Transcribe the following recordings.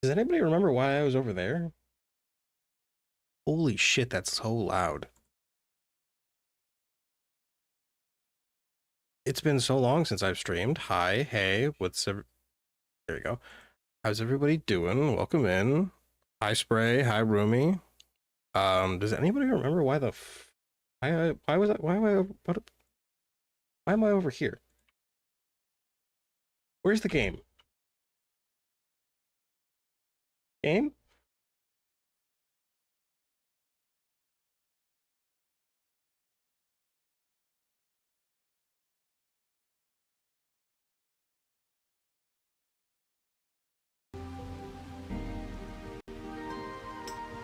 Does anybody remember why I was over there? Holy shit, that's so loud. It's been so long since I've streamed. Hi, hey, there you go. How's everybody doing? Welcome in. Hi, Spray. Hi, Roomy. Does anybody remember why why was I, why am I, what, why am I over here? Where's the game? Game?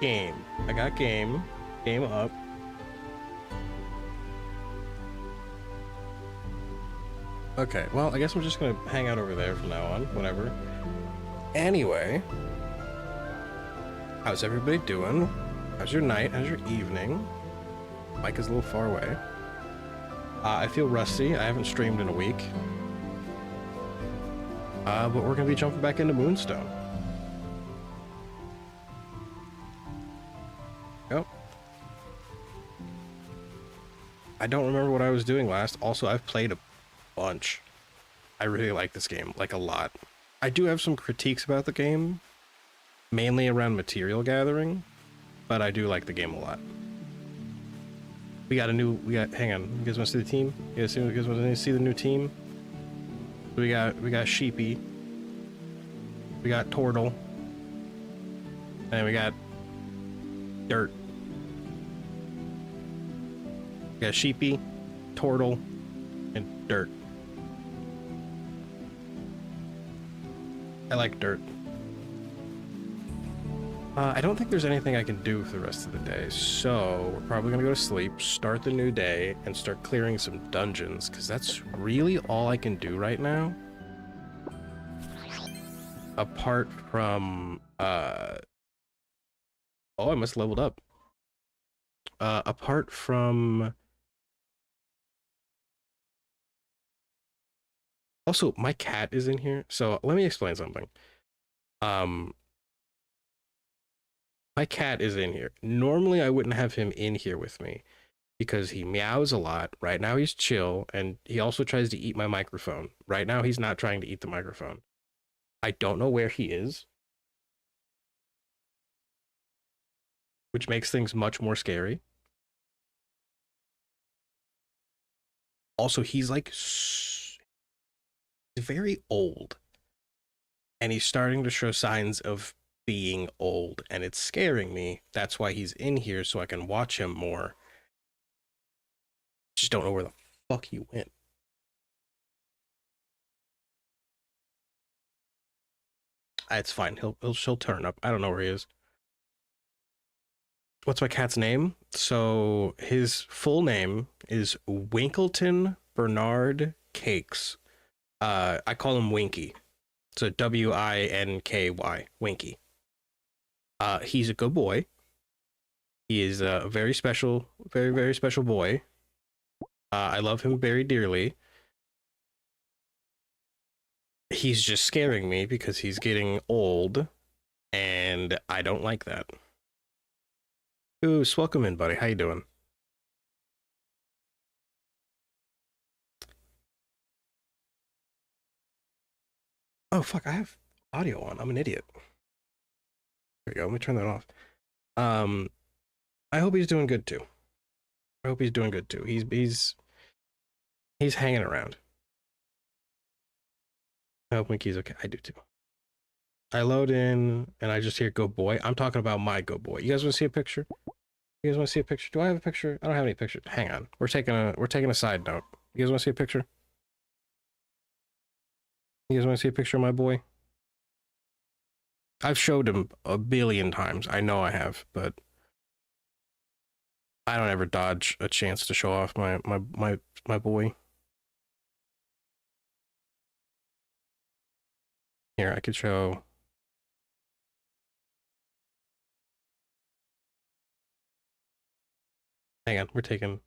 Game. I got game. Game up. Okay, well, I guess I'm just gonna hang out over there from now on, whatever. Anyway, how's everybody doing? How's your night? How's your evening? Mike is a little far away. I feel rusty. I haven't streamed in a week. But we're gonna be jumping back into Moonstone. Yep. I don't remember what I was doing last. Also, I've played a bunch. I really like this game, like a lot. I do have some critiques about the game, mainly around material gathering, but I do like the game a lot. Hang on, you guys want to see the team? You guys want to see the new team? We got Sheepy. We got Tortle. And we got Dirt. We got Sheepy, Tortle, and Dirt. I like Dirt. I don't think there's anything I can do for the rest of the day, so we're probably gonna go to sleep, start the new day, and start clearing some dungeons, because that's really all I can do right now. Apart from, oh, I must have leveled up. Apart from... Also, my cat is in here, so let me explain something. My cat is in here. Normally, I wouldn't have him in here with me because he meows a lot. Right now, he's chill, and he also tries to eat my microphone. Right now, he's not trying to eat the microphone. I don't know where he is, which makes things much more scary. Also, he's like very old, and he's starting to show signs of being old, and it's scaring me. That's why he's in here, so I can watch him more. Just don't know where the fuck he went. It's fine. She'll turn up. I don't know where he is. What's my cat's name? So his full name is Winkleton Bernard Cakes. I call him Winky. So Winky. Winky. He's a good boy. He is a very special, very, very special boy. I love him very dearly. He's just scaring me because he's getting old, and I don't like that. Goose, welcome in, buddy. How you doing? Oh, fuck, I have audio on. I'm an idiot. There we go. Let me turn that off. I hope he's doing good too. I hope he's doing good too. He's hanging around. I hope Mickey's okay. I do too. I load in and I just hear "Go boy." I'm talking about my Go boy. You guys want to see a picture? You guys want to see a picture? Do I have a picture? I don't have any pictures. Hang on. We're taking a side note. You guys want to see a picture? You guys want to see a picture of my boy? I've showed him a billion times. I know I have, but I don't ever dodge a chance to show off my boy. Here, I could show. Hang on, we're taking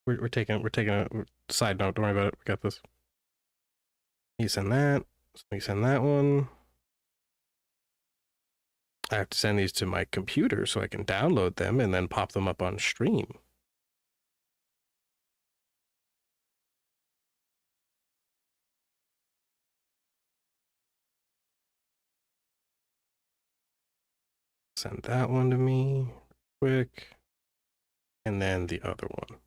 a side note. Don't worry about it. We got this. You send that. So you send that one. I have to send these to my computer so I can download them and then pop them up on stream. Send that one to me quick. And then the other one.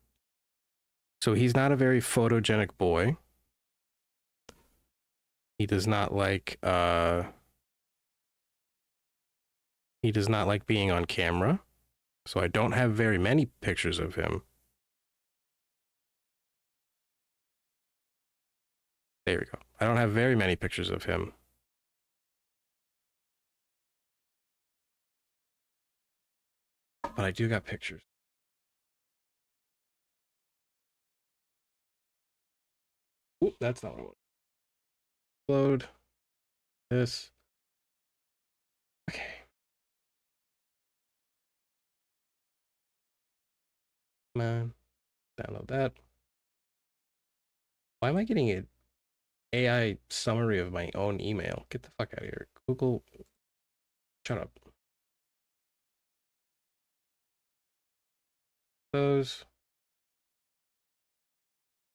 So he's not a very photogenic boy. He does not like being on camera. So I don't have very many pictures of him. There we go. I don't have very many pictures of him. But I do got pictures. Oop, that's not what I want. Load this. Okay. Come on. Download that. Why am I getting an AI summary of my own email? Get the fuck out of here. Google. Shut up. Those.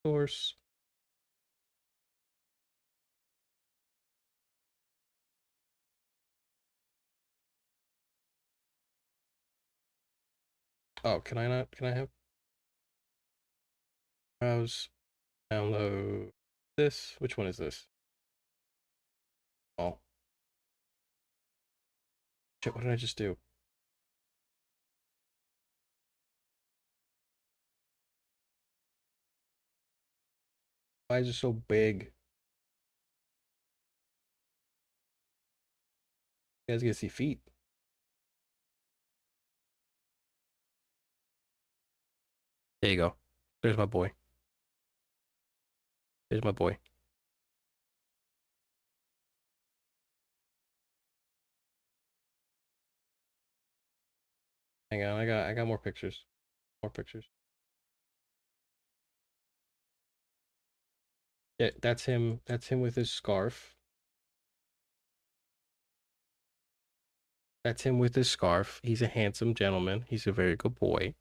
Source. Oh, can I not? Can I have browse? Download this. Which one is this? Oh. Shit, what did I just do? Why is it so big? You guys get to see feet. There you go. There's my boy. There's my boy. Hang on, I got more pictures. More pictures. Yeah, that's him. That's him with his scarf. That's him with his scarf. He's a handsome gentleman. He's a very good boy.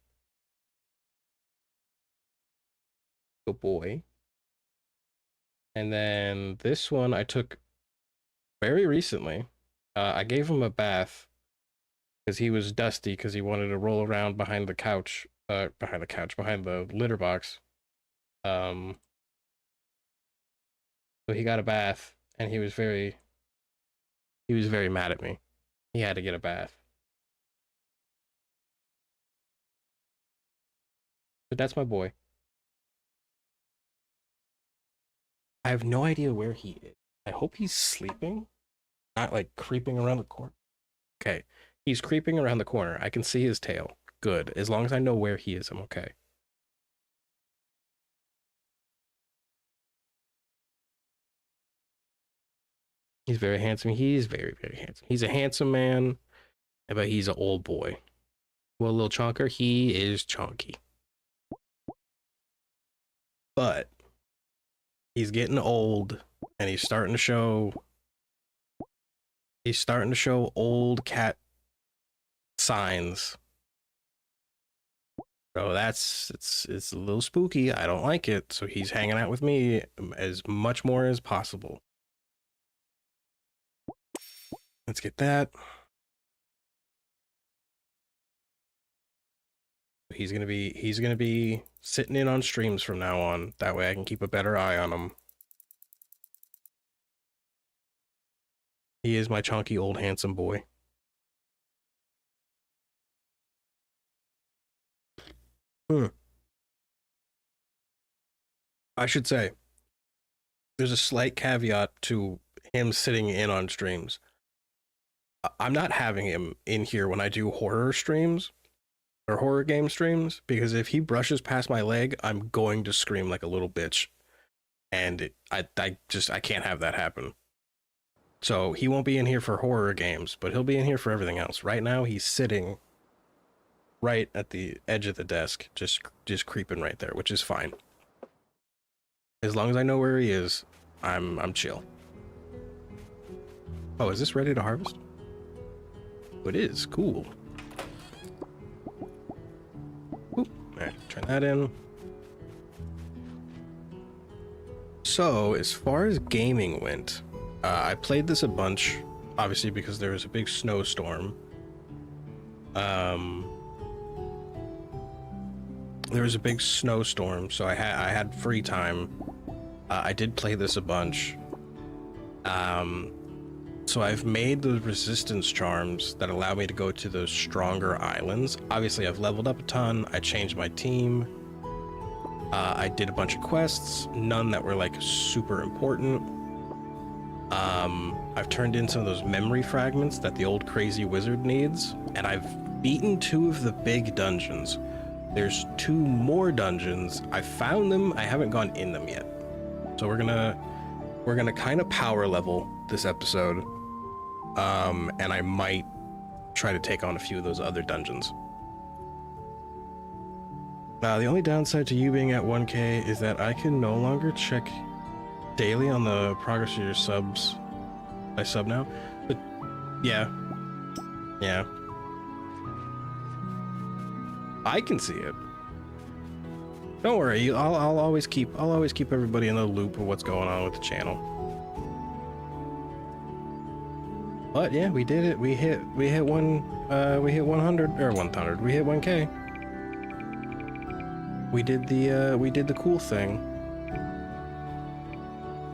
Good boy. And then this one I took very recently. I gave him a bath because he was dusty because he wanted to roll around behind the couch. Behind the litter box. So he got a bath and he was very mad at me. He had to get a bath. But that's my boy. I have no idea where he is. I hope he's sleeping, not like creeping around the corner. Okay, he's creeping around the corner. I can see his tail. Good. As long as I know where he is, I'm okay. He's very handsome. He's very, very handsome. He's a handsome man, but he's an old boy. Well, little chonker, he is chonky. But he's getting old and he's starting to show old cat signs. So it's a little spooky. I don't like it. So he's hanging out with me as much more as possible. Let's get that. He's gonna be sitting in on streams from now on. That way I can keep a better eye on him. He is my chunky old handsome boy. I should say there's a slight caveat to him sitting in on streams. I'm not having him in here when I do horror streams or horror game streams because if he brushes past my leg, I'm going to scream like a little bitch. And I can't have that happen. So he won't be in here for horror games, but he'll be in here for everything else. Right now, he's sitting right at the edge of the desk, just creeping right there, which is fine. As long as I know where he is, I'm chill. Oh, is this ready to harvest? it is. Cool. Oop. Alright, turn that in. So, as far as gaming went, I played this a bunch, obviously because there was a big snowstorm. There was a big snowstorm, so I had free time. I did play this a bunch. So I've made the resistance charms that allow me to go to those stronger islands. Obviously, I've leveled up a ton. I changed my team. I did a bunch of quests, none that were like super important. I've turned in some of those memory fragments that the old crazy wizard needs, and I've beaten 2 of the big dungeons. There's 2 more dungeons. I found them. I haven't gone in them yet. So we're gonna kind of power level this episode, and I might try to take on a few of those other dungeons. The only downside to you being at 1K is that I can no longer check daily on the progress of your subs. I sub now, but yeah, I can see it. Don't worry, I'll always keep everybody in the loop of what's going on with the channel. But yeah, we did it. We hit 100 or 100. We hit 1K. We did the cool thing.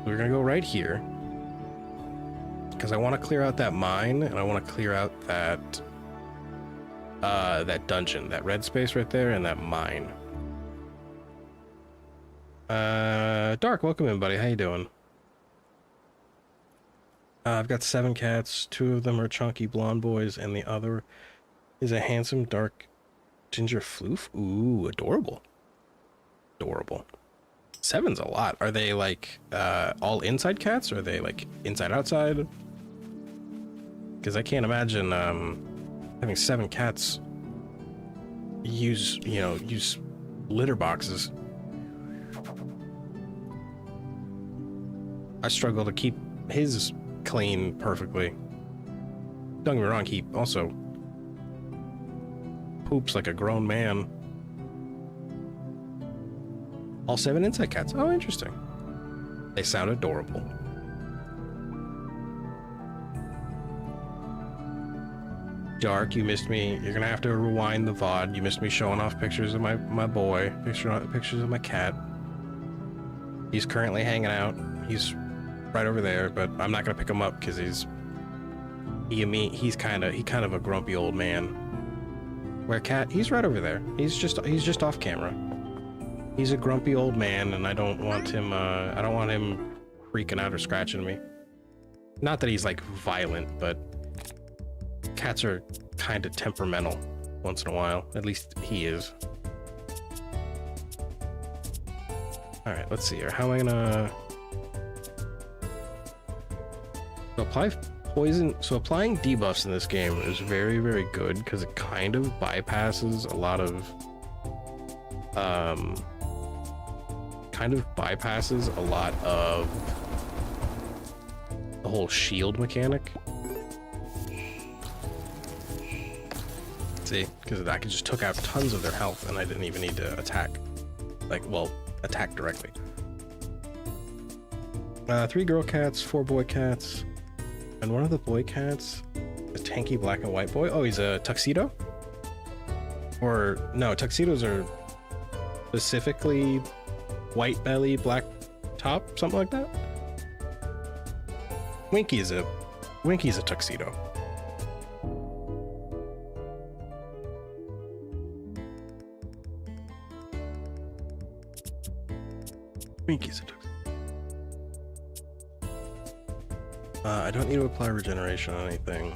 We're gonna go right here because I want to clear out that mine, and I want to clear out that dungeon, that red space right there, and that mine. Dark, welcome in, buddy. How you doing? I've got 7 cats. 2 of them are chunky blonde boys, and the other is a handsome dark ginger floof. Ooh, adorable. Adorable. 7's a lot. Are they like all inside cats, or are they like inside outside? Because I can't imagine having 7 cats use litter boxes. I struggle to keep his clean perfectly. Don't get me wrong, he also poops like a grown man. All 7 inside cats. Oh, interesting. They sound adorable. Dark, you missed me. You're gonna have to rewind the VOD. You missed me showing off pictures of my boy, pictures of my cat. He's currently hanging out. He's right over there, but I'm not gonna pick him up because he's kind of a grumpy old man. Where cat? He's right over there. He's just off camera. He's a grumpy old man, and I don't want him freaking out or scratching me. Not that he's like violent, but cats are kind of temperamental once in a while. At least he is. All right, let's see here. How am I gonna apply poison? So applying debuffs in this game is very, very good because it kind of bypasses a lot of the whole shield mechanic. See, because I just took out tons of their health and I didn't even need to attack. Attack directly. 3 girl cats, 4 boy cats, and one of the boy cats, a tanky black and white boy. Oh, he's a tuxedo? Or, no, tuxedos are specifically white belly, black top, something like that? Winky's a tuxedo. Winky's a tuxedo. I don't need to apply regeneration on anything.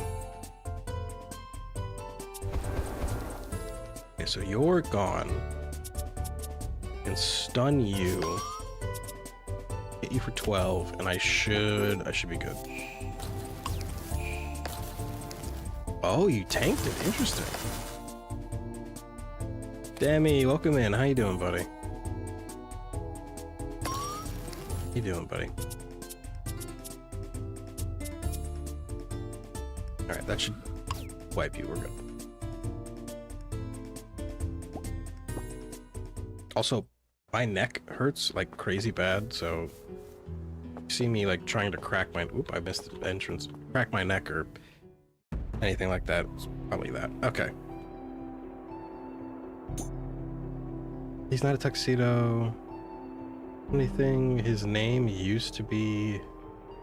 Okay, so you're gone. I can stun you. Hit you for 12, and I should be good. Oh, you tanked it. Interesting. Demi, welcome in. How you doing, buddy? How you doing, buddy? Alright, that should wipe you. We're good. Also, my neck hurts like crazy bad, so you see me like trying to crack my... Oop, I missed the entrance. Crack my neck or anything like that. It's probably that. Okay. He's not a tuxedo. Anything. His name used to be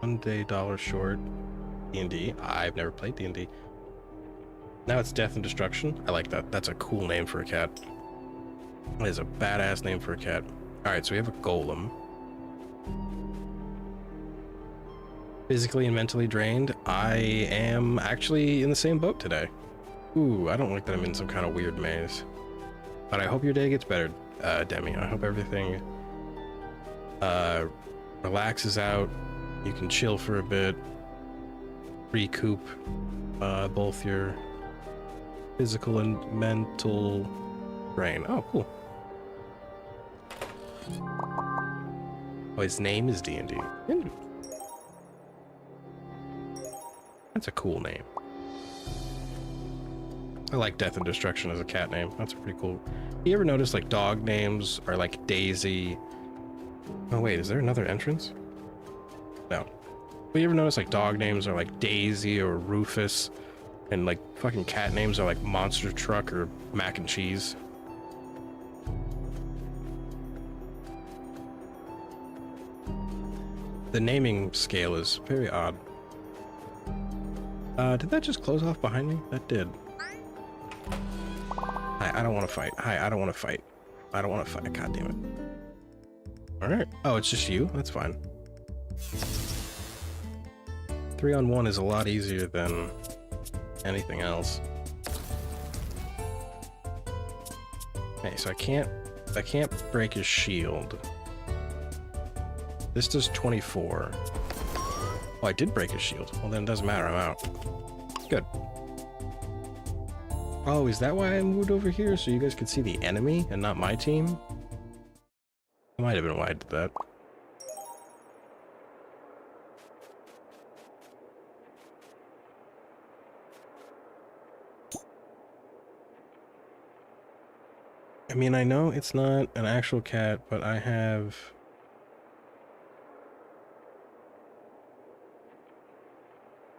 $1 day short. D&D. I've never played D&D. Now it's Death and Destruction. I like that. That's a cool name for a cat. That is a badass name for a cat. Alright, so we have a golem. Physically and mentally drained. I am actually in the same boat today. Ooh, I don't like that I'm in some kind of weird maze. But I hope your day gets better, Demi. I hope everything relaxes out. You can chill for a bit. Recoup both your physical and mental brain. Oh, cool. Oh, his name is D&D. That's a cool name. I like Death and Destruction as a cat name. That's a pretty cool. You ever notice like dog names are like Daisy? Oh wait, is there another entrance? No. But you ever notice like dog names are like Daisy or Rufus, and like fucking cat names are like Monster Truck or Mac and Cheese? The naming scale is very odd. Did that just close off behind me? That did. Hi, I don't want to fight. Hi, I don't want to fight. I don't want to fight. God damn it. Alright. Oh, it's just you? That's fine. 3-on-1 is a lot easier than anything else. Okay, so I can't break his shield. This does 24. Oh, I did break his shield. Well, then it doesn't matter. I'm out. Good. Oh, is that why I moved over here? So you guys could see the enemy and not my team? That might have been why I did that. I mean, I know it's not an actual cat, but I have...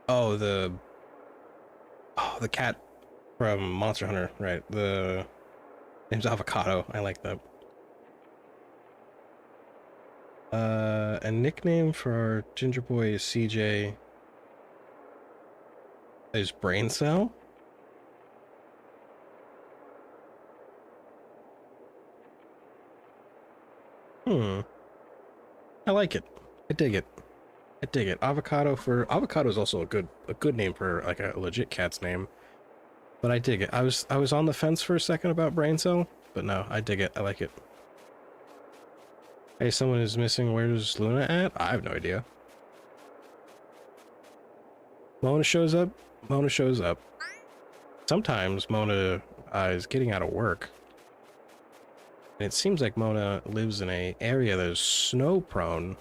Oh, the cat from Monster Hunter, right? The name's Avocado. I like that. A nickname for our ginger boy is CJ. Is Brain Cell? I like it. I dig it. I dig it. Avocado is also a good name for like a legit cat's name. But I dig it. I was on the fence for a second about Brain Cell, but no, I dig it. I like it. Hey, someone is missing. Where's Luna at? I have no idea. Mona shows up. Mona shows up. Sometimes Mona is getting out of work. And it seems like Mona lives in an area that is snow prone.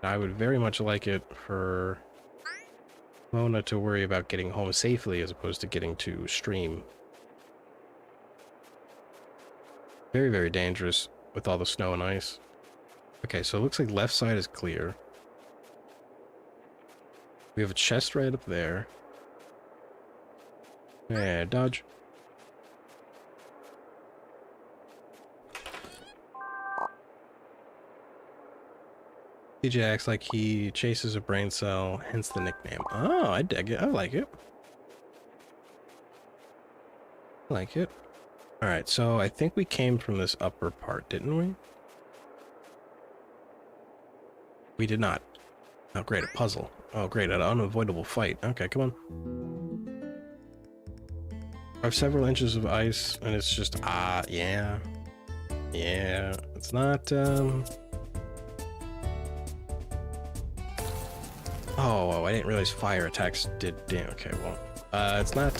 I would very much like it for Mona to worry about getting home safely as opposed to getting to stream. Very, very dangerous with all the snow and ice. Okay, so it looks like left side is clear. We have a chest right up there. Yeah, dodge. CJ acts like he chases a brain cell, hence the nickname. Oh, I dig it. I like it. I like it. Alright, so I think we came from this upper part, didn't we? We did not. Oh, great, a puzzle. Oh, great, an unavoidable fight. Okay, come on. I have several inches of ice, and it's just, yeah. Yeah, it's not, Oh, I didn't realize fire attacks did damn. Okay, well, it's not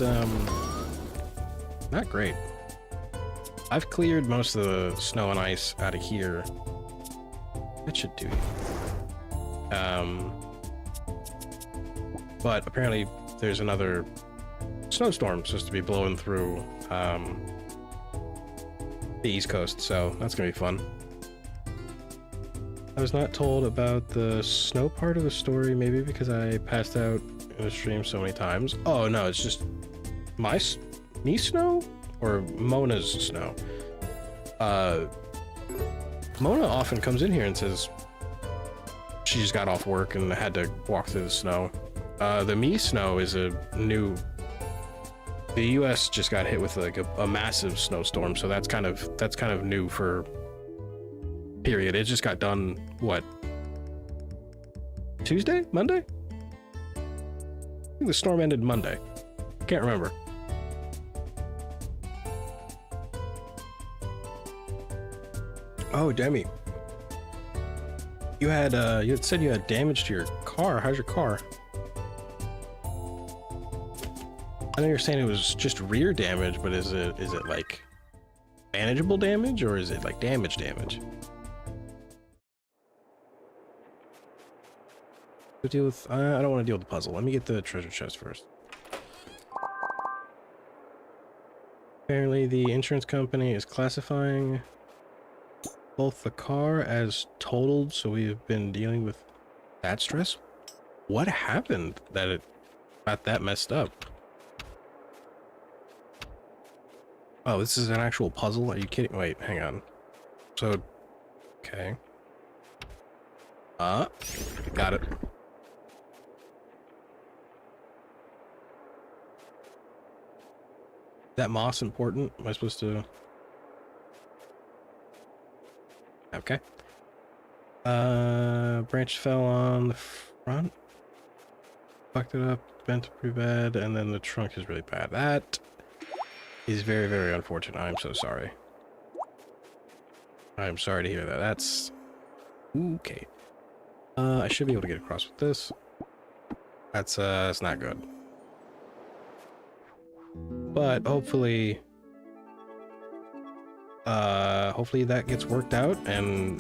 great. I've cleared most of the snow and ice out of here. That should do. But apparently there's another snowstorm supposed to be blowing through the East Coast, so that's gonna be fun. I was not told about the snow part of the story, maybe because I passed out in the stream so many times. Oh no, it's just me snow or Mona's snow. Mona often comes in here and says she just got off work and had to walk through the snow. The me snow is a new. The U.S. just got hit with like a massive snowstorm, so that's kind of new for. Period. It just got done. What? Tuesday? Monday? I think the storm ended Monday. Can't remember. Oh, Demi. You had said you had damage to your car. How's your car? I know you're saying it was just rear damage, but is it like manageable damage or is it like damage? Deal with I don't want to deal with the puzzle. Let me get the treasure chest first. Apparently the insurance company is classifying both the car as totaled, so we've been dealing with that stress. What happened that it got that messed up? Oh, this is an actual puzzle? Are you kidding? Wait, hang on. So, okay. Got it. That moss important? Am I supposed to? Okay. Branch fell on the front. Fucked it up, bent it pretty bad, and then the trunk is really bad. That is very, very unfortunate. I'm so sorry. I'm sorry to hear that. That's okay. I should be able to get across with this. That's not good. But hopefully that gets worked out, and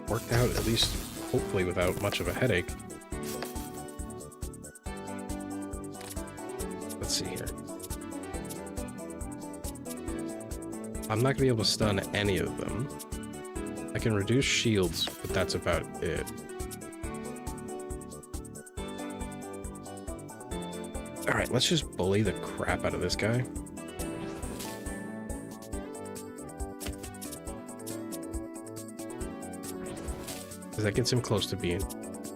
worked out at least hopefully without much of a headache. Let's see here. I'm not gonna be able to stun any of them. I can reduce shields, but that's about it. Alright, let's just bully the crap out of this guy. Because that gets him close to being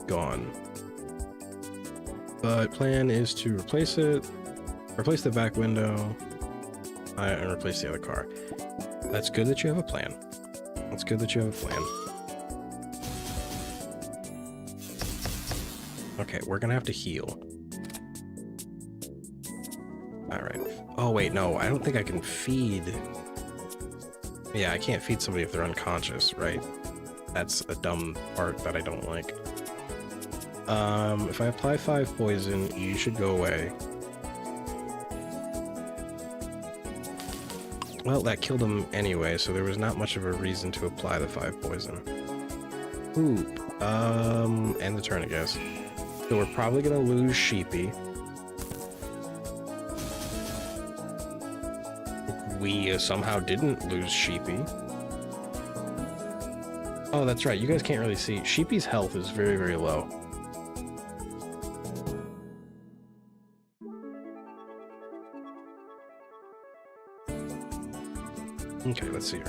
gone. But plan is to replace the back window, and replace the other car. That's good that you have a plan. That's good that you have a plan. Okay, we're gonna have to heal. Alright. Oh wait, no, I don't think I can feed. Yeah, I can't feed somebody if they're unconscious, right? That's a dumb part that I don't like. If I apply 5 poison, you should go away. Well, that killed him anyway, so there was not much of a reason to apply the 5 poison. Ooh, end the turn, I guess. So we're probably gonna lose Sheepy. We somehow didn't lose Sheepy. Oh, that's right. You guys can't really see. Sheepy's health is very, very low. Okay, let's see here.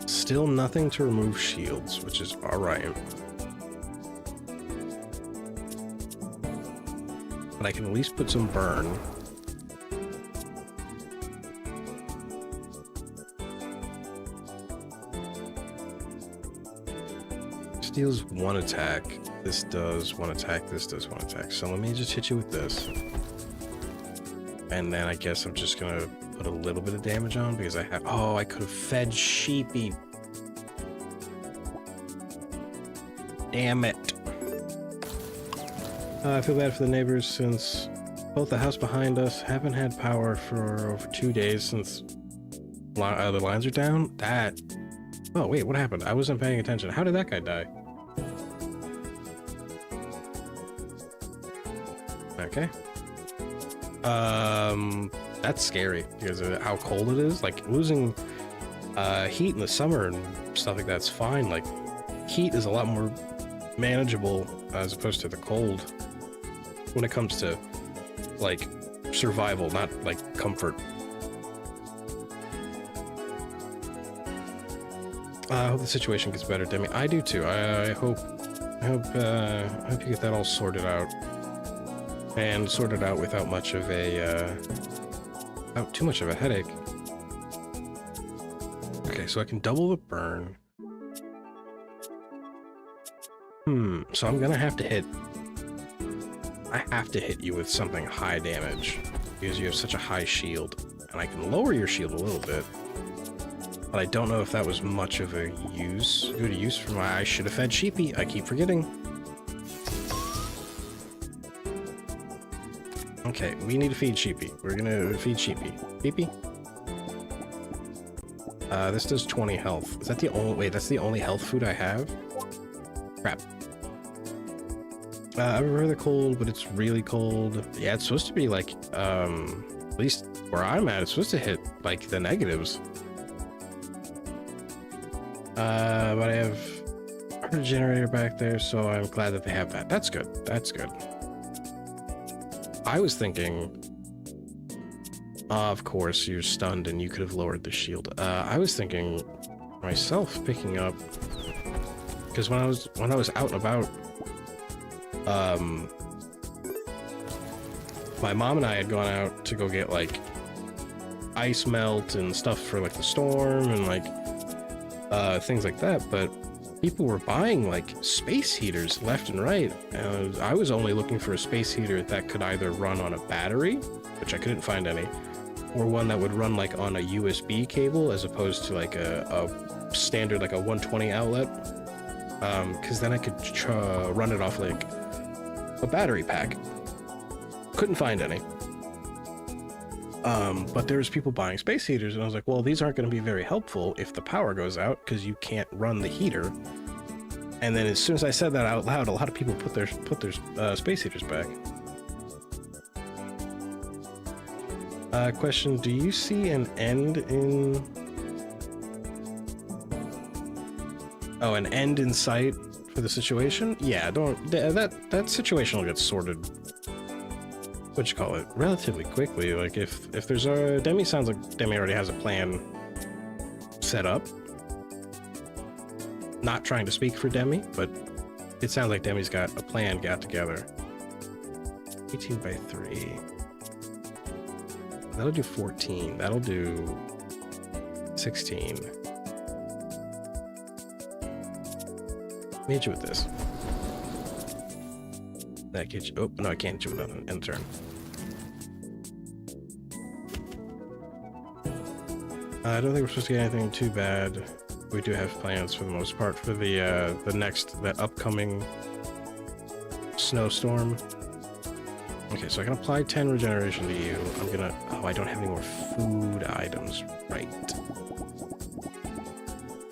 Still nothing to remove shields, which is alright. But I can at least put some burn. This deals 1 attack. This does 1 attack. This does 1 attack. So let me just hit you with this. And then I guess I'm just gonna put a little bit of damage on because I have. Oh, I could have fed Sheepy. Damn it. I feel bad for the neighbors since both the house behind us haven't had power for over 2 days since the lines are down. That. Oh, wait, what happened? I wasn't paying attention. How did that guy die? Okay. That's scary because of how cold it is. Like losing heat in the summer and stuff like that's fine. Like heat is a lot more manageable as opposed to the cold when it comes to like survival, not like comfort. I hope the situation gets better, Demi. I do too. I hope you get that all sorted out, and sorted out without much of a without too much of a headache. Okay, so I can double the burn. So I'm gonna have to hit. I have to hit you with something high damage because you have such a high shield, and I can lower your shield a little bit. But I don't know if that was much of a good use for my... I should have fed Sheepy. I keep forgetting. Okay, we need to feed Sheepy. We're gonna feed Sheepy. Sheepy? This does 20 health. Is that the only... Wait, that's the only health food I have? Crap. I remember the cold, but it's really cold. Yeah, it's supposed to be like, at least where I'm at, it's supposed to hit, like, the negatives. But I have a generator back there, so I'm glad that they have that. That's good. That's good. I was thinking, of course, you're stunned and you could have lowered the shield. I was thinking myself picking up, because when I was out and about, my mom and I had gone out to go get like ice melt and stuff for like the storm and like things like that, but people were buying like space heaters left and right, and I was only looking for a space heater that could either run on a battery, which I couldn't find any, or one that would run like on a USB cable as opposed to like a standard like a 120 outlet, because then I could run it off like a battery pack. Couldn't find any. But there's people buying space heaters, and I was like, well, these aren't going to be very helpful if the power goes out, because you can't run the heater. And then as soon as I said that out loud, a lot of people put their space heaters back. Question, do you see an end in... Oh, an end in sight for the situation? Yeah, that situation will get sorted, what you call it, relatively quickly. Like if there's a... Demi sounds like Demi already has a plan set up. Not trying to speak for Demi, but it sounds like Demi's got a plan got together. 18 by 3. That'll do 14. That'll do 16. Let me hit you with this. That gets you... Oh, no, I can't hit you with an end turn. I don't think we're supposed to get anything too bad. We do have plans for the most part for the upcoming snowstorm. Okay, so I can apply 10 regeneration to you. I'm gonna... Oh, I don't have any more food items. Right.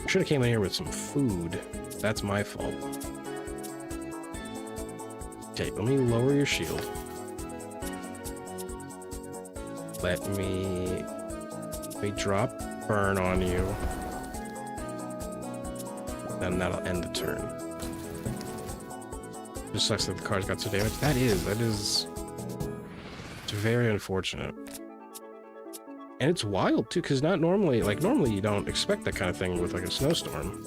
Should have came in here with some food. That's my fault. Okay, let me lower your shield. Let me drop burn on you. Then that'll end the turn. Just sucks that the cards got so damaged. That is... It's very unfortunate. And it's wild, too, because normally you don't expect that kind of thing with, like, a snowstorm.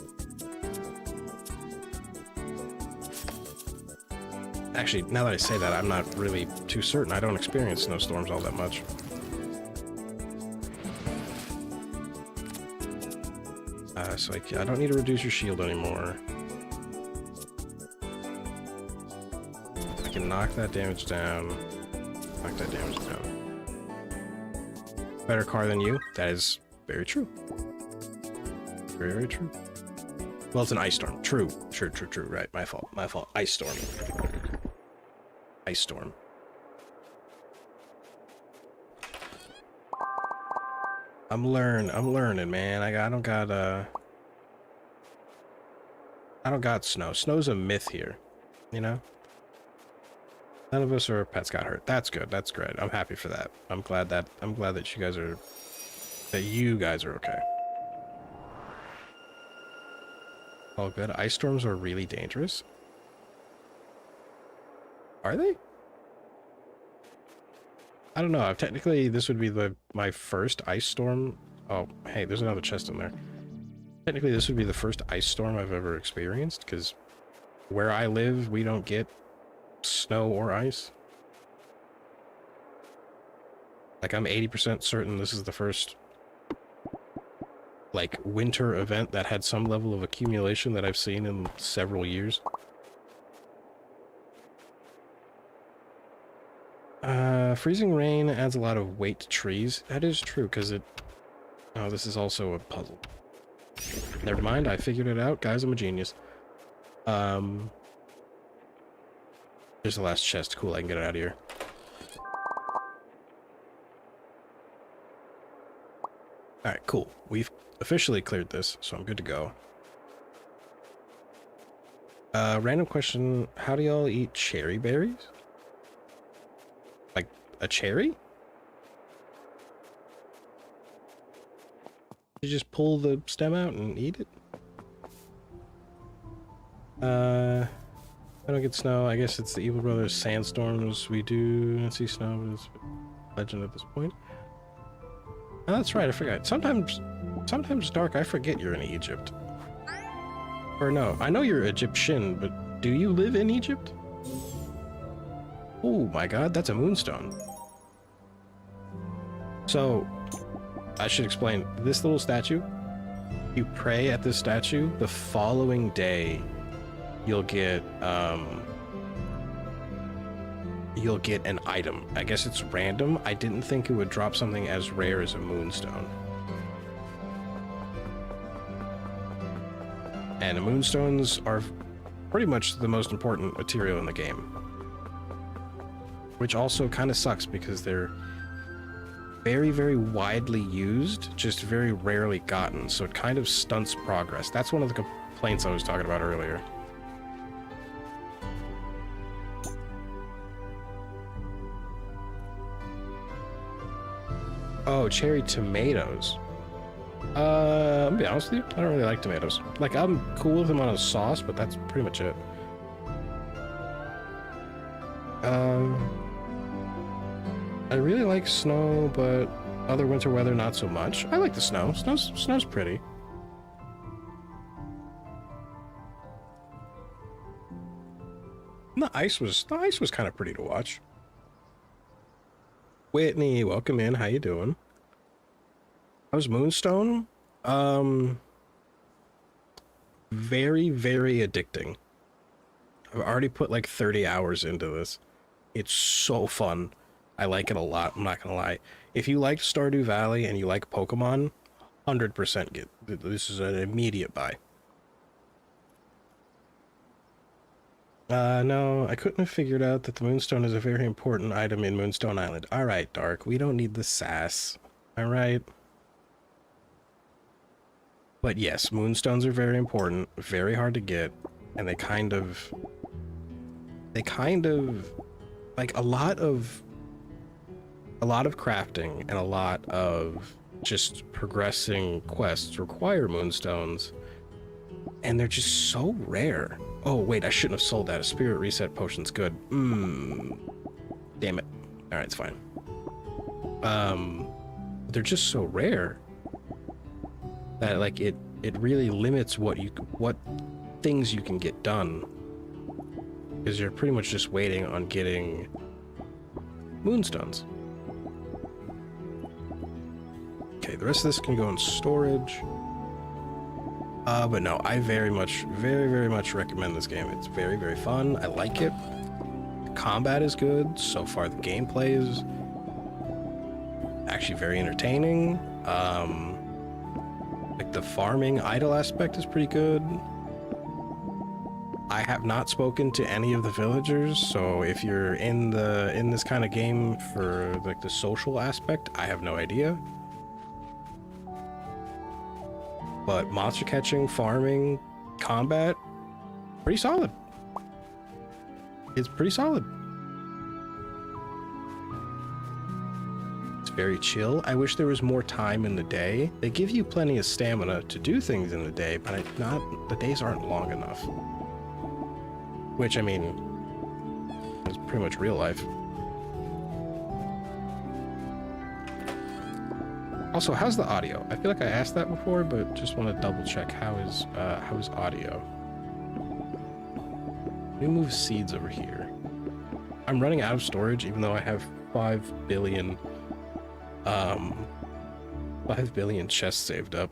Actually, now that I say that, I'm not really too certain. I don't experience snowstorms all that much. So I don't need to reduce your shield anymore. I can knock that damage down. Knock that damage down. Better car than you? That is very true. Very, very true. Well, it's an ice storm. True. True. Right, my fault. My fault. Ice storm. Ice storm. I'm learning, man. I don't got snow. Snow's a myth here, you know? None of us or our pets got hurt. That's good. That's great. I'm happy for that. I'm glad that you guys are okay. All good. Ice storms are really dangerous. Are they? I don't know. Technically, this would be my first ice storm. Oh, hey, there's another chest in there. Technically, this would be the first ice storm I've ever experienced, because where I live, we don't get snow or ice. Like, I'm 80% certain this is the first, like, winter event that had some level of accumulation that I've seen in several years. Freezing rain adds a lot of weight to trees. That is true, because it... Oh, this is also a puzzle. Never mind, I figured it out. Guys, I'm a genius. There's the last chest. Cool, I can get it out of here. Alright, cool. We've officially cleared this, so I'm good to go. Random question. How do y'all eat cherry berries? Like, a cherry? You just pull the stem out and eat it? I don't get snow. I guess it's the Evil Brothers sandstorms. We do not see snow, but it's legend at this point. Oh, that's right, I forgot. Sometimes, Dark, I forget you're in Egypt. Or no, I know you're Egyptian, but do you live in Egypt? Oh my god, that's a moonstone. So, I should explain. This little statue, you pray at this statue, the following day, you'll get an item. I guess it's random. I didn't think it would drop something as rare as a moonstone. And moonstones are pretty much the most important material in the game. Which also kind of sucks because they're very, very widely used, just very rarely gotten, so it kind of stunts progress. That's one of the complaints I was talking about earlier. Oh, cherry tomatoes. I'll be honest with you, I don't really like tomatoes. Like, I'm cool with them on a sauce, but that's pretty much it. I really like snow, but other winter weather, not so much. I like the snow. Snow's pretty. And the ice was kind of pretty to watch. Whitney, welcome in. How you doing? How's Moonstone? Very, very addicting. I've already put like 30 hours into this. It's so fun. I like it a lot, I'm not gonna lie. If you liked Stardew Valley and you like Pokemon, 100% get this is an immediate buy. No, I couldn't have figured out that the Moonstone is a very important item in Moonstone Island. Alright, Dark, we don't need the sass. Alright? But yes, Moonstones are very important, very hard to get, and they kind of, like, a lot of crafting and a lot of just progressing quests require moonstones, and they're just so rare. Oh wait, I shouldn't have sold that. A spirit reset potion's good. Damn it. Alright, it's fine. They're just so rare that, like, it really limits what things you can get done, because you're pretty much just waiting on getting moonstones. Okay, the rest of this can go in storage. But no, I very, very much recommend this game. It's very, very fun. I like it. The combat is good. So far, the gameplay is actually very entertaining. Like, the farming idle aspect is pretty good. I have not spoken to any of the villagers, so if you're in this kind of game for, like, the social aspect, I have no idea. But monster catching, farming, combat, pretty solid. It's pretty solid. very chill. I wish there was more time in the day. They give you plenty of stamina to do things in the day, but the days aren't long enough. Which, I mean, is pretty much real life. Also, how's the audio? I feel like I asked that before, but just want to double check. How is audio? Let me move seeds over here. I'm running out of storage, even though I have 5 billion chests saved up.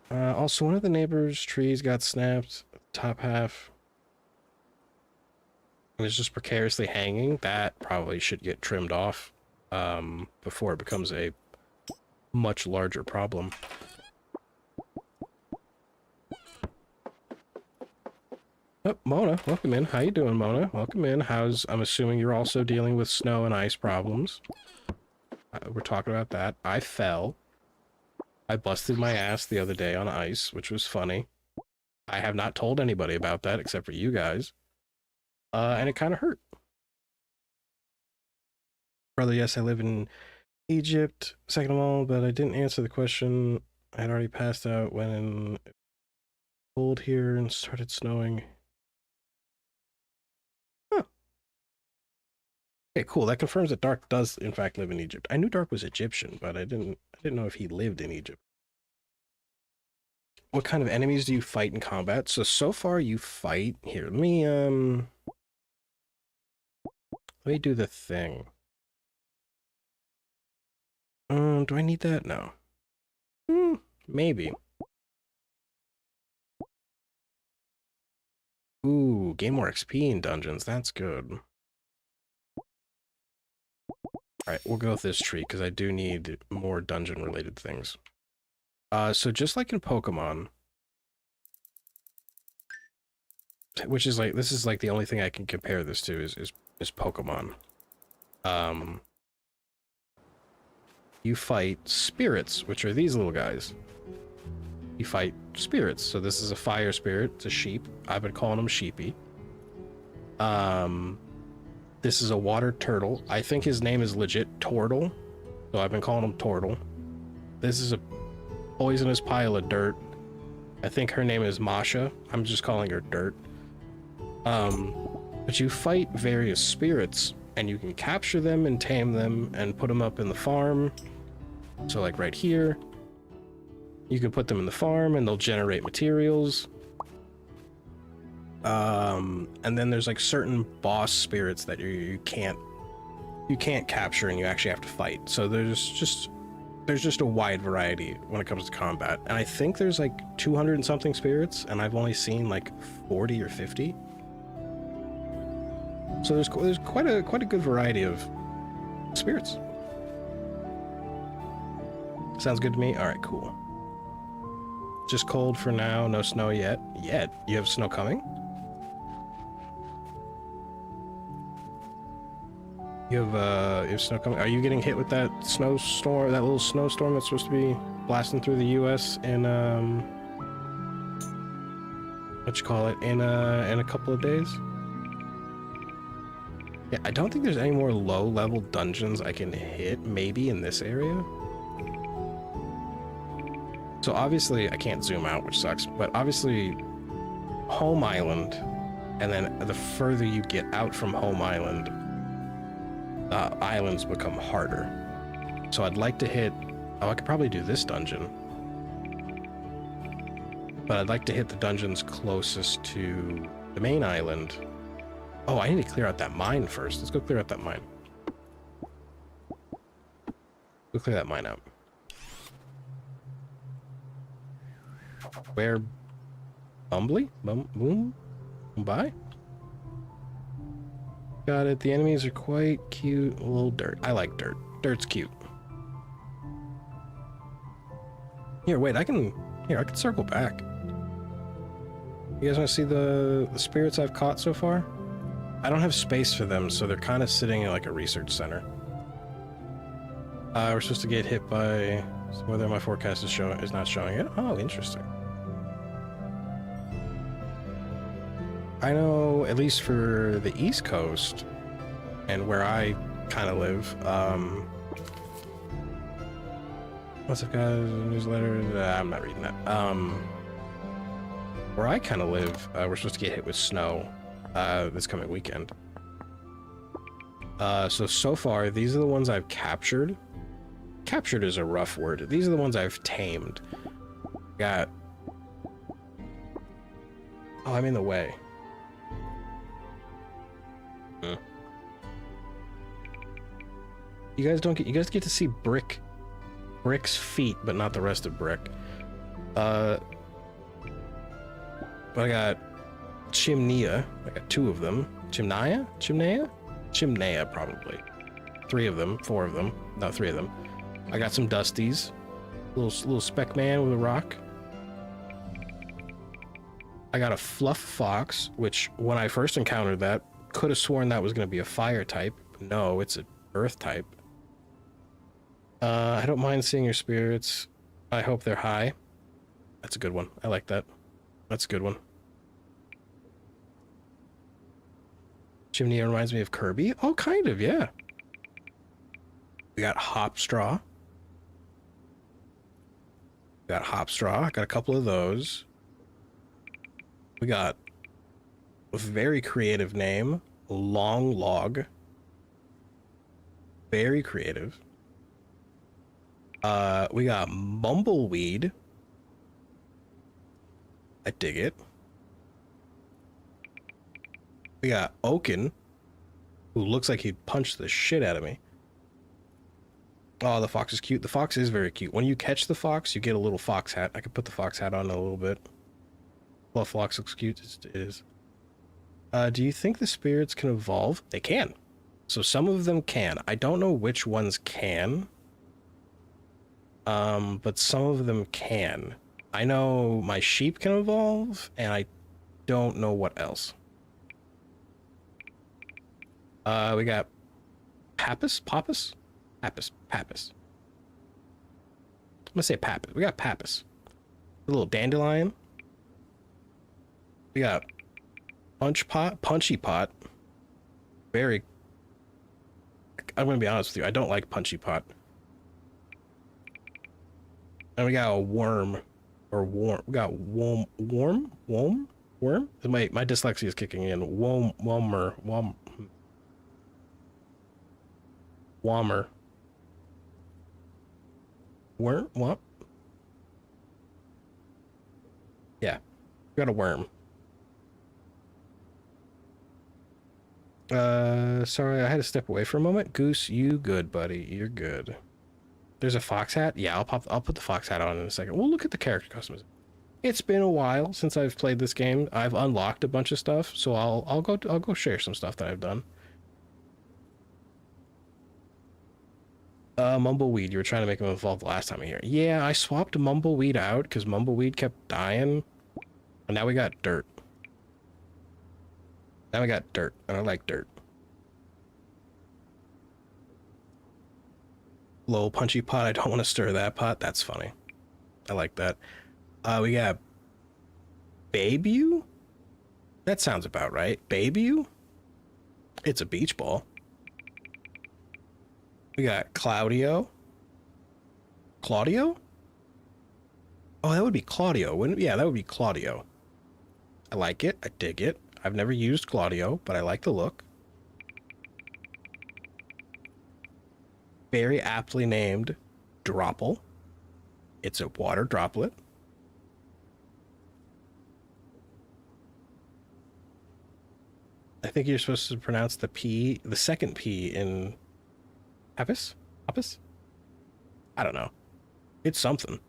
Also, one of the neighbors' trees got snapped, top half. And it's just precariously hanging. That probably should get trimmed off before it becomes a much larger problem. Oh, Mona, welcome in. How you doing, Mona? Welcome in. I'm assuming you're also dealing with snow and ice problems. We're talking about that. I fell. I busted my ass the other day on ice, which was funny. I have not told anybody about that except for you guys. And it kind of hurt. Brother, yes, I live in Egypt, second of all, but I didn't answer the question. I had already passed out when it was cold here and started snowing. Huh. Okay, cool. That confirms that Dark does, in fact, live in Egypt. I knew Dark was Egyptian, but I didn't know if he lived in Egypt. What kind of enemies do you fight in combat? So far you fight... Here, let me do the thing. Do I need that? No. Maybe. Ooh, gain more XP in dungeons. That's good. Alright, we'll go with this tree, because I do need more dungeon-related things. So just like in Pokemon... Which is like, this is like the only thing I can compare this to is Pokemon. You fight spirits, which are these little guys. You fight spirits. So this is a fire spirit. It's a sheep. I've been calling them sheepy. This is a water turtle. I think his name is legit Tortle. So I've been calling him Tortle. This is a poisonous pile of dirt. I think her name is Masha. I'm just calling her Dirt. But you fight various spirits, and you can capture them and tame them and put them up in the farm. So like right here, you can put them in the farm and they'll generate materials. And then there's like certain boss spirits that you can't capture and you actually have to fight. So there's just a wide variety when it comes to combat. And I think there's like 200 and something spirits, and I've only seen like 40 or 50. So there's quite a good variety of spirits. Sounds good to me. All right, cool. Just cold for now. No snow yet. You have snow coming? You have snow coming. Are you getting hit with that snowstorm? That little snowstorm that's supposed to be blasting through the U.S. in in a couple of days? Yeah, I don't think there's any more low-level dungeons I can hit, maybe in this area. So obviously, I can't zoom out, which sucks, but obviously, Home Island, and then the further you get out from Home Island, islands become harder. So I'd like to hit... Oh, I could probably do this dungeon. But I'd like to hit the dungeons closest to the main island. Oh, I need to clear out that mine first. Let's go clear out that mine. Go clear that mine out. Where? Bumbly? Boom? Bye? Got it. The enemies are quite cute. A little dirt. I like dirt. Dirt's cute. Here, wait. I can circle back. You guys want to see the spirits I've caught so far? I don't have space for them, so they're kind of sitting in like a research center. We're supposed to get hit by whether my forecast is not showing it. Oh, interesting. I know, at least for the East Coast, and where I kind of live, what's up, guys? Newsletter? I'm not reading that. Where I kind of live, we're supposed to get hit with snow this coming weekend. So far, these are the ones I've captured. Captured is a rough word. These are the ones I've tamed. Got... Oh, I'm in the way. You guys get to see Brick's feet, but not the rest of Brick. But I got Chimnea. I got 2 of them. Chimnea, probably. 3 of them, 4 of them. No, 3 of them. I got some Dusties. Little speck man with a rock. I got a Fluff Fox, which when I first encountered that, could have sworn that was going to be a fire type. No, it's an earth type. I don't mind seeing your spirits. I hope they're high. That's a good one. I like that. That's a good one. Chimney reminds me of Kirby. Oh, kind of, yeah. We got Hopstraw. I got a couple of those. We got a very creative name, Long Log. Very creative. We got Mumbleweed. I dig it. We got Oaken, who looks like he'd punch the shit out of me. Oh, the fox is cute. The fox is very cute. When you catch the fox, you get a little fox hat. I could put the fox hat on in a little bit. Well, fox looks cute. It is. Do you think the spirits can evolve? They can. So some of them can. I don't know which ones can. But some of them can. I know my sheep can evolve, and I don't know what else. We got Pappas? Pappas? Pappas. Pappas. I'm gonna say Pappas. We got Pappas. A little dandelion. We got Punchy Pot. Very... I'm gonna be honest with you, I don't like Punchy Pot. And we got a worm. Or worm. We got worm? My dyslexia is kicking in. Wommer. Worm? What? Yeah. We got a worm. Sorry, I had to step away for a moment. Goose, you good, buddy. You're good. There's a fox hat? Yeah, I'll put the fox hat on in a second. We'll look at the character customs. It's been a while since I've played this game. I've unlocked a bunch of stuff, so I'll go share some stuff that I've done. Mumbleweed, you were trying to make him evolve the last time here. Yeah, I swapped Mumbleweed out because Mumbleweed kept dying. And now we got dirt. And I like dirt. Low Punchy Pot, I don't want to stir that pot. That's funny. I like that. We got Babew? That sounds about right. Babew? It's a beach ball. We got Claudio. Claudio? Oh, that would be Claudio, wouldn't it? Yeah, that would be Claudio. I like it. I dig it. I've never used Claudio, but I like the look. Very aptly named Dropple. It's a water droplet. I think you're supposed to pronounce the P, the second P in Pappas? Pappas? I don't know. It's something.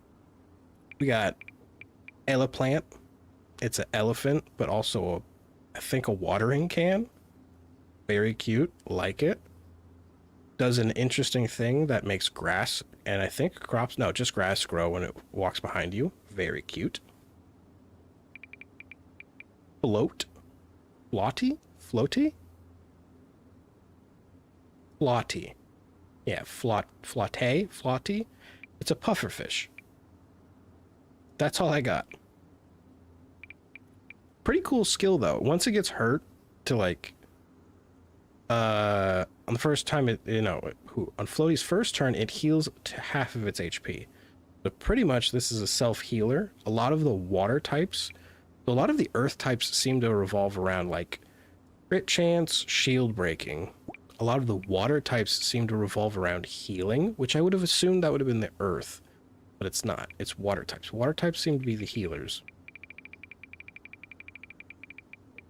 We got Elaplant. It's an elephant, but also I think a watering can. Very cute. Like it. Does an interesting thing that makes grass, and I think crops, no, just grass grow when it walks behind you. Very cute. Float. Flotty? Floaty? Flotty. Yeah, flotty. It's a pufferfish. That's all I got. Pretty cool skill though. Once it gets hurt to like On the first time on Floaty's first turn, it heals to half of its HP. So pretty much this is a self-healer. A lot of the water types, a lot of the earth types seem to revolve around like crit chance, shield breaking. A lot of the water types seem to revolve around healing, which I would have assumed that would have been the earth, but it's not. It's water types. Water types seem to be the healers.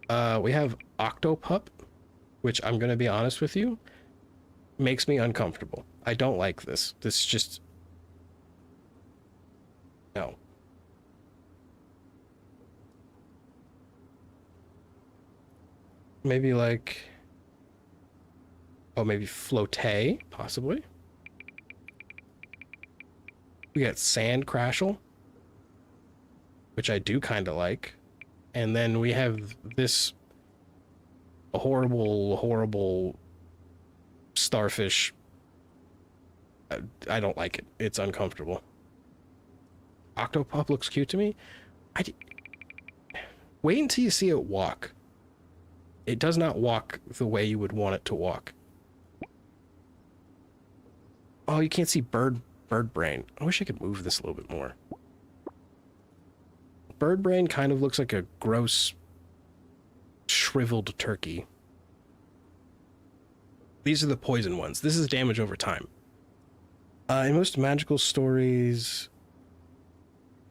We have Octopup, which I'm going to be honest with you, makes me uncomfortable. I don't like this. This just... No. Maybe like... Oh, maybe Flotte, possibly. We got Sand Crashel, which I do kind of like. And then we have this horrible starfish. I don't like it. It's uncomfortable. Octopup looks cute to me. Wait until you see it walk. It does not walk the way you would want it to walk. Oh, you can't see bird brain. I wish I could move this a little bit more. Bird brain kind of looks like a gross, shriveled turkey. These are the poison ones. This is damage over time. In most magical stories,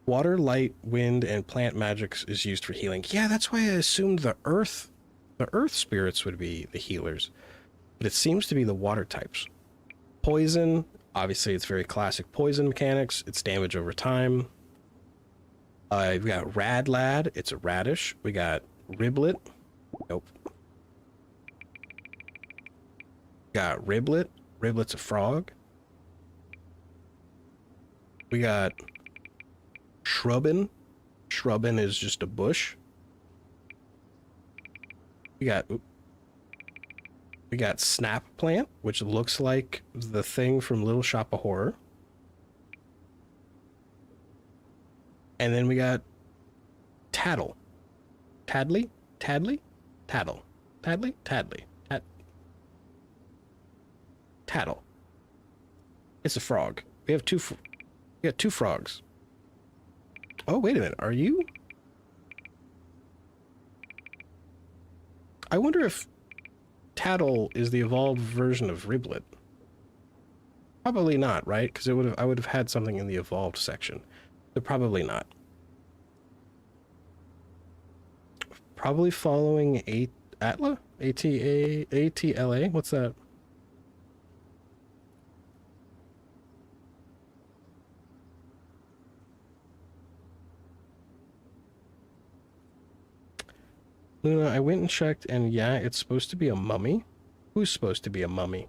water, light, wind, and plant magics is used for healing. Yeah, that's why I assumed the earth spirits would be the healers. But it seems to be the water types. Poison, obviously it's very classic poison mechanics. It's damage over time. We got Rad Lad, it's a radish. We got Riblet. Nope. Got Riblet. Riblet's a frog. We got Shrubbin. Shrubbin is just a bush. We got Snap Plant, which looks like the thing from Little Shop of Horror. And then we got Tattle. Tadley? Tadley? Tattle. Tadley? Tadley. Tattle. It's a frog. We got two frogs. Oh, wait a minute. Are you? I wonder if Tattle is the evolved version of Riblet. Probably not, right? Because I would have had something in the evolved section. But probably not. Probably following Atla? ATLA? What's that? Luna, I went and checked, and yeah, it's supposed to be a mummy. Who's supposed to be a mummy?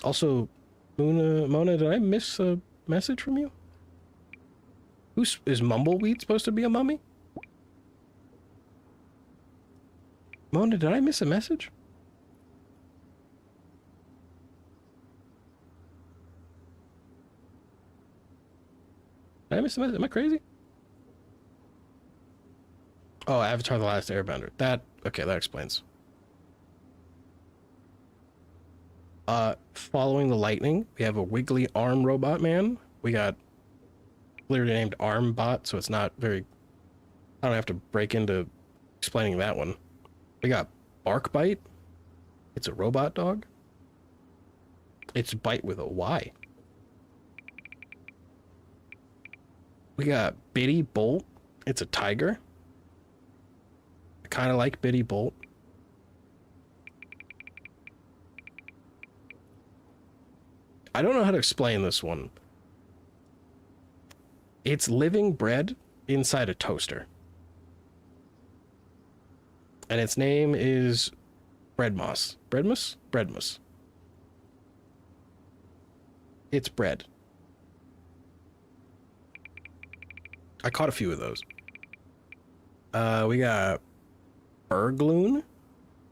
Also, Mona, did I miss a message from you? Is Mumbleweed supposed to be a mummy? Mona, did I miss a message? Did I miss a message? Am I crazy? Oh, Avatar: The Last Airbender. Okay, that explains. Following the lightning, we have a wiggly arm robot man. We got clearly named Armbot, so it's not very... I don't have to break into explaining that one. We got Barkbite. It's a robot dog. It's bite with a Y. We got Bitty Bolt. It's a tiger. I kind of like Bitty Bolt. I don't know how to explain this one. It's living bread inside a toaster. And its name is Breadmoss. Breadmoss? Breadmoss. It's bread. I caught a few of those. We got Burgloon.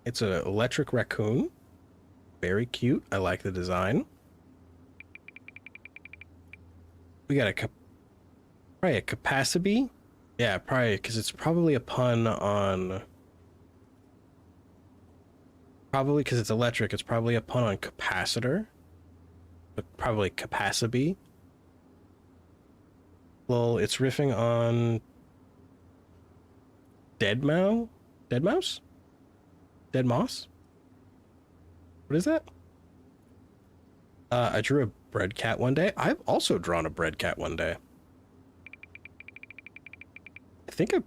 It's an electric raccoon. Very cute. I like the design. We got probably a Capacity. Yeah, probably, because it's probably a pun on... Probably because it's electric. It's probably a pun on capacitor. But probably capacity. Well, it's riffing on Dead Mouse? Dead Mouse? Dead Moss? What is that? I drew a bread cat one day. I've also drawn a bread cat one day. I think I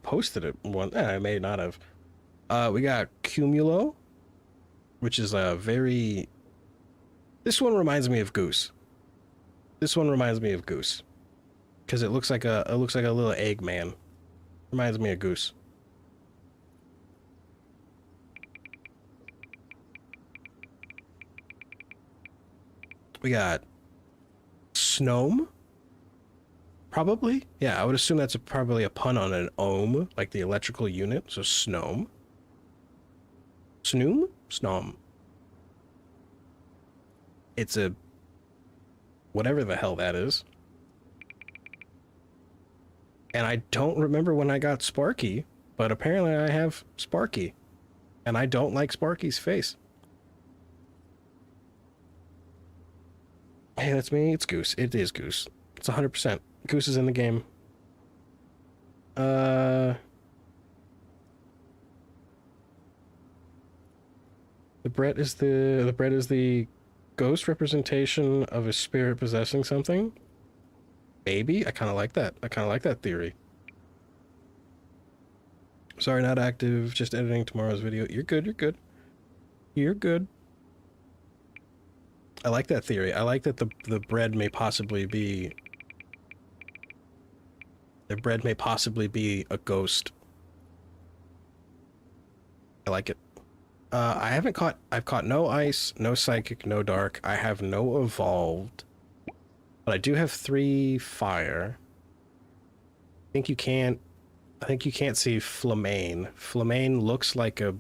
posted it one. I may not have. We got Cumulo, which is a very. This one reminds me of Goose. This one reminds me of Goose, because it looks like a little egg man. Reminds me of Goose. We got Snome. Probably. Yeah, I would assume that's probably a pun on an ohm, like the electrical unit. So Snome. Snoom? Snom. It's a... whatever the hell that is. And I don't remember when I got Sparky, but apparently I have Sparky. And I don't like Sparky's face. Hey, that's me. It's Goose. It is Goose. It's 100%. Goose is in the game. The bread is the ghost representation of a spirit possessing something. Maybe. I kind of like that. I kind of like that theory. Sorry, not active. Just editing tomorrow's video. You're good. You're good. You're good. I like that theory. I like that the bread may possibly be... the bread may possibly be a ghost. I like it. I've caught no ice, no psychic, no dark. I have no evolved. But I do have 3 fire. I think you can't see Flamane. Flamane looks like a...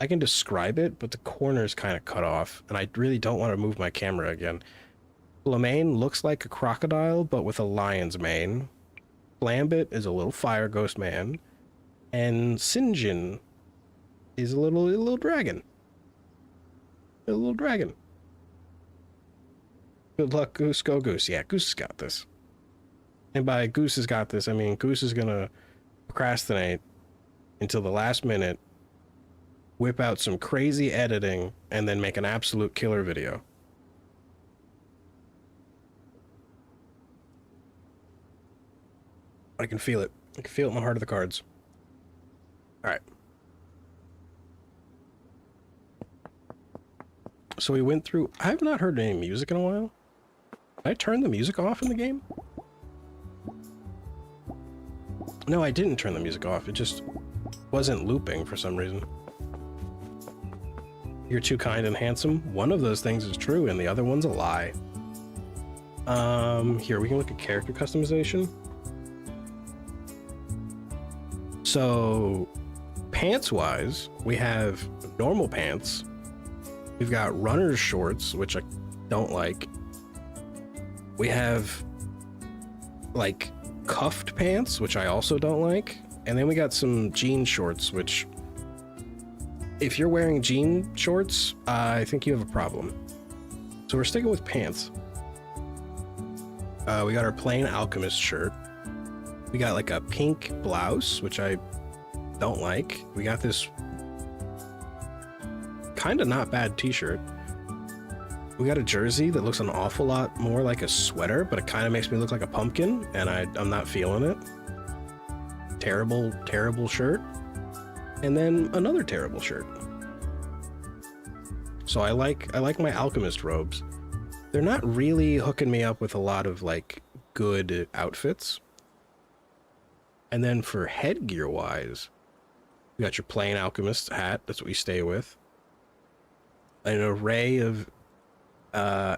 I can describe it, but the corner's kind of cut off, and I really don't want to move my camera again. Flamane looks like a crocodile, but with a lion's mane. Flambit is a little fire ghost man. And Sinjin is a little dragon. A little dragon. Good luck, Goose. Go, Goose. Yeah, Goose has got this. And by Goose has got this, I mean Goose is gonna procrastinate until the last minute, whip out some crazy editing, and then make an absolute killer video. I can feel it. I can feel it in the heart of the cards. Alright. So we went through... I have not heard any music in a while. Did I turn the music off in the game? No, I didn't turn the music off. It just wasn't looping for some reason. You're too kind and handsome. One of those things is true, and the other one's a lie. Here, we can look at character customization. So, pants-wise, we have normal pants. We've got runner's shorts, which I don't like. We have, like, cuffed pants, which I also don't like. And then we got some jean shorts, which... if you're wearing jean shorts, I think you have a problem. So we're sticking with pants. We got our plain alchemist shirt. We got like a pink blouse, which I don't like. We got this kind of not bad t-shirt. We got a jersey that looks an awful lot more like a sweater, but it kind of makes me look like a pumpkin, and I'm not feeling it. Terrible, terrible shirt. And then another terrible shirt. So I like my alchemist robes. They're not really hooking me up with a lot of like good outfits. And then for headgear wise, you got your plain alchemist hat. That's what we stay with. An array of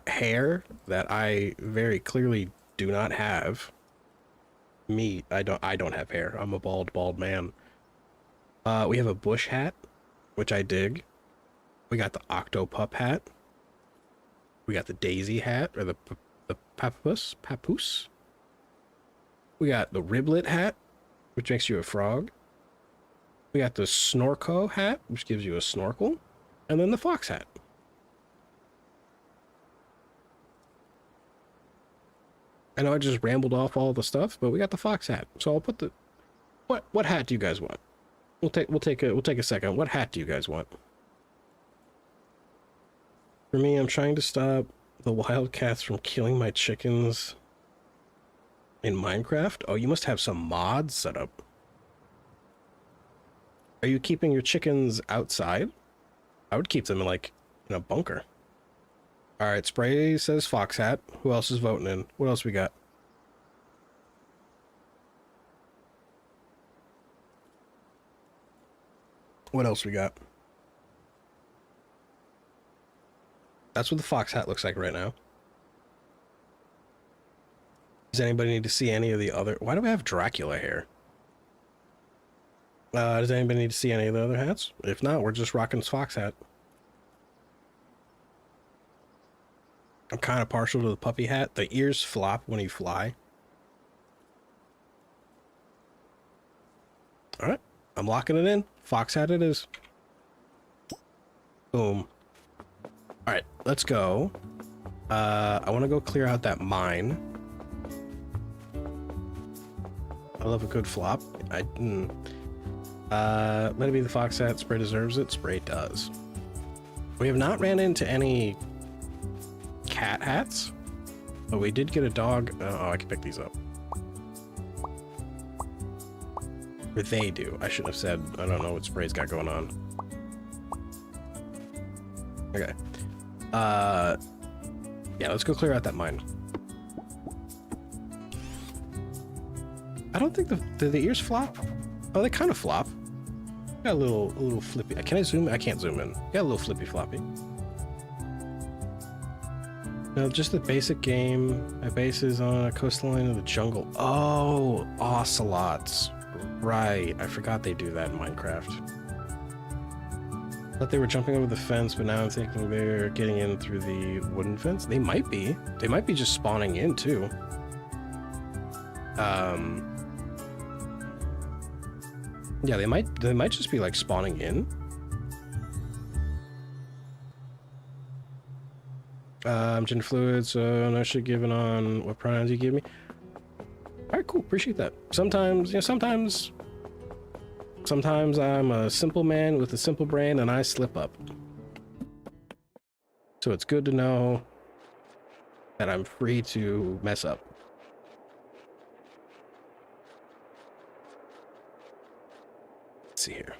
hair that I very clearly do not have. Me, I don't have hair. I'm a bald man. We have a bush hat, which I dig. We got the octopup hat. We got the daisy hat, or the papoose. We got the riblet hat, which makes you a frog. We got the Snorko hat, which gives you a snorkel, and then the fox hat. I know I just rambled off all the stuff, but we got the fox hat. So I'll put the what hat do you guys want? We'll take a second. What hat do you guys want? For me, I'm trying to stop the wildcats from killing my chickens in Minecraft. Oh, you must have some mods set up. Are you keeping your chickens outside? I would keep them in a bunker. All right, Spray says fox hat. Who else is voting in? What else we got? What else we got? That's what the fox hat looks like right now. Does anybody need to see any of the other... Why do we have Dracula hair? Does anybody need to see any of the other hats? If not, we're just rocking this fox hat. I'm kind of partial to the puppy hat. The ears flop when you fly. All right, I'm locking it in. Fox hat it is. Boom. All right, let's go. I want to go clear out that mine. I love a good flop. Let it be the fox hat. Spray deserves it. Spray does. We have not ran into any cat hats, but we did get a dog. Oh, I can pick these up. Or they do. I shouldn't have said. I don't know what Spray's got going on. Okay. Yeah, let's go clear out that mine. I don't think the ears flop. Oh, they kind of flop. Got a little flippy. Can I zoom? I can't zoom in. Got a little flippy floppy. No, just the basic game. My base is on a coastline of the jungle. Oh, ocelots. Right. I forgot they do that in Minecraft. Thought they were jumping over the fence, but now I'm thinking they're getting in through the wooden fence. They might be. They might be just spawning in too. Yeah, they might just be like spawning in. Gender fluid, so no shit given on what pronouns you give me. Alright, cool, appreciate that. Sometimes, you know, sometimes I'm a simple man with a simple brain and I slip up. So it's good to know that I'm free to mess up. Let's see here.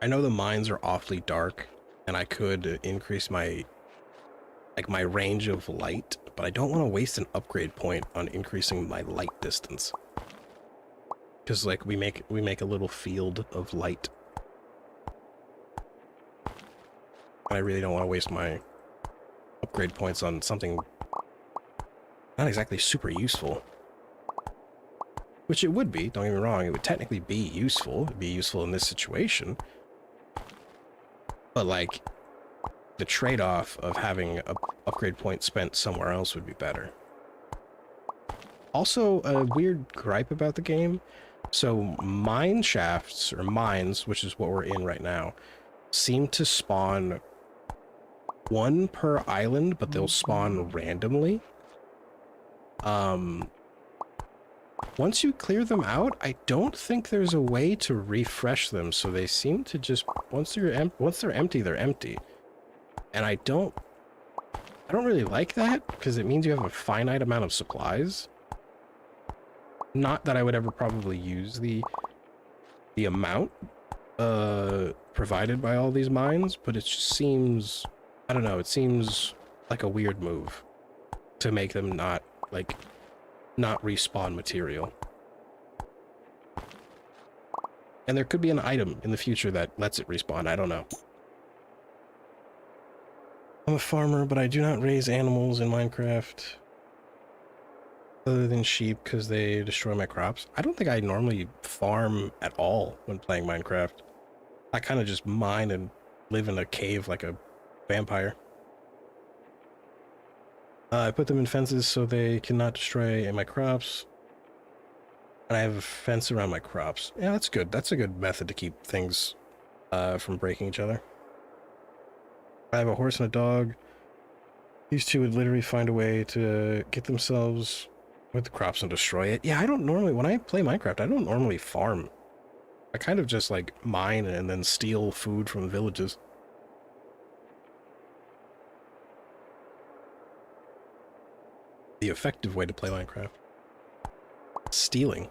I know the mines are awfully dark and I could increase my range of light, but I don't want to waste an upgrade point on increasing my light distance. Because like we make a little field of light. And I really don't want to waste my upgrade points on something not exactly super useful. Which it would be, don't get me wrong, it would technically be useful. It'd be useful in this situation. But like, the trade-off of having an upgrade point spent somewhere else would be better. Also, a weird gripe about the game. So mine shafts, or mines, which is what we're in right now, seem to spawn one per island, but they'll spawn randomly. Once you clear them out, I don't think there's a way to refresh them, so they seem to just, once they're empty, they're empty. And I don't really like that, because it means you have a finite amount of supplies. Not that I would ever probably use the amount provided by all these mines, but it just seems, I don't know, it seems like a weird move to make them not respawn material. And there could be an item in the future that lets it respawn, I don't know. I'm a farmer, but I do not raise animals in Minecraft other than sheep because they destroy my crops. I don't think I normally farm at all when playing Minecraft. I kind of just mine and live in a cave like a vampire. I put them in fences so they cannot destroy my crops. And I have a fence around my crops. Yeah, that's good. That's a good method to keep things from breaking each other. I have a horse and a dog. These two would literally find a way to get themselves with the crops and destroy it. Yeah, I don't normally, when I play Minecraft, I don't normally farm. I kind of just like mine and then steal food from villages. The effective way to play Minecraft. Stealing.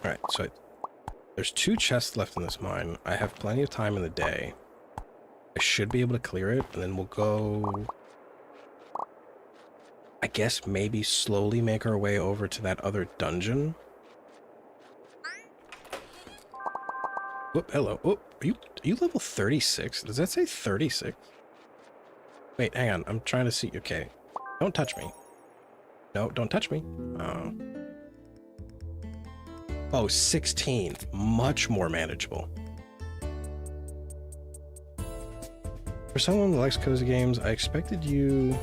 Alright, so there's 2 chests left in this mine. I have plenty of time in the day. I should be able to clear it, and then we'll go... I guess maybe slowly make our way over to that other dungeon. Whoop, hello. Oh, are you level 36? Does that say 36? Wait, hang on. I'm trying to see. Okay. Don't touch me. No, don't touch me. Oh. Oh, 16. Much more manageable. For someone who likes cozy games, I expected you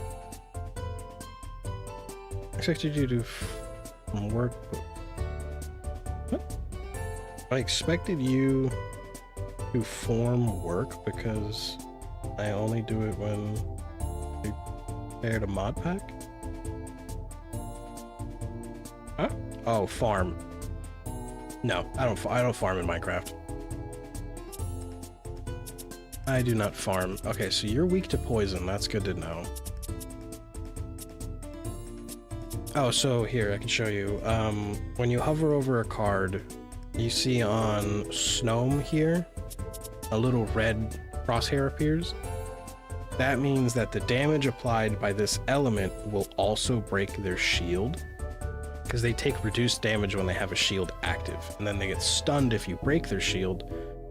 to from work. What? I expected you to form work because I only do it when we paired a mod pack. Huh? Oh, farm. No, I don't farm in Minecraft. I do not farm. Okay, so you're weak to poison. That's good to know. Oh, so here, I can show you. When you hover over a card, you see on Snome here, a little red crosshair appears. That means that the damage applied by this element will also break their shield, because they take reduced damage when they have a shield active, and then they get stunned if you break their shield,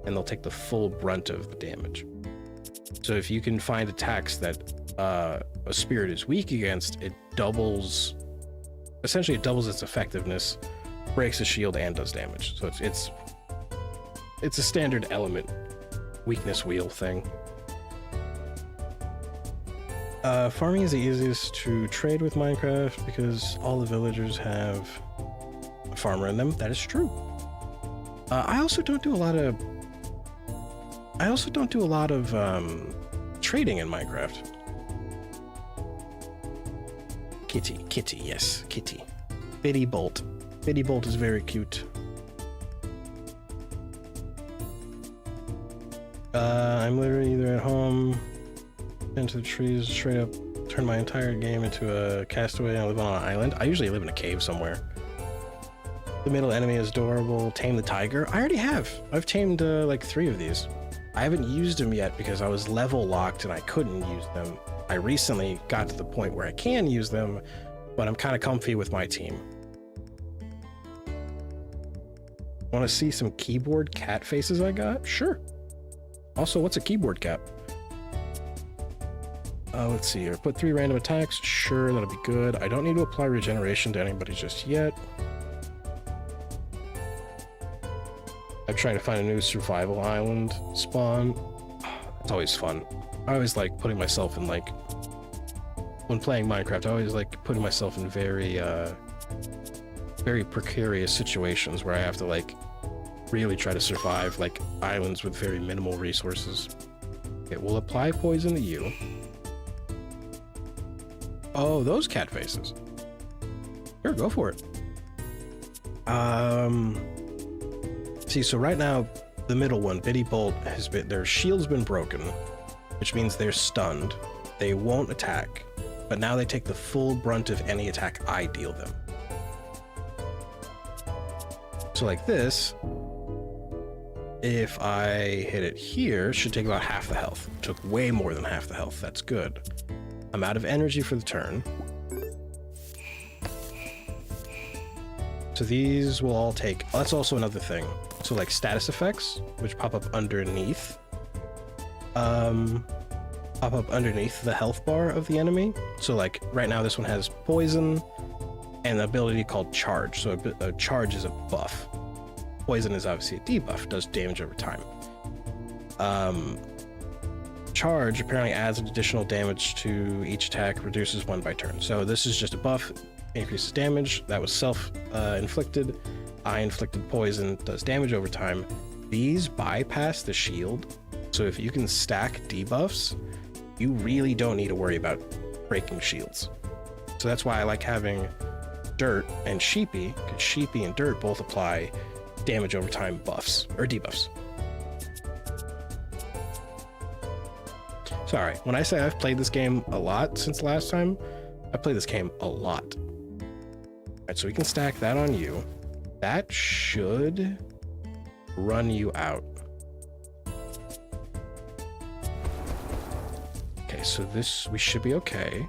and they'll take the full brunt of the damage. So if you can find attacks that a spirit is weak against, it doubles... Essentially, it doubles its effectiveness, breaks the shield, and does damage. So it's a standard element weakness wheel thing. Farming is the easiest to trade with Minecraft because all the villagers have a farmer in them. That is true. I also don't do a lot of trading in Minecraft. Kitty, yes, Kitty. Bitty Bolt. Bitty Bolt is very cute. I'm literally either at home, into the trees, straight up, turn my entire game into a castaway and live on an island. I usually live in a cave somewhere. The middle enemy is adorable. Tame the tiger. I already have. I've tamed like 3 of these. I haven't used them yet because I was level locked and I couldn't use them. I recently got to the point where I can use them, but I'm kind of comfy with my team. Want to see some keyboard cat faces I got? Sure. Also, what's a keyboard cat? Let's see here. Put 3 random attacks. Sure, that'll be good. I don't need to apply regeneration to anybody just yet. I'm trying to find a new survival island spawn. It's always fun. I always like putting myself in, like, when playing Minecraft, I always like putting myself in very precarious situations where I have to, like, really try to survive, like, islands with very minimal resources. Okay, we'll apply poison to you. Oh, those cat faces. Sure, go for it. See, so right now, the middle one, Bitty Bolt, their shield's been broken, which means they're stunned. They won't attack, but now they take the full brunt of any attack I deal them. So like this, if I hit it here, it should take about half the health. It took way more than half the health. That's good. I'm out of energy for the turn. So these will all take... Oh, that's also another thing. So like status effects, which pop up underneath. Pop up underneath the health bar of the enemy. So like right now this one has poison and an ability called charge. So a charge is a buff. Poison is obviously a debuff, does damage over time. charge apparently adds additional damage to each attack, reduces one by turn. So this is just a buff, increases damage. That was self-inflicted. I inflicted poison, does damage over time. These bypass the shield, so if you can stack debuffs, you really don't need to worry about breaking shields. So that's why I like having Dirt and Sheepy, because Sheepy and Dirt both apply damage over time buffs, or debuffs. Sorry, when I say I've played this game a lot since last time, I played this game a lot. Alright, so we can stack that on you. That should run you out. Okay, so this, we should be okay.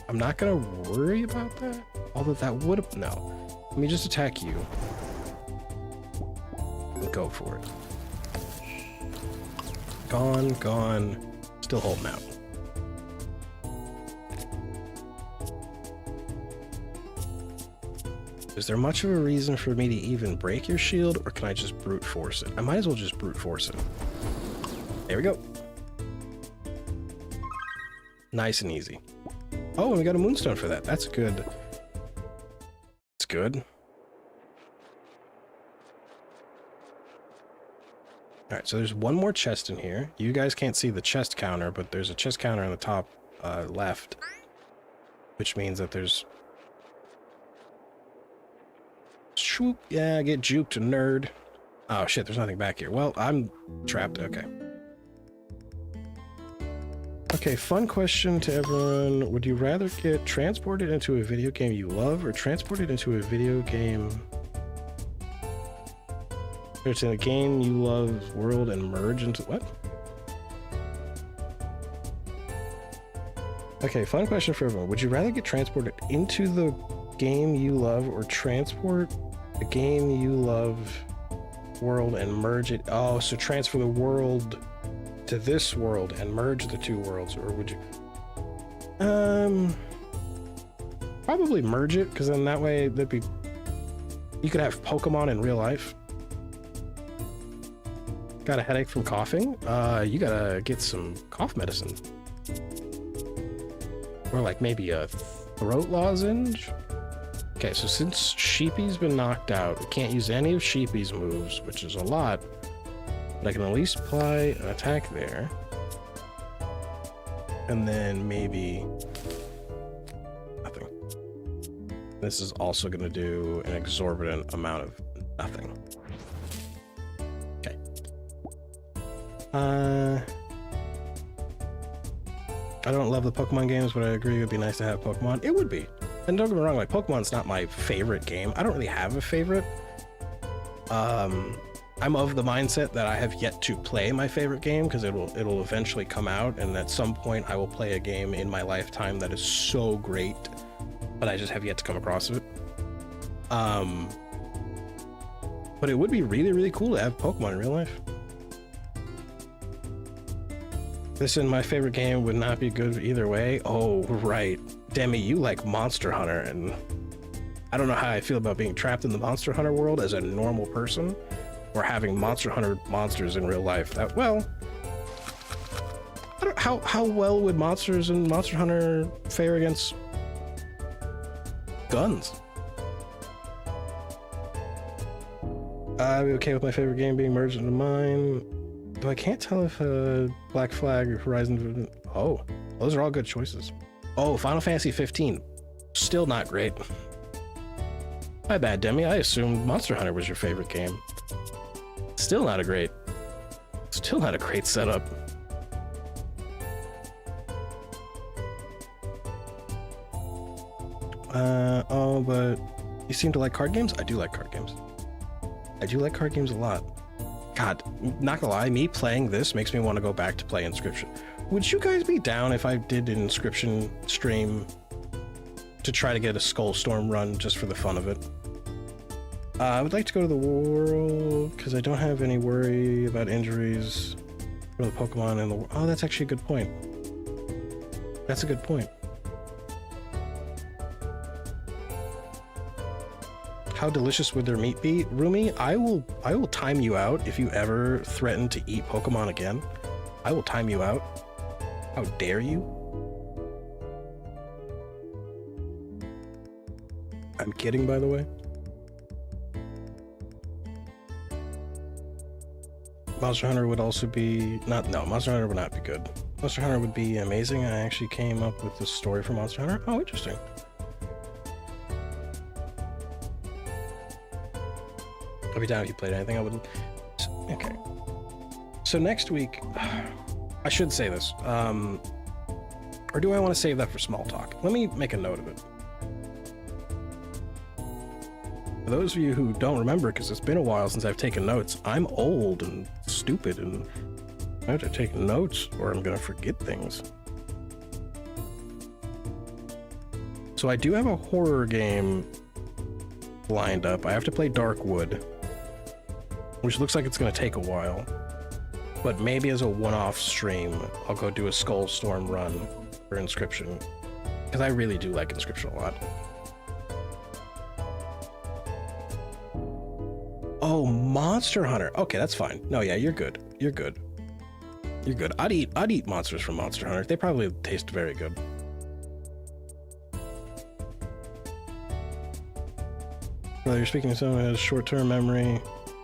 I'm not gonna worry about that, although that would have, no. Let me just attack you. And go for it. Gone, still holding out. Is there much of a reason for me to even break your shield, or can I just brute force it? I might as well just brute force it. There we go. Nice and easy. Oh, and we got a moonstone for that. That's good. It's good. Alright, so there's one more chest in here. You guys can't see the chest counter, but there's a chest counter on the top left, which means that there's... Shoop. Yeah, get juked, nerd. Oh shit, there's nothing back here. Well, I'm trapped. Okay. Okay, fun question to everyone. Would you rather get transported into a video game you love, or transported into a video game... It's in a game you love world and merge into... What? Okay, fun question for everyone. Would you rather get transported into the game you love, or transport the game you love world and merge it? Oh, so transfer the world to this world and merge the two worlds, or would you... Probably merge it, because then that way that'd be... You could have Pokemon in real life. Got a headache from coughing? You gotta get some cough medicine. Or like maybe a throat lozenge? Okay, so since Sheepy's been knocked out, we can't use any of Sheepy's moves, which is a lot. But I can at least apply an attack there. And then maybe... nothing. This is also going to do an exorbitant amount of nothing. Okay. I don't love the Pokemon games, but I agree it would be nice to have Pokemon. It would be. And don't get me wrong, like, Pokemon's not my favorite game. I don't really have a favorite. I'm of the mindset that I have yet to play my favorite game, because it'll eventually come out, and at some point I will play a game in my lifetime that is so great, but I just have yet to come across it. But it would be really, really cool to have Pokemon in real life. This and my favorite game would not be good either way. Oh, right. Demi, you like Monster Hunter, and I don't know how I feel about being trapped in the Monster Hunter world as a normal person, or having Monster Hunter monsters in real life. That, well, I don't, how well would monsters in Monster Hunter fare against guns? I'd be okay with my favorite game being merged into mine. Though I can't tell if Black Flag or Horizon... Oh, those are all good choices. Oh, Final Fantasy 15. Still not great. My bad, Demi. I assumed Monster Hunter was your favorite game. Still not a great setup. Oh, but you seem to like card games? I do like card games. I do like card games a lot. God, not gonna lie, me playing this makes me want to go back to play Inscription. Would you guys be down if I did an Inscription stream to try to get a Skullstorm run just for the fun of it? I would like to go to the world because I don't have any worry about injuries for the Pokemon in the world. Oh, that's actually a good point. That's a good point. how delicious would their meat be? Rumi, I will time you out if you ever threaten to eat Pokemon again. I will time you out. How dare you? I'm kidding, by the way. Monster Hunter would also be Monster Hunter would not be good. Monster Hunter would be amazing. I actually came up with the story for Monster Hunter. Oh, interesting. I'd be down if you played anything. I wouldn't. Okay. So next week, I should say this, or do I want to save that for small talk? Let me make a note of it. For those of you who don't remember, because it's been a while since I've taken notes, I'm old and stupid and I have to take notes or I'm going to forget things. So I do have a horror game lined up. I have to play Darkwood, which looks like it's going to take a while. But maybe as a one-off stream, I'll go do a Skullstorm run for Inscription, because I really do like Inscription a lot. Oh, Monster Hunter. Okay, that's fine. No, yeah, you're good. You're good. You're good. I'd eat monsters from Monster Hunter. They probably taste very good. Well, you're speaking to someone who has short-term memory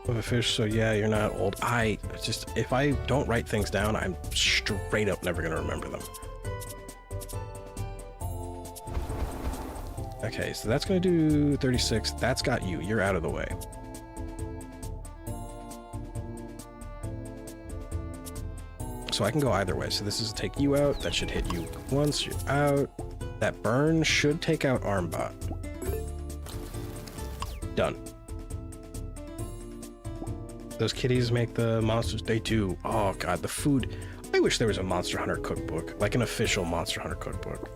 of a fish, so yeah, you're not old. If I don't write things down, I'm straight up never gonna remember them. Okay, so that's gonna do 36. That's got you. You're out of the way. So I can go either way. So this is take you out. That should hit you once. You're out. That burn should take out Armbot. Done. Those kitties make the monsters. They do. Oh god, the food. I wish there was a Monster Hunter cookbook, like an official Monster Hunter cookbook.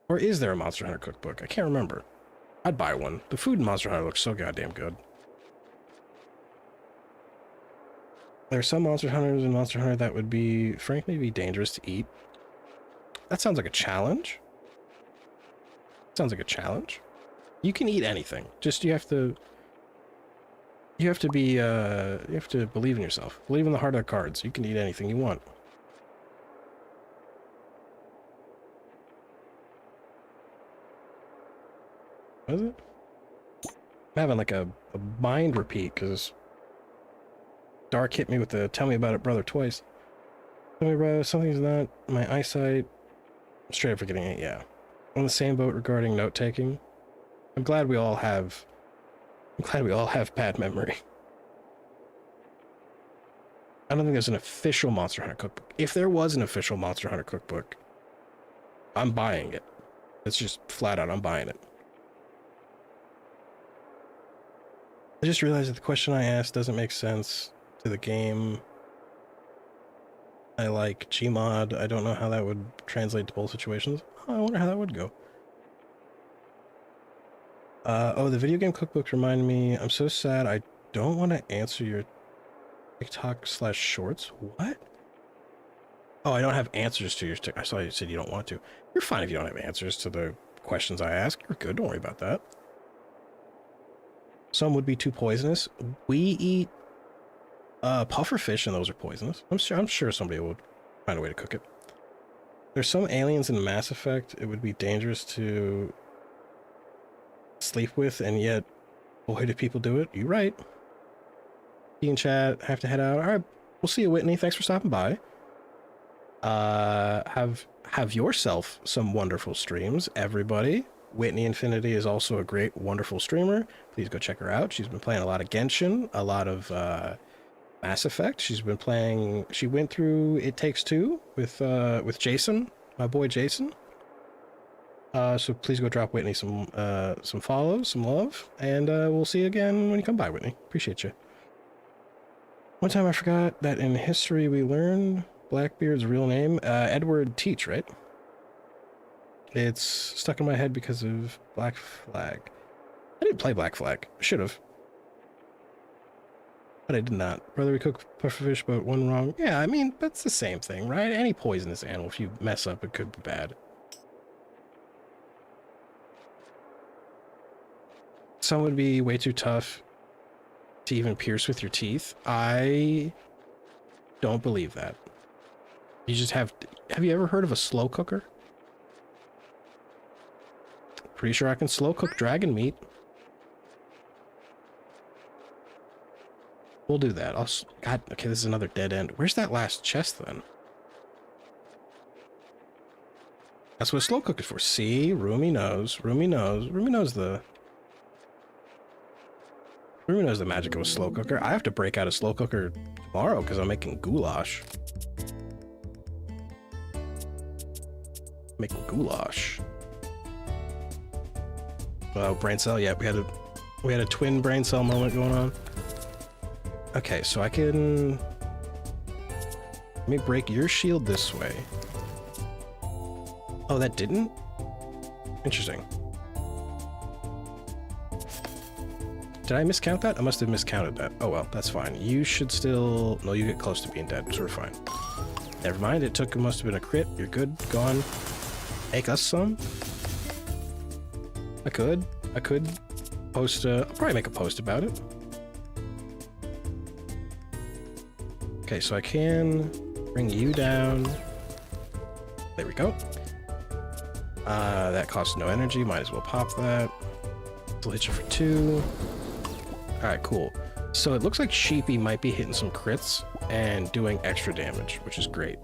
Or is there a Monster Hunter cookbook? I can't remember. I'd buy one. The food in Monster Hunter looks so goddamn good. There are some Monster Hunters in Monster Hunter that would be, frankly, be dangerous to eat. That sounds like a challenge. Sounds like a challenge. You can eat anything. Just you have to believe in yourself. Believe in the heart of the cards. You can eat anything you want. What is it? I'm having like a mind repeat because Dark hit me with the tell me about it brother twice. Tell me about something's not my eyesight. I'm straight up forgetting it, yeah. On the same boat regarding note taking. I'm glad we all have bad memory. I don't think there's an official Monster Hunter cookbook. If there was an official Monster Hunter cookbook, I'm buying it. It's just flat out, I'm buying it. I just realized that the question I asked doesn't make sense to the game. I like Gmod. I don't know how that would translate to both situations. Oh, I wonder how that would go. Oh, the video game cookbooks remind me. I'm so sad. I don't want to answer your TikTok/shorts. What? Oh, I don't have answers to your TikTok. I saw you said you don't want to. You're fine if you don't have answers to the questions I ask. You're good. Don't worry about that. Some would be too poisonous. We eat pufferfish, and those are poisonous. I'm sure somebody would find a way to cook it. There's some aliens in Mass Effect it would be dangerous to sleep with, and yet, boy, do people do it. You're right. Be in chat. Have to head out. All right, we'll see you, Whitney. Thanks for stopping by. Have yourself some wonderful streams, everybody. Whitney Infinity is also a great, wonderful streamer. Please go check her out. She's been playing a lot of Genshin, a lot of Mass Effect. She went through It Takes Two with Jason, my boy Jason. So please go drop Whitney some follows, some love, and we'll see you again when you come by, Whitney. Appreciate you. One time I forgot that in history we learned Blackbeard's real name, Edward Teach, right? It's stuck in my head because of Black Flag. I didn't play Black Flag. I should have. But I did not. Brother, we cook pufferfish, but one wrong. Yeah, I mean, that's the same thing, right? Any poisonous animal, if you mess up, it could be bad. Some would be way too tough to even pierce with your teeth. I don't believe that. You just have you ever heard of a slow cooker? Pretty sure I can slow cook dragon meat. We'll do that. God, okay, this is another dead end. Where's that last chest then? That's what a slow cook is for. See? Rumi knows. Rumi knows. Rumi knows the magic of a slow cooker. I have to break out a slow cooker tomorrow because I'm making goulash. Making goulash. Oh, brain cell. Yeah, we had a twin brain cell moment going on. Okay, so I can... Let me break your shield this way. Oh, that didn't? Interesting. Did I miscount that? I must have miscounted that. Oh well, that's fine. You should still... No, you get close to being dead, so we're fine. Never mind, it must have been a crit. You're good. Go on. Make us some. I could post I'll probably make a post about it. Okay, so I can bring you down. There we go. That costs no energy. Might as well pop that. It'll hit you for 2. Alright, cool. So it looks like Sheepy might be hitting some crits and doing extra damage, which is great.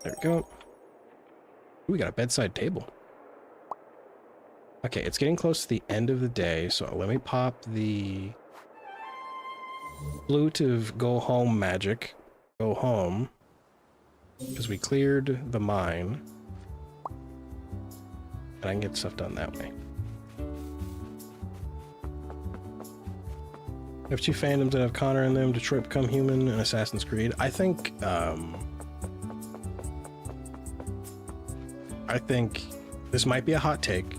There we go. Ooh, we got a bedside table. Okay, it's getting close to the end of the day, so let me pop the flute of go home magic. Go home. Because we cleared the mine. And I can get stuff done that way. I have 2 fandoms that have Connor in them, Detroit Become Human and Assassin's Creed. I think this might be a hot take.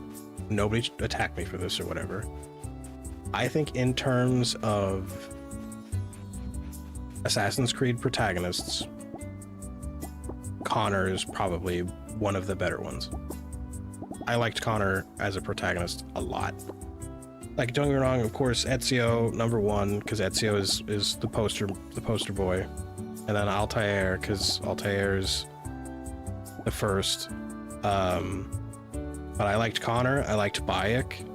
Nobody attack me for this or whatever. I think in terms of Assassin's Creed protagonists, Connor is probably one of the better ones. I liked Connor as a protagonist a lot. Like, don't get me wrong, of course, Ezio #1, because Ezio is the poster boy. And then Altair, because Altair's the first. But I liked Connor, I liked Bayek.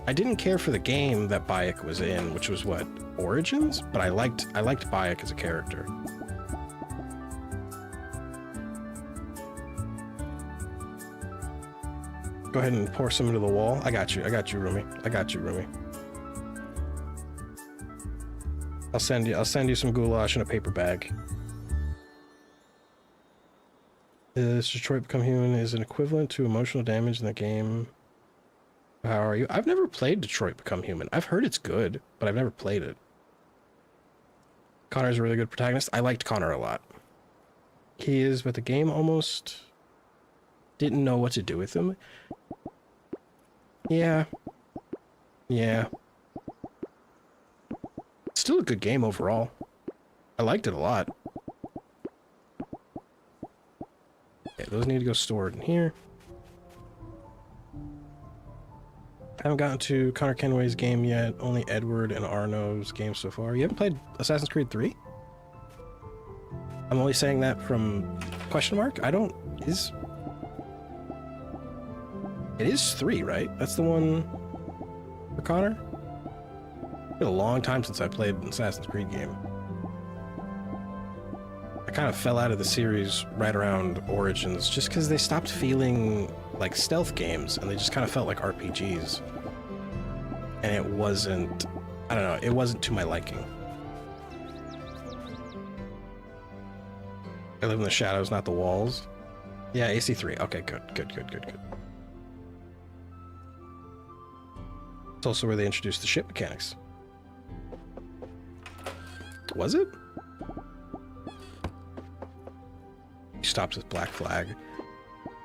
I didn't care for the game that Bayek was in, which was what, Origins? But I liked Bayek as a character. Go ahead and pour some into the wall. I got you, Rumi. I'll send you some goulash in a paper bag. This Detroit Become Human is an equivalent to emotional damage in the game. How are you? I've never played Detroit Become Human. I've heard it's good, but I've never played it. Connor's a really good protagonist. I liked Connor a lot. He is, but the game almost didn't know what to do with him. Yeah. Still a good game overall. I liked it a lot. Okay, those need to go stored in here. I haven't gotten to Connor Kenway's game yet. Only Edward and Arno's game so far. You haven't played Assassin's Creed 3? I'm only saying that from question mark. It is 3, right? That's the one for Connor? It's been a long time since I played an Assassin's Creed game. I kind of fell out of the series right around Origins just because they stopped feeling like stealth games and they just kind of felt like RPGs. And it wasn't, I don't know, it wasn't to my liking. I live in the shadows, not the walls. Yeah, AC3. Okay, good. It's also where they introduced the ship mechanics. Was it? He stops with Black Flag.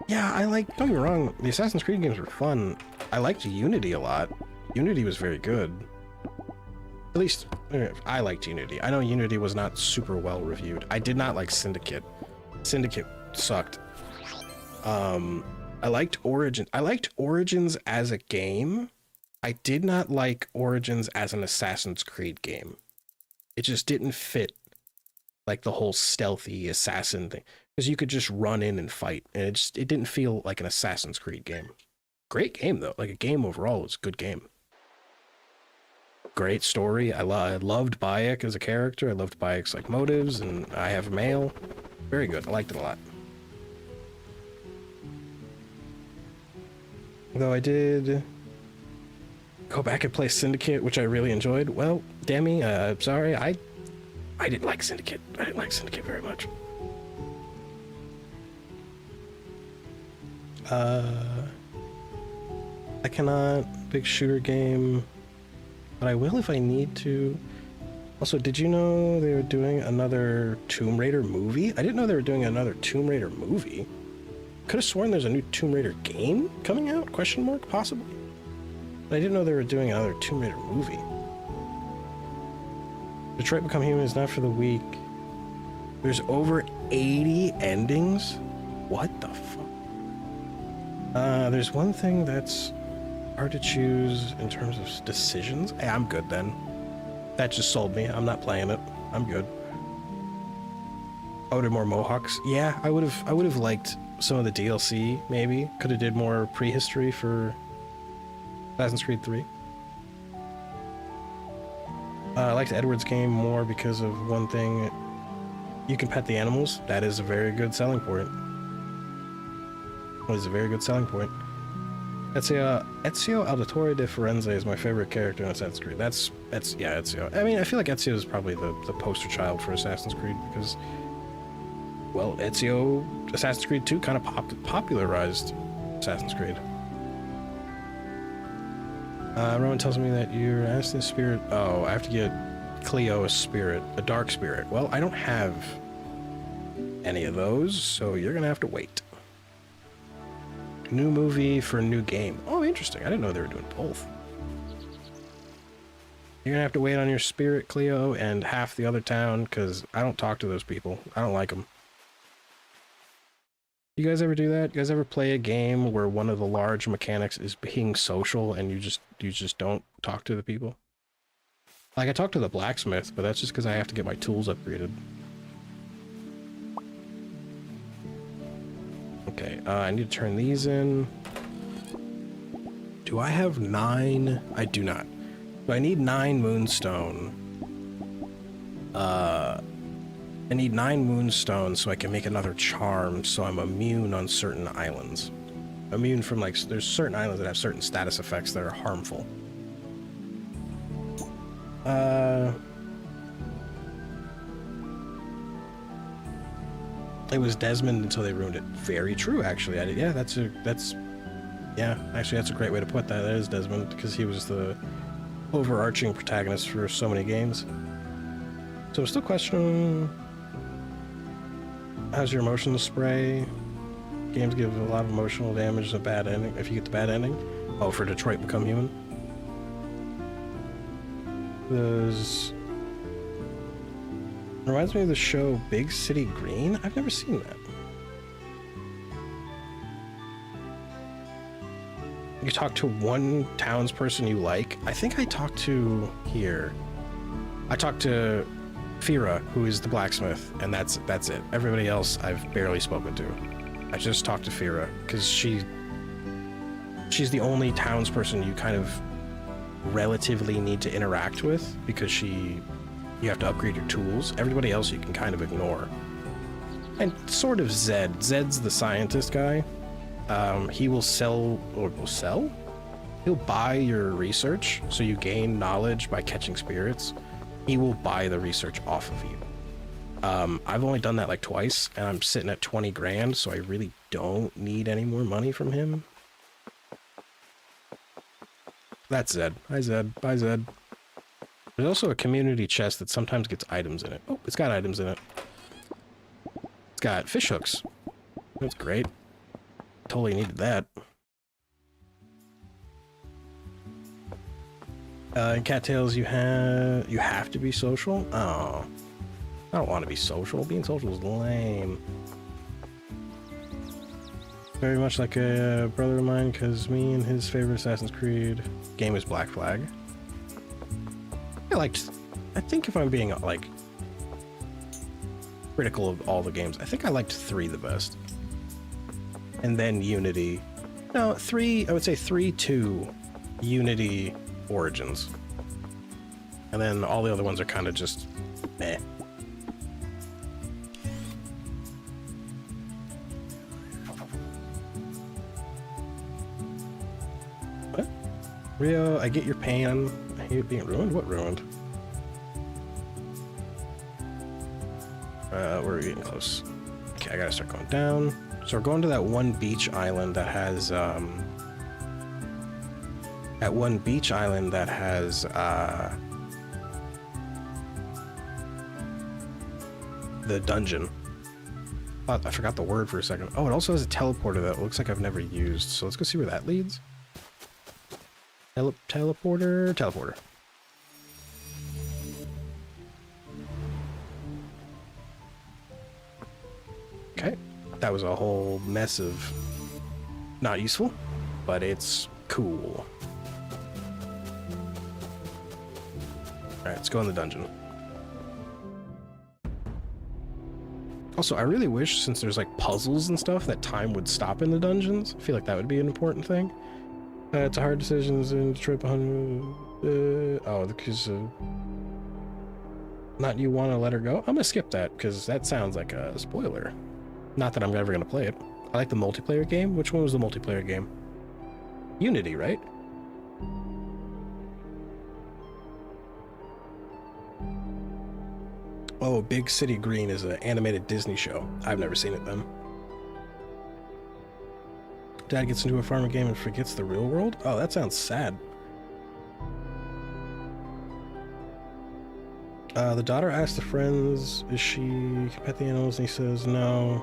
Yeah, don't get me wrong, the Assassin's Creed games were fun. I liked Unity a lot. Unity was very good. At least, I liked Unity. I know Unity was not super well reviewed. I did not like Syndicate. Syndicate sucked. I liked Origins. I liked Origins as a game. I did not like Origins as an Assassin's Creed game. It just didn't fit like the whole stealthy assassin thing, because you could just run in and fight, and it didn't feel like an Assassin's Creed game. Great game though, like a game overall, was a good game. Great story. I loved Bayek as a character. I loved Bayek's like motives, and I have mail. Very good. I liked it a lot. Though I did go back and play Syndicate, which I really enjoyed. Well, Demi, sorry, I didn't like Syndicate. I didn't like Syndicate very much. I cannot. Big shooter game. But I will if I need to. Also, did you know they were doing another Tomb Raider movie? I didn't know they were doing another Tomb Raider movie. Could have sworn there's a new Tomb Raider game coming out? Question mark, possibly. But I didn't know they were doing another Tomb Raider movie. Detroit Become Human is not for the weak. There's over 80 endings? What the fuck? There's one thing that's hard to choose in terms of decisions. Hey, I'm good then. That just sold me. I'm not playing it. I'm good. Oh, did more Mohawks? Yeah, I would have liked some of the DLC, maybe. Could have did more prehistory for Assassin's Creed 3. I liked Edward's game more because of one thing. You can pet the animals. That is a very good selling point. That is a very good selling point. Ezio Auditore de Firenze is my favorite character in Assassin's Creed. That's yeah, Ezio. I mean, I feel like Ezio is probably the poster child for Assassin's Creed because, well, Ezio, Assassin's Creed 2 kind of popularized Assassin's Creed. Rowan tells me that you're asking the spirit. Oh, I have to get Cleo a spirit, a dark spirit. Well, I don't have any of those, so you're gonna have to wait. New movie for a new game. Oh, interesting. I didn't know they were doing both. You're gonna have to wait on your spirit, Cleo, and half the other town, because I don't talk to those people. I don't like them. You guys ever do that? You guys ever play a game where one of the large mechanics is being social and you just don't talk to the people? Like, I talk to the blacksmith, but that's just because I have to get my tools upgraded. Okay, I need to turn these in. Do I have 9? I do not. So I need 9 Moonstone. I need 9 Moonstone so I can make another charm so I'm immune on certain islands. Immune from, like, there's certain islands that have certain status effects that are harmful. It was Desmond until they ruined it. Very true, actually. Yeah, that's actually that's a great way to put that. That is Desmond, because he was the overarching protagonist for so many games. So I'm still questioning, how's your emotional spray? Games give a lot of emotional damage, a bad ending. If you get the bad ending. Oh, for Detroit Become Human. There's... Reminds me of the show Big City Green. I've never seen that. You talk to one townsperson you like. I think I talked to here. I talked to Fira, who is the blacksmith, and that's it. Everybody else I've barely spoken to. I just talked to Fira because she's the only townsperson you kind of relatively need to interact with, because you have to upgrade your tools. Everybody else you can kind of ignore. And sort of Zed. Zed's the scientist guy. He will sell, or will sell? He'll buy your research, so you gain knowledge by catching spirits. He will buy the research off of you. I've only done that like twice, and I'm sitting at 20 grand, so I really don't need any more money from him. That's Zed. Hi, Zed. Bye, Zed. There's also a community chest that sometimes gets items in it. Oh, it's got items in it. It's got fish hooks. That's great. Totally needed that. In Cattails, you have to be social? Oh. I don't want to be social. Being social is lame. Very much like a brother of mine, because me and his favorite Assassin's Creed game is Black Flag. I think if I'm being, like, critical of all the games, I think I liked 3 the best. And then Unity. No, 3, I would say 3, 2, Unity, Origins. And then all the other ones are kind of just meh. What? Rio, I get your pain. I hate it being ruined. What ruined? We're getting close. Okay, I gotta start going down. So we're going to that one beach island that has, the dungeon. Oh, I forgot the word for a second. Oh, it also has a teleporter that looks like I've never used. So let's go see where that leads. Teleporter. Okay, that was a whole mess of not useful, but it's cool. Alright, let's go in the dungeon. Also, I really wish, since there's like puzzles and stuff, that time would stop in the dungeons. I feel like that would be an important thing. It's a hard decision in trip 100. Oh, because not you want to let her go? I'm gonna skip that because that sounds like a spoiler. Not that I'm ever gonna play it. I like the multiplayer game. Which one was the multiplayer game? Unity, right? Oh, Big City Green is an animated Disney show. I've never seen it then. Dad gets into a farming game and forgets the real world? Oh, that sounds sad. The daughter asks the friends, is she pet the animals? And he says no.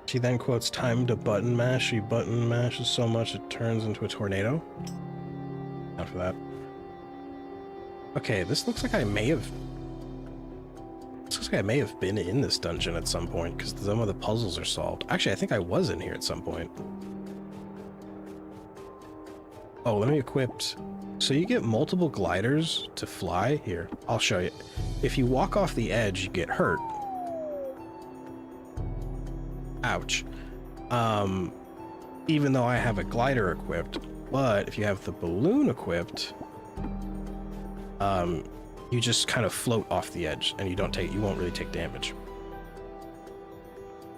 She then quotes time to button mash. She button mashes so much it turns into a tornado. Not for that. Okay, this looks like I may have... This looks like I may have been in this dungeon at some point, because some of the puzzles are solved. Actually, I think I was in here at some point. Oh, let me equip... So you get multiple gliders to fly. Here, I'll show you. If you walk off the edge, you get hurt. Ouch. Even though I have a glider equipped, but if you have the balloon equipped... you just kind of float off the edge and you won't really take damage.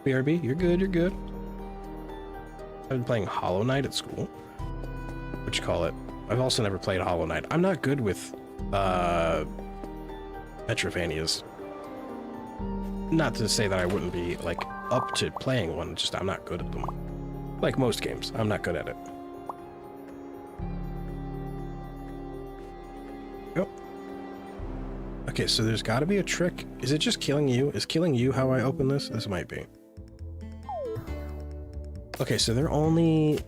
BRB, you're good, you're good. I've been playing Hollow Knight at school. What you call it? I've also never played Hollow Knight. I'm not good with, Metroidvanias. Not to say that I wouldn't be, like, up to playing one, just I'm not good at them. Like most games, I'm not good at it. Yep. Okay, so there's got to be a trick. Is it just killing you? Is killing you how I open this? This might be. Okay, so they're only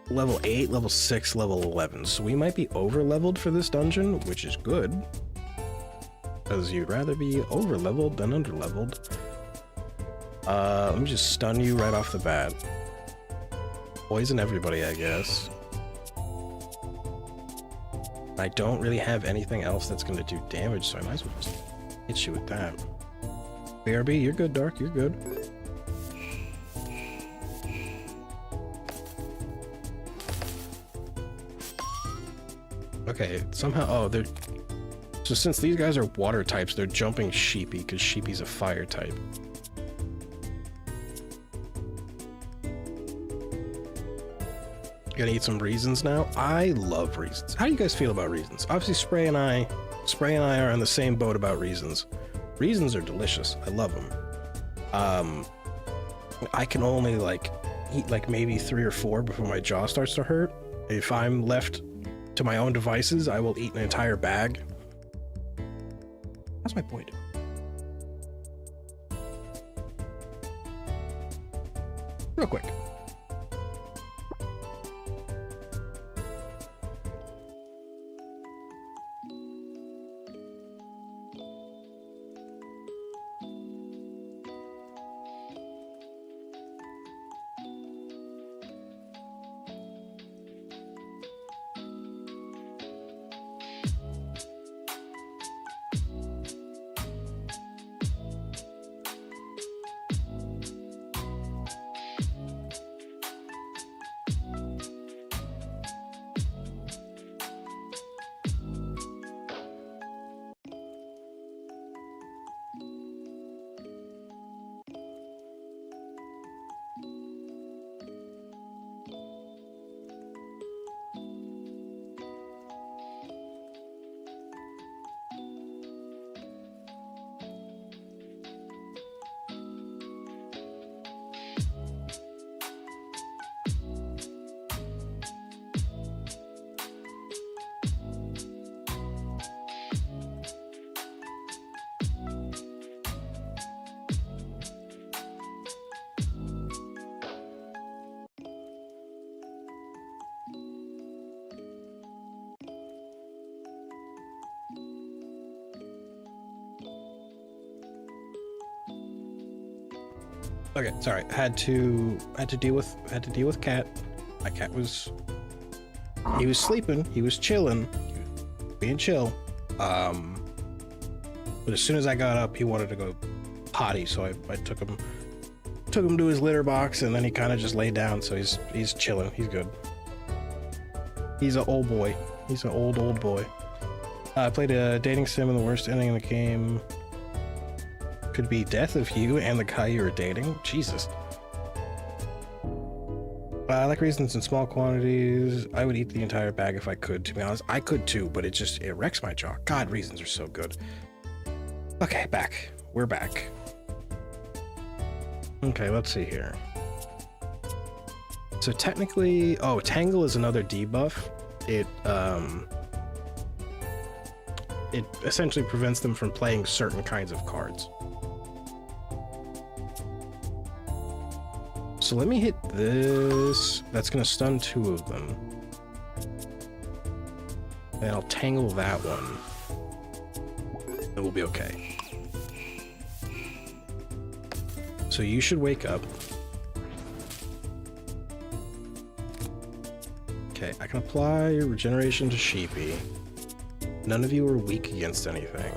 level 8, level 6, level 11. So we might be over-leveled for this dungeon, which is good. Because you'd rather be over-leveled than under-leveled. Let me just stun you right off the bat. Poison everybody, I guess. I don't really have anything else that's going to do damage, so I might as well just hit you with that. BRB, you're good, Dark, you're good. Okay, somehow, oh, they're... So since these guys are water types, they're jumping Sheepy, because Sheepy's a fire type. Gonna eat some Reasons now? I love Reasons. How do you guys feel about Reasons? Obviously, Spray and I are on the same boat about Reasons. Reasons are delicious. I love them. I can only, like, eat, like, maybe 3 or 4 before my jaw starts to hurt. If I'm left to my own devices, I will eat an entire bag. How's my boy doing? Real quick. Okay, sorry. Had to deal with cat. My cat was he was sleeping, he was chilling, he was being chill. But as soon as I got up, he wanted to go potty, so I took him to his litter box, and then he kind of just laid down. So he's chilling. He's good. He's an old boy. He's an old boy. I played a dating sim, and the worst ending in the game could be death of you and the guy you were dating. Jesus. I like raisins in small quantities. I would eat the entire bag if I could, to be honest. I could too, but it wrecks my jaw. God, raisins are so good. Okay, back. We're back. Okay, let's see here. So technically, oh, Tangle is another debuff. It essentially prevents them from playing certain kinds of cards. So let me hit this. That's gonna stun 2 of them. And I'll tangle that one. And we'll be okay. So you should wake up. Okay, I can apply regeneration to Sheepy. None of you are weak against anything.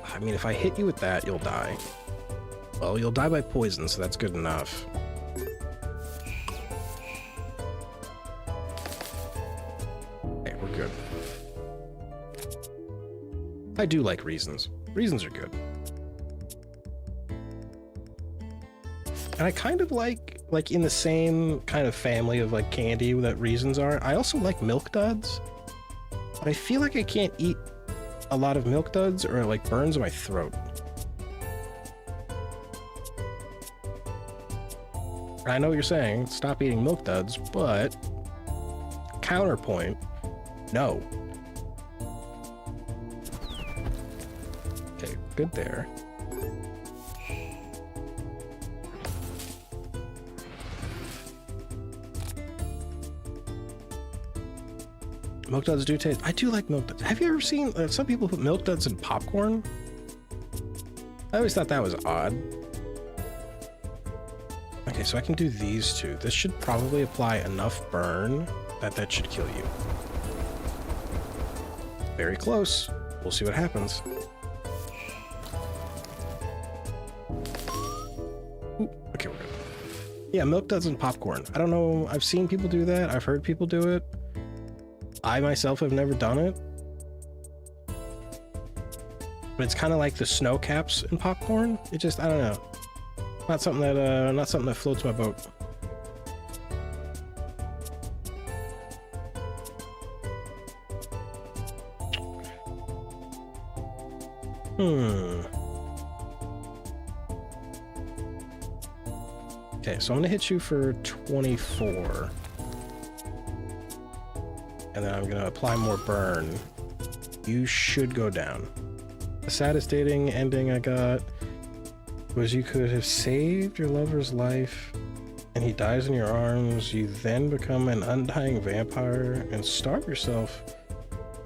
I mean, if I hit you with that, you'll die. Well, you'll die by poison, so that's good enough. Okay, we're good. I do like reasons. Reasons are good. And I kind of like in the same kind of family of like candy that reasons are, I also like Milk Duds. But I feel like I can't eat a lot of Milk Duds or it like burns my throat. I know what you're saying, stop eating Milk Duds, but counterpoint, no. Okay, good there. Milk Duds do taste. I do like Milk Duds. Have you ever seen some people put Milk Duds in popcorn? I always thought that was odd. Okay, so I can do these 2. This should probably apply enough burn that should kill you. Very close. We'll see what happens. Ooh, okay, we're good. Yeah, Milk Duds and popcorn. I don't know. I've seen people do that. I've heard people do it. I myself have never done it. But it's kind of like the snow caps in popcorn. It just, I don't know. Not something that floats my boat. Okay, so I'm gonna hit you for 24. And then I'm gonna apply more burn. You should go down. The saddest dating ending I got was you could have saved your lover's life and he dies in your arms. You then become an undying vampire and starve yourself,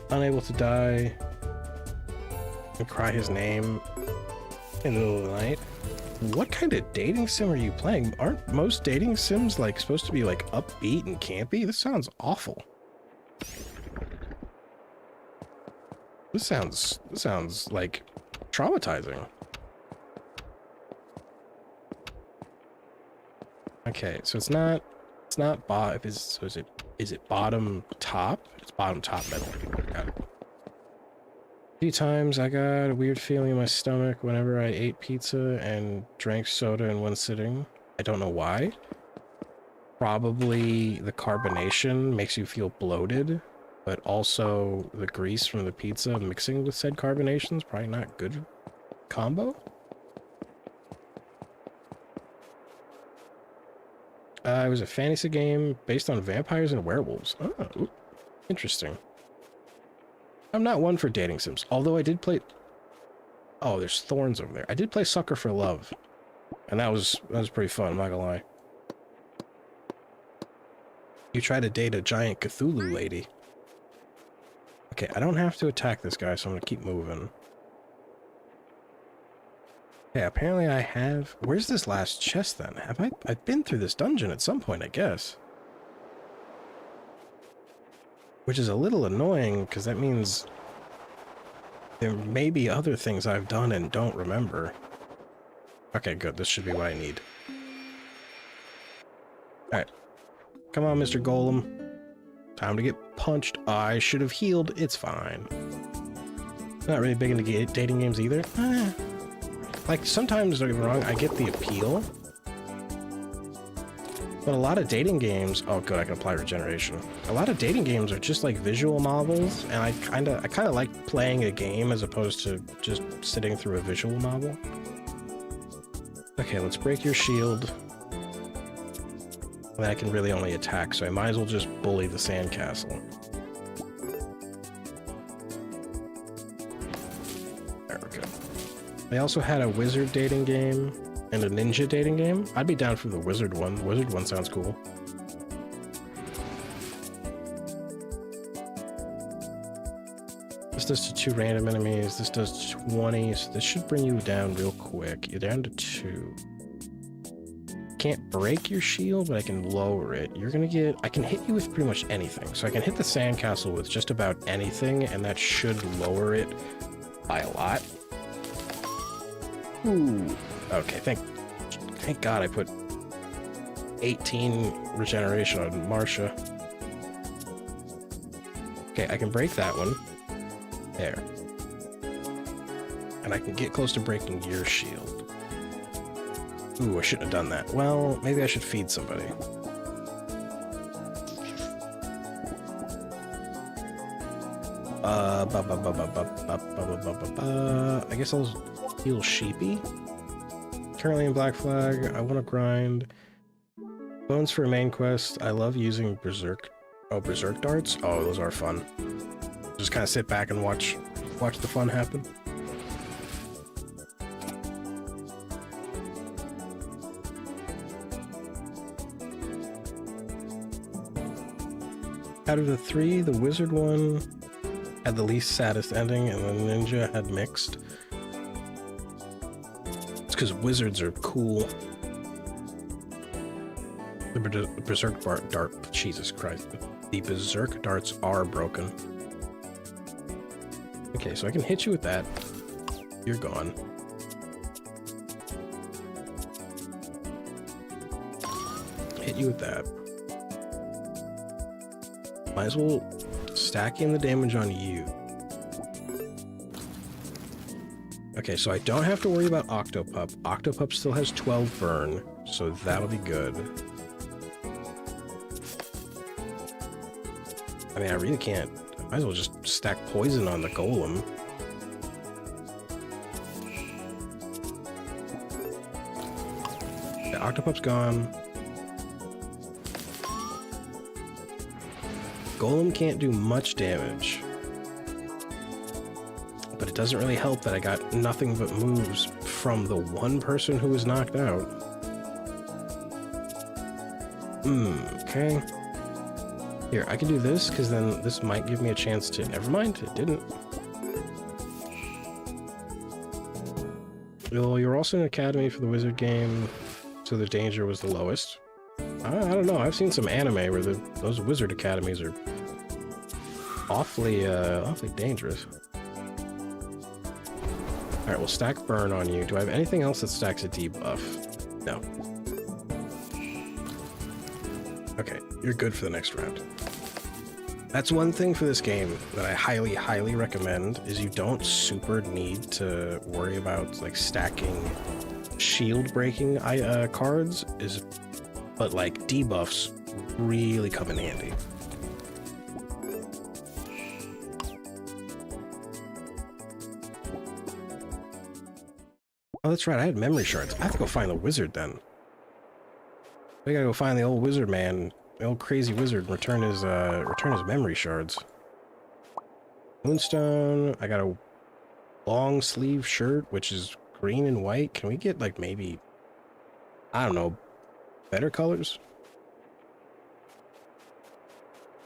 unable to die, and cry his name in the middle of the night. What kind of dating sim are you playing? Aren't most dating sims like supposed to be like upbeat and campy? This sounds awful. This sounds like traumatizing. Okay, so it's not bottom. So is it bottom top? It's bottom top middle. Got it. A few times I got a weird feeling in my stomach whenever I ate pizza and drank soda in one sitting. I don't know why. Probably the carbonation makes you feel bloated, but also the grease from the pizza mixing with said carbonation is probably not good combo. It was a fantasy game based on vampires and werewolves. Oh, ooh, interesting. I'm not one for dating sims, although I did play... Oh, there's thorns over there. I did play Sucker for Love, and that was pretty fun, I'm not gonna lie. You try to date a giant Cthulhu lady. Okay, I don't have to attack this guy, so I'm gonna keep moving. Yeah, apparently I have... Where's this last chest then? I've been through this dungeon at some point, I guess. Which is a little annoying, because that means there may be other things I've done and don't remember. Okay, good. This should be what I need. Alright. Come on, Mr. Golem. Time to get punched. I should have healed. It's fine. Not really big into dating games either. Like, sometimes, don't get me wrong, I get the appeal. But a lot of dating games... Oh, good, I can apply regeneration. A lot of dating games are just like visual novels, and I kind of like playing a game as opposed to just sitting through a visual novel. Okay, let's break your shield. And then I can really only attack, so I might as well just bully the sandcastle. There we go. They also had a wizard dating game and a ninja dating game. I'd be down for the wizard one. The wizard one sounds cool. This does to 2 random enemies. This does 20, so this should bring you down real quick. You're down to 2. Can't break your shield, but I can lower it. You're gonna get... I can hit you with pretty much anything. So I can hit the sandcastle with just about anything, and that should lower it by a lot. Ooh. Okay, thank God I put 18 regeneration on Marsha. Okay, I can break that one. There. And I can get close to breaking your shield. Ooh, I shouldn't have done that. Well, maybe I should feed somebody. I guess I'll heal Sheepy. Currently in Black Flag. I want to grind. Bones for a main quest. I love using Berserk. Oh, Berserk darts? Oh, those are fun. Just kind of sit back and watch the fun happen. Out of the 3, the wizard one had the least saddest ending, and the ninja had mixed. It's because wizards are cool. The berserk dart, Jesus Christ. The berserk darts are broken. Okay, so I can hit you with that. You're gone. Hit you with that. Might as well stack in the damage on you. Okay, so I don't have to worry about Octopup. Octopup still has 12 burn, so that'll be good. I mean, I really can't. I might as well just stack poison on the golem. The Octopup's gone. Golem can't do much damage. But it doesn't really help that I got nothing but moves from the one person who was knocked out. Okay. Here, I can do this, because then this might give me a chance to... Never mind, it didn't. Well, you're also in Academy for the wizard game, so the danger was the lowest. I don't know, I've seen some anime where those wizard academies are awfully dangerous. Alright, we'll stack burn on you. Do I have anything else that stacks a debuff? No. Okay, you're good for the next round. That's one thing for this game that I highly, highly recommend, is you don't super need to worry about, like, stacking shield breaking cards, but, like, debuffs really come in handy. Oh, that's right, I had memory shards. I have to go find the wizard then. I gotta go find the old wizard man, the old crazy wizard, and return his memory shards. Moonstone, I got a long sleeve shirt, which is green and white. Can we get, like, maybe, I don't know, better colors?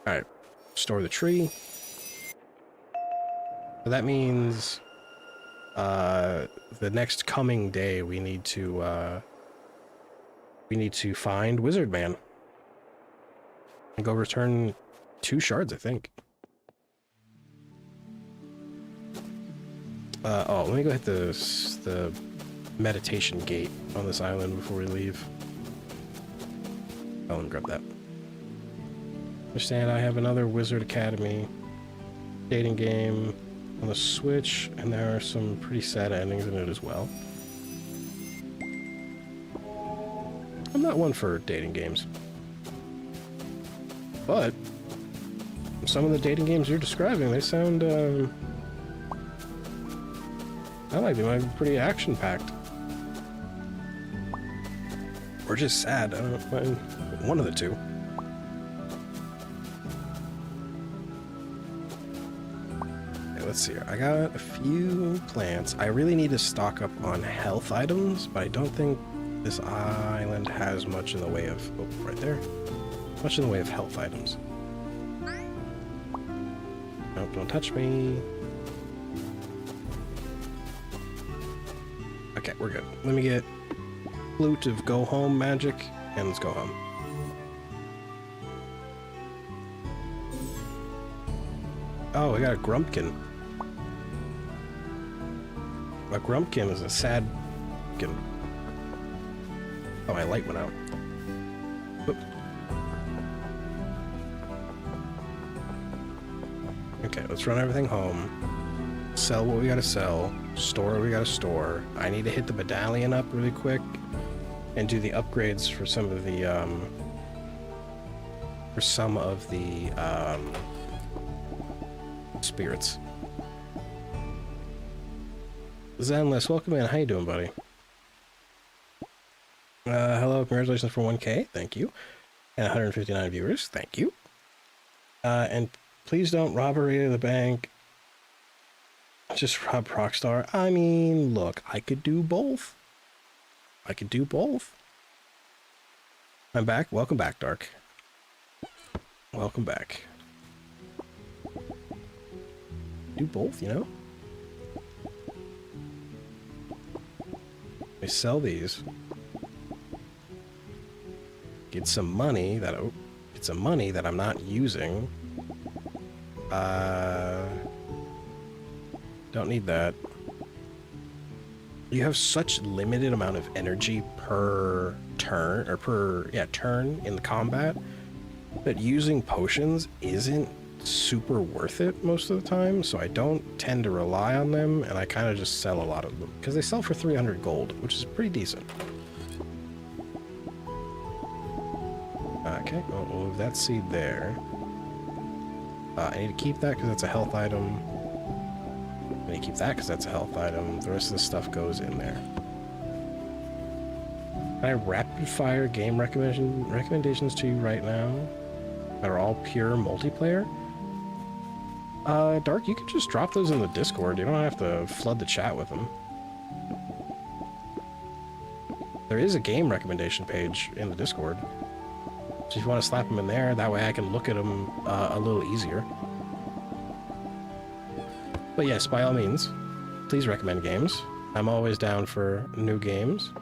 Alright, store the tree. So that means the next coming day we need to find Wizard Man and go return 2 shards, I think. Oh, let me go hit the meditation gate on this island before we leave. Oh, and grab that. Understand I have another Wizard Academy dating game on the Switch, and there are some pretty sad endings in it as well. I'm not one for dating games. But some of the dating games you're describing, they sound, I like them. I'm pretty action-packed. Or just sad. I don't know. One of the two. Okay, let's see here. I got a few plants. I really need to stock up on health items, but I don't think this island has much in the way of... Oh, right there. Much in the way of health items. Nope, don't touch me. Okay, we're good. Let me get Flute of Go Home magic, and let's go home. Oh, we got a Grumpkin. A Grumpkin is a sad... Oh, my light went out. Oop. Okay, let's run everything home. Sell what we gotta sell. Store what we gotta store. I need to hit the medallion up really quick and do the upgrades for some of the spirits. Zenless, welcome in. How you doing, buddy? Hello, congratulations for 1K. Thank you. And 159 viewers. Thank you. And please don't robbery of the bank. Just rob Rockstar. I mean, look, I could do both. I could do both. I'm back. Welcome back, Dark. Welcome back. Do both, you know? We sell these. Get some money that I'm not using. Don't need that. You have such limited amount of energy per turn, or turn in the combat, that using potions isn't super worth it most of the time, so I don't tend to rely on them, and I kind of just sell a lot of them, because they sell for 300 gold, which is pretty decent. Okay, we'll move that seed there. I need to keep that because that's a health item. I need to keep that because that's a health item. The rest of the stuff goes in there. Can I rapid fire game recommendations to you right now that are all pure multiplayer? Dark, you can just drop those in the Discord. You don't have to flood the chat with them. There is a game recommendation page in the Discord. So if you want to slap them in there, that way I can look at them a little easier. But yes, by all means, please recommend games. I'm always down for new games.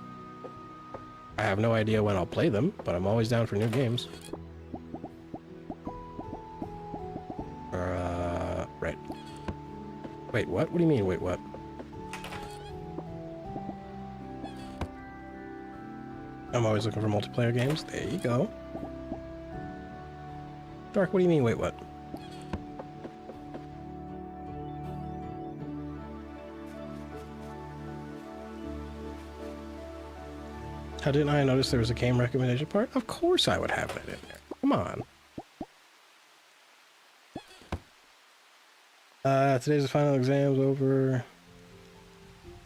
I have no idea when I'll play them, but I'm always down for new games. Right. Wait, what? What do you mean, wait, what? I'm always looking for multiplayer games. There you go. Dark, what do you mean, wait, what? How didn't I notice there was a game recommendation part? Of course I would have that in there. Come on. Today's the final exams over.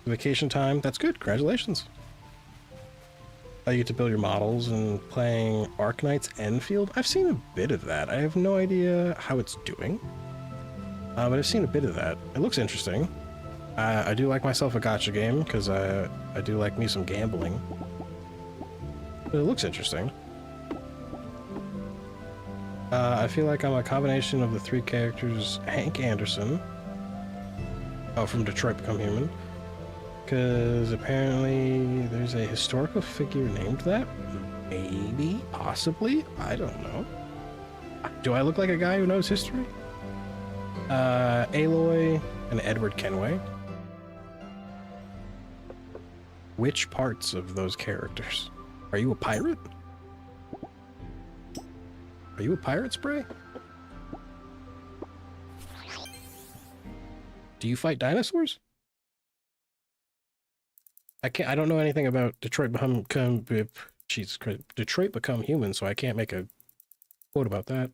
Vacation time. That's good. Congratulations. You get to build your models and playing Arknight's Enfield. I've seen a bit of that. I have no idea how it's doing. But I've seen a bit of that. It looks interesting. I do like myself a gacha game because I do like me some gambling. But it looks interesting. I feel like I'm a combination of the 3 characters Hank Anderson, from Detroit Become Human, Because apparently there's a historical figure named that. Maybe, possibly, I don't know. Do I look like a guy who knows history? Aloy and Edward Kenway. Which parts of those characters? Are you a pirate? Are you a pirate, Spray? Do you fight dinosaurs? I don't know anything about Detroit Become Human, so I can't make a quote about that.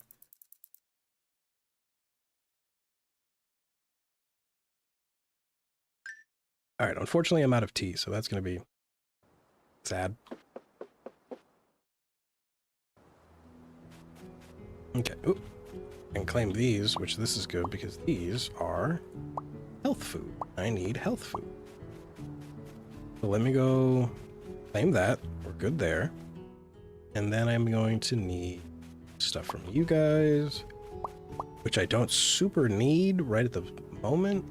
All right, unfortunately I'm out of tea, so that's going to be sad. Okay, oop. And claim these, which this is good because these are health food. I need health food. So let me go claim that. We're good there. And then I'm going to need stuff from you guys, which I don't super need right at the moment.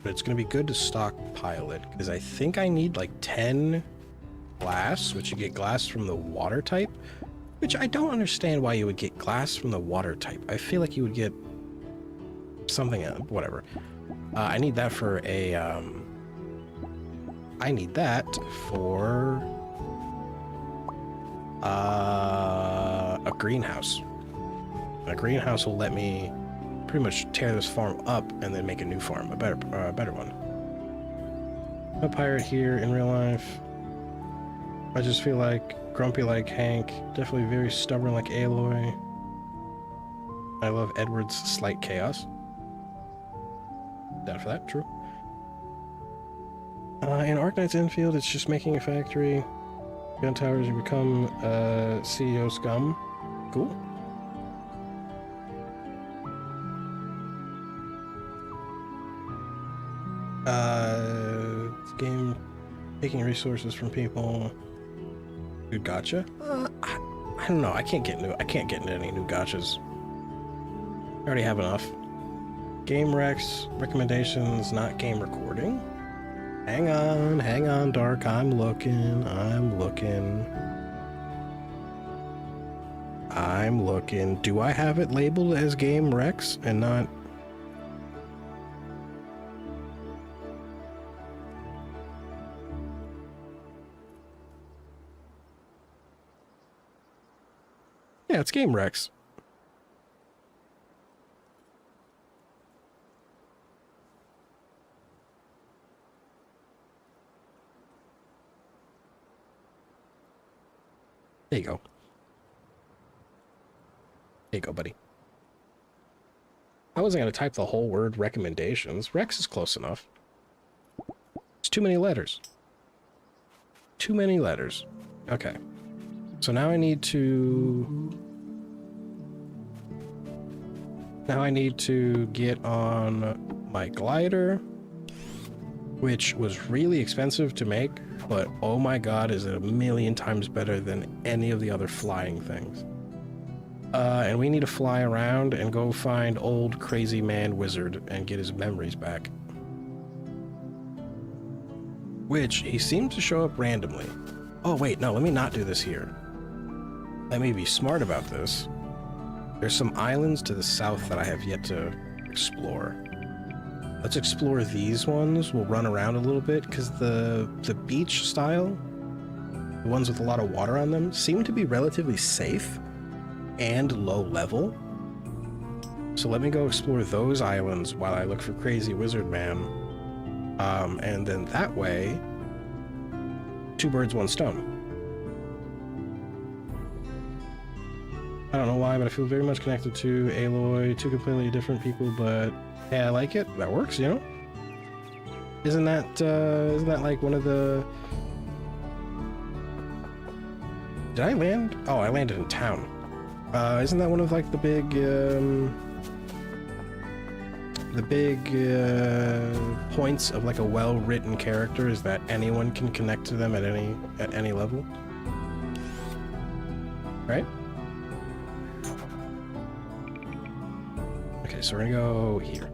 But it's going to be good to stockpile it, because I think I need like 10 glass, which you get glass from the water type, which I don't understand why you would get glass from the water type. I feel like you would get something, whatever. I need that for a, I need that for a greenhouse. A greenhouse will let me pretty much tear this farm up and then make a new farm, a better one. I'm a pirate here in real life. I just feel like grumpy like Hank, definitely very stubborn like Aloy. I love Edward's slight chaos. Down for that, true. In Arknight's Infield, it's just making a factory. Gun towers, you become CEO scum. Cool. Game taking resources from people. Good gotcha. I don't know. I can't get into any new gotchas. I already have enough. Game recs, recommendations, not game recording. Hang on, Dark. I'm looking. Do I have it labeled as game recs and not? Yeah, it's game recs. There you go. There you go, buddy. I wasn't going to type the whole word recommendations. Rex is close enough. It's too many letters. Too many letters. Okay. So now I need to... get on my glider, which was really expensive to make, but oh my god, is it a million times better than any of the other flying things. And we need to fly around and go find old crazy man wizard and get his memories back. Which, he seems to show up randomly. Oh wait, no, let me not do this here. Let me be smart about this. There's some islands to the south that I have yet to explore. Let's explore these ones. We'll run around a little bit, because the beach style, the ones with a lot of water on them, seem to be relatively safe and low level. So let me go explore those islands while I look for Crazy Wizard Man. And then that way, two birds, one stone. I don't know why, but I feel very much connected to Aloy, two completely different people, but yeah, I like it. That works, you know? Isn't that like one of the... Did I land? Oh, I landed in town. Isn't that one of like the big points of like a well-written character is that anyone can connect to them at any level? Right? Okay, so we're gonna go here.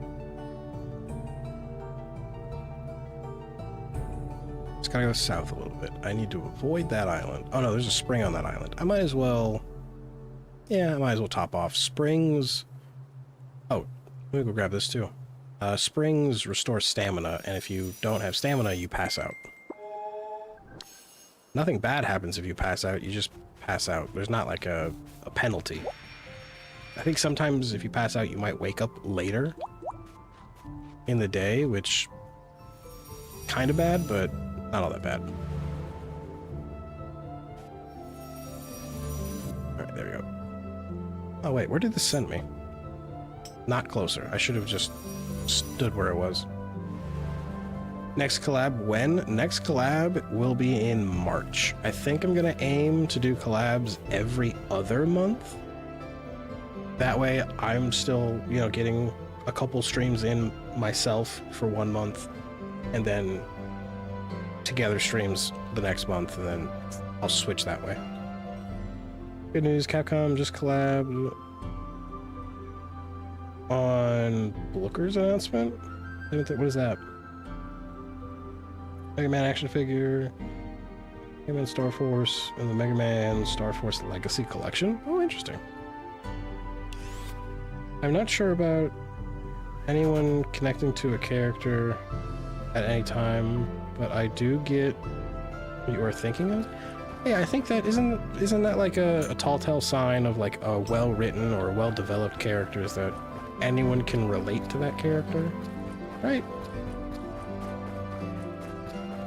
gotta go south a little bit. I need to avoid that island. Oh no, there's a spring on that island. I might as well... Yeah, I might as well top off. Springs... Oh, let me go grab this too. Springs restore stamina, and if you don't have stamina, you pass out. Nothing bad happens if you pass out, you just pass out. There's not like a penalty. I think sometimes if you pass out, you might wake up later in the day, which... kind of bad, but not all that bad. Alright, there we go. Oh wait, where did this send me? Not closer. I should have just stood where it was. Next collab when? Next collab will be in March. I think I'm gonna aim to do collabs every other month. That way I'm still, you know, getting a couple streams in myself for 1 month, and then together streams the next month, and then I'll switch that way. Good news, Capcom just collabed on Booker's announcement? What is that? Mega Man action figure, Mega Man Star Force, and the Mega Man Star Force Legacy Collection? Oh, interesting. I'm not sure about anyone connecting to a character at any time, but I do get what you are thinking of. Yeah, I think that isn't that like a telltale sign of like a well-written or well-developed characters that anyone can relate to that character, right?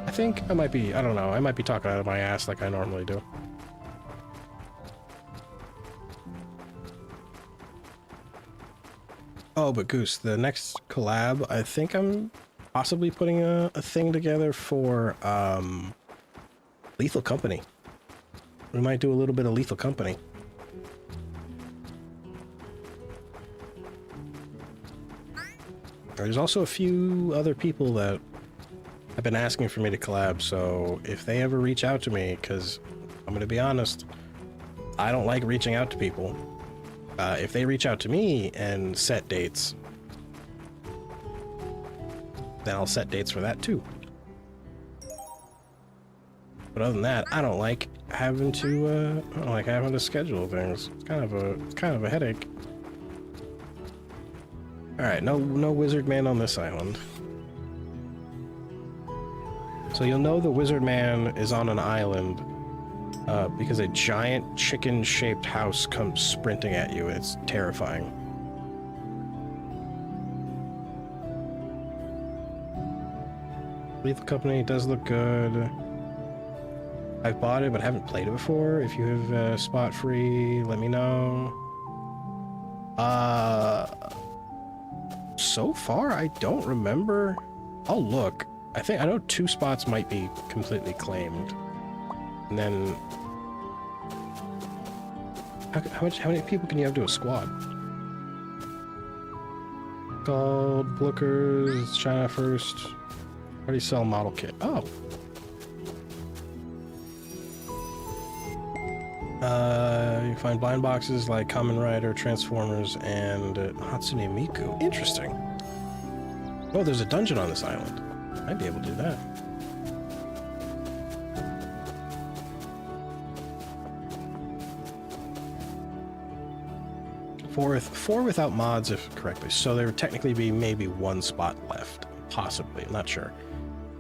I think I might be, I don't know, I might be talking out of my ass like I normally do. Oh, but Goose, the next collab, I think I'm possibly putting a thing together for Lethal Company. We might do a little bit of Lethal Company. There's also a few other people that have been asking for me to collab, so if they ever reach out to me, because I'm going to be honest, I don't like reaching out to people. If they reach out to me and set dates, then I'll set dates for that too. But other than that, I don't like having to schedule things. It's kind of a headache. All right, no Wizard Man on this island. So you'll know the Wizard Man is on an island because a giant chicken-shaped house comes sprinting at you, and it's terrifying. Lethal Company does look good. I've bought it, but haven't played it before. If you have spot free, let me know. So far, I don't remember. I'll look. I know 2 spots might be completely claimed. And then... How many people can you have to a squad? Called Blookers, China First. How do you sell model kit? Oh. You find blind boxes like Kamen Rider, Transformers, and Hatsune Miku. Interesting. Oh, there's a dungeon on this island. I'd be able to do that. Four without mods, if correctly. So there would technically be maybe 1 spot left. Possibly. I'm not sure.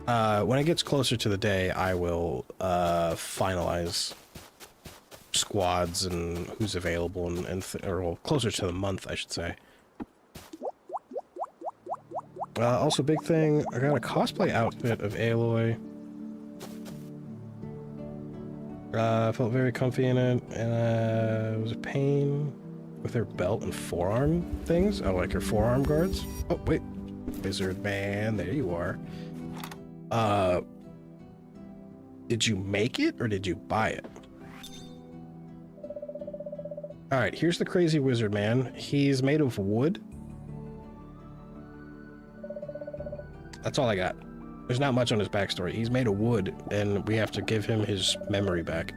When it gets closer to the day, I will finalize squads and who's available or closer to the month, I should say. Also, big thing, I got a cosplay outfit of Aloy. I felt very comfy in it, and it was a pain with her belt and forearm things. I like her forearm guards. Oh, wait. Wizard Man, there you are. Did you make it, or did you buy it? Alright, here's the crazy Wizard Man. He's made of wood. That's all I got. There's not much on his backstory. He's made of wood, and we have to give him his memory back.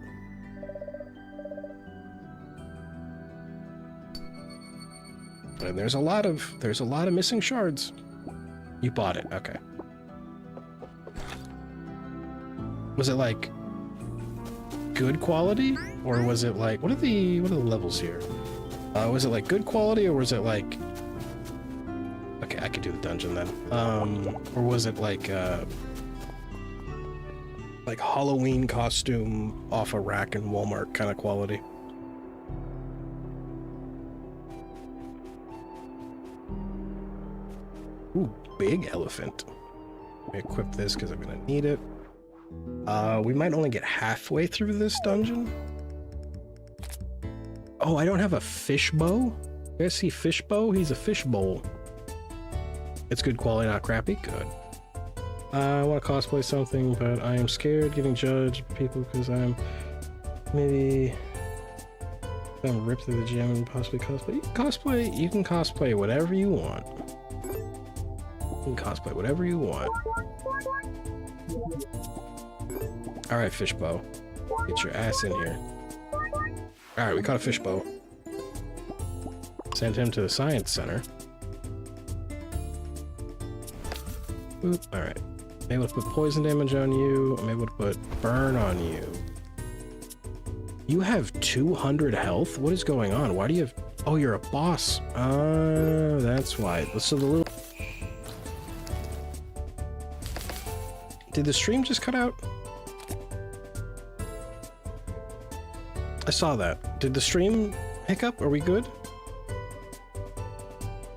And there's a lot of missing shards. You bought it, okay. Was it like good quality, or was it like what are the levels here? Was it like good quality, or was it like okay, I could do the dungeon then. Or was it like Halloween costume off a rack in Walmart kind of quality? Ooh, big elephant. Let me equip this because I'm gonna need it. We might only get halfway through this dungeon. Oh, I don't have a fish bow? You guys see fish bow? He's a fish bowl. It's good quality, not crappy. Good. I want to cosplay something, but I am scared getting judged people because I'm maybe I'm ripped through the gym and possibly cosplay. You can cosplay whatever you want. You can cosplay whatever you want. All right, Fishbow, get your ass in here. All right, we caught a Fishbow. Send him to the science center. Boop. All right. I'm able to put poison damage on you. I'm able to put burn on you. You have 200 health? What is going on? Why do you have... Oh, you're a boss. That's why. So the little... Did the stream just cut out? I saw that. Did the stream hiccup? Are we good?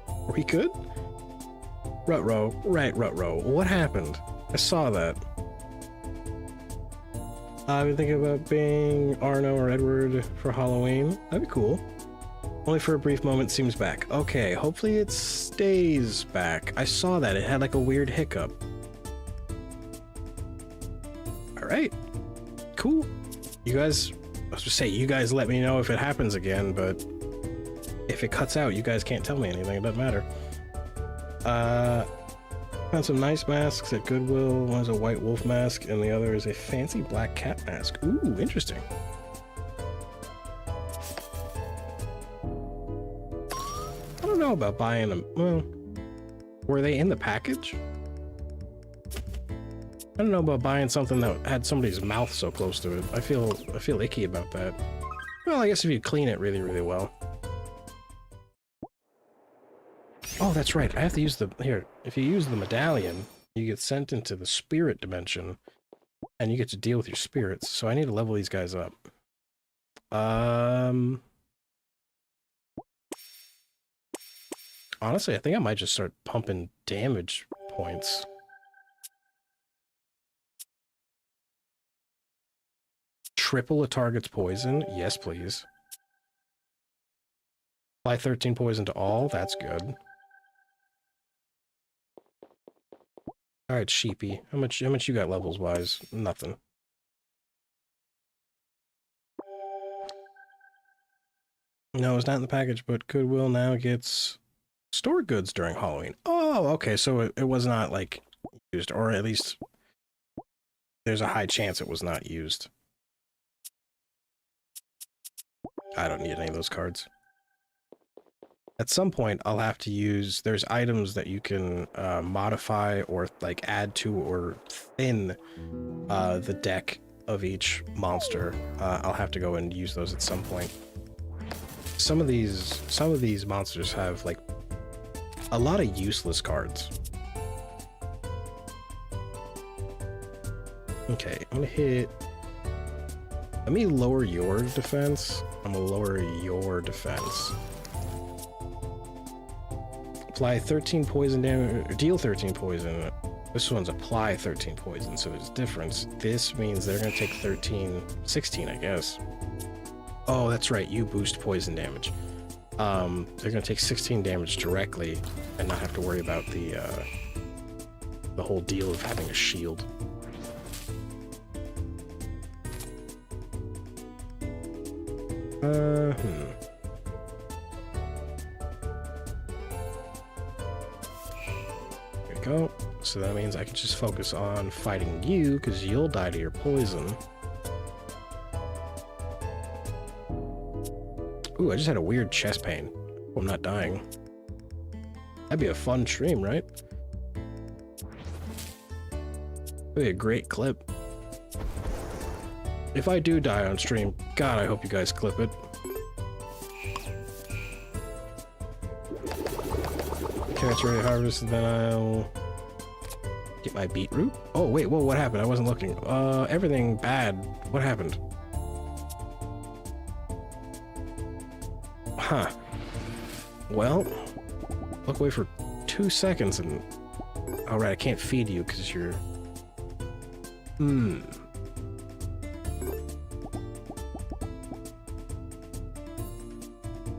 Are we good? Rutro. Right, Rutro. What happened? I saw that. I've been thinking about being Arno or Edward for Halloween. That'd be cool. Only for a brief moment, seems back. Okay, hopefully it stays back. I saw that. It had like a weird hiccup. Alright. Cool. You guys... I was just saying, you guys let me know if it happens again, but if it cuts out, you guys can't tell me anything. It doesn't matter. Found some nice masks at Goodwill. One is a white wolf mask, and the other is a fancy black cat mask. Ooh, interesting. I don't know about buying them. Well, were they in the package? I don't know about buying something that had somebody's mouth so close to it. I feel icky about that. Well, I guess if you clean it really, really well. Oh, that's right. I have to use the... Here, if you use the medallion, you get sent into the spirit dimension, and you get to deal with your spirits. So I need to level these guys up. Honestly, I think I might just start pumping damage points. Triple a target's poison. Yes, please. Apply 13 poison to all. That's good. Alright, Sheepy. How much you got levels wise? Nothing. No, it's not in the package, but Goodwill now gets store goods during Halloween. Oh, okay, so it was not like used, or at least there's a high chance it was not used. I don't need any of those cards. At some point, I'll have to use... There's items that you can modify or like add to or thin the deck of each monster. I'll have to go and use those at some point. Some of these monsters have like a lot of useless cards. Okay, I'm gonna hit... Let me lower your defense. I'm gonna lower your defense. Apply 13 poison damage, or deal 13 poison. This one's apply 13 poison, so there's a difference. This means they're gonna take 16, I guess. Oh, that's right, you boost poison damage. They're gonna take 16 damage directly and not have to worry about the whole deal of having a shield. There we go. So that means I can just focus on fighting you, because you'll die to your poison. Ooh, I just had a weird chest pain. Oh, I'm not dying. That'd be a fun stream, right? That'd be a great clip. If I do die on stream, God, I hope you guys clip it. Carrots ready to harvest, and then I'll get my beetroot. Oh, wait, whoa, what happened? I wasn't looking. Everything bad. What happened? Huh. Well, look away for 2 seconds and... Alright, I can't feed you because you're...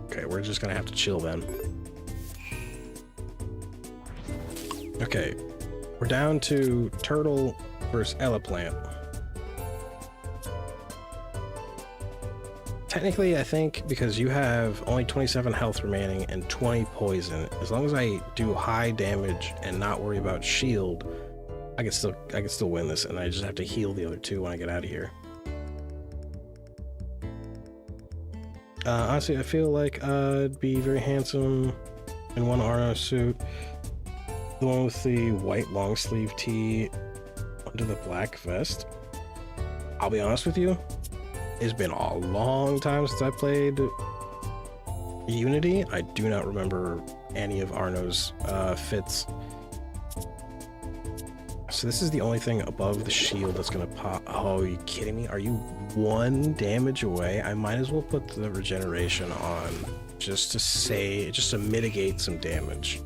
Okay, we're just gonna have to chill then. Okay, we're down to turtle versus elephant. Technically, I think because you have only 27 health remaining and 20 poison, as long as I do high damage and not worry about shield, I can still win this, and I just have to heal the other two when I get out of here. Honestly, I feel like I'd be very handsome in one Arno suit. The one with the white long sleeve tee under the black vest. I'll be honest with you, it's been a long time since I played Unity. I do not remember any of Arno's fits. So this is the only thing above the shield that's gonna pop. Oh, are you kidding me? Are you 1 damage away? I might as well put the regeneration on just to mitigate some damage.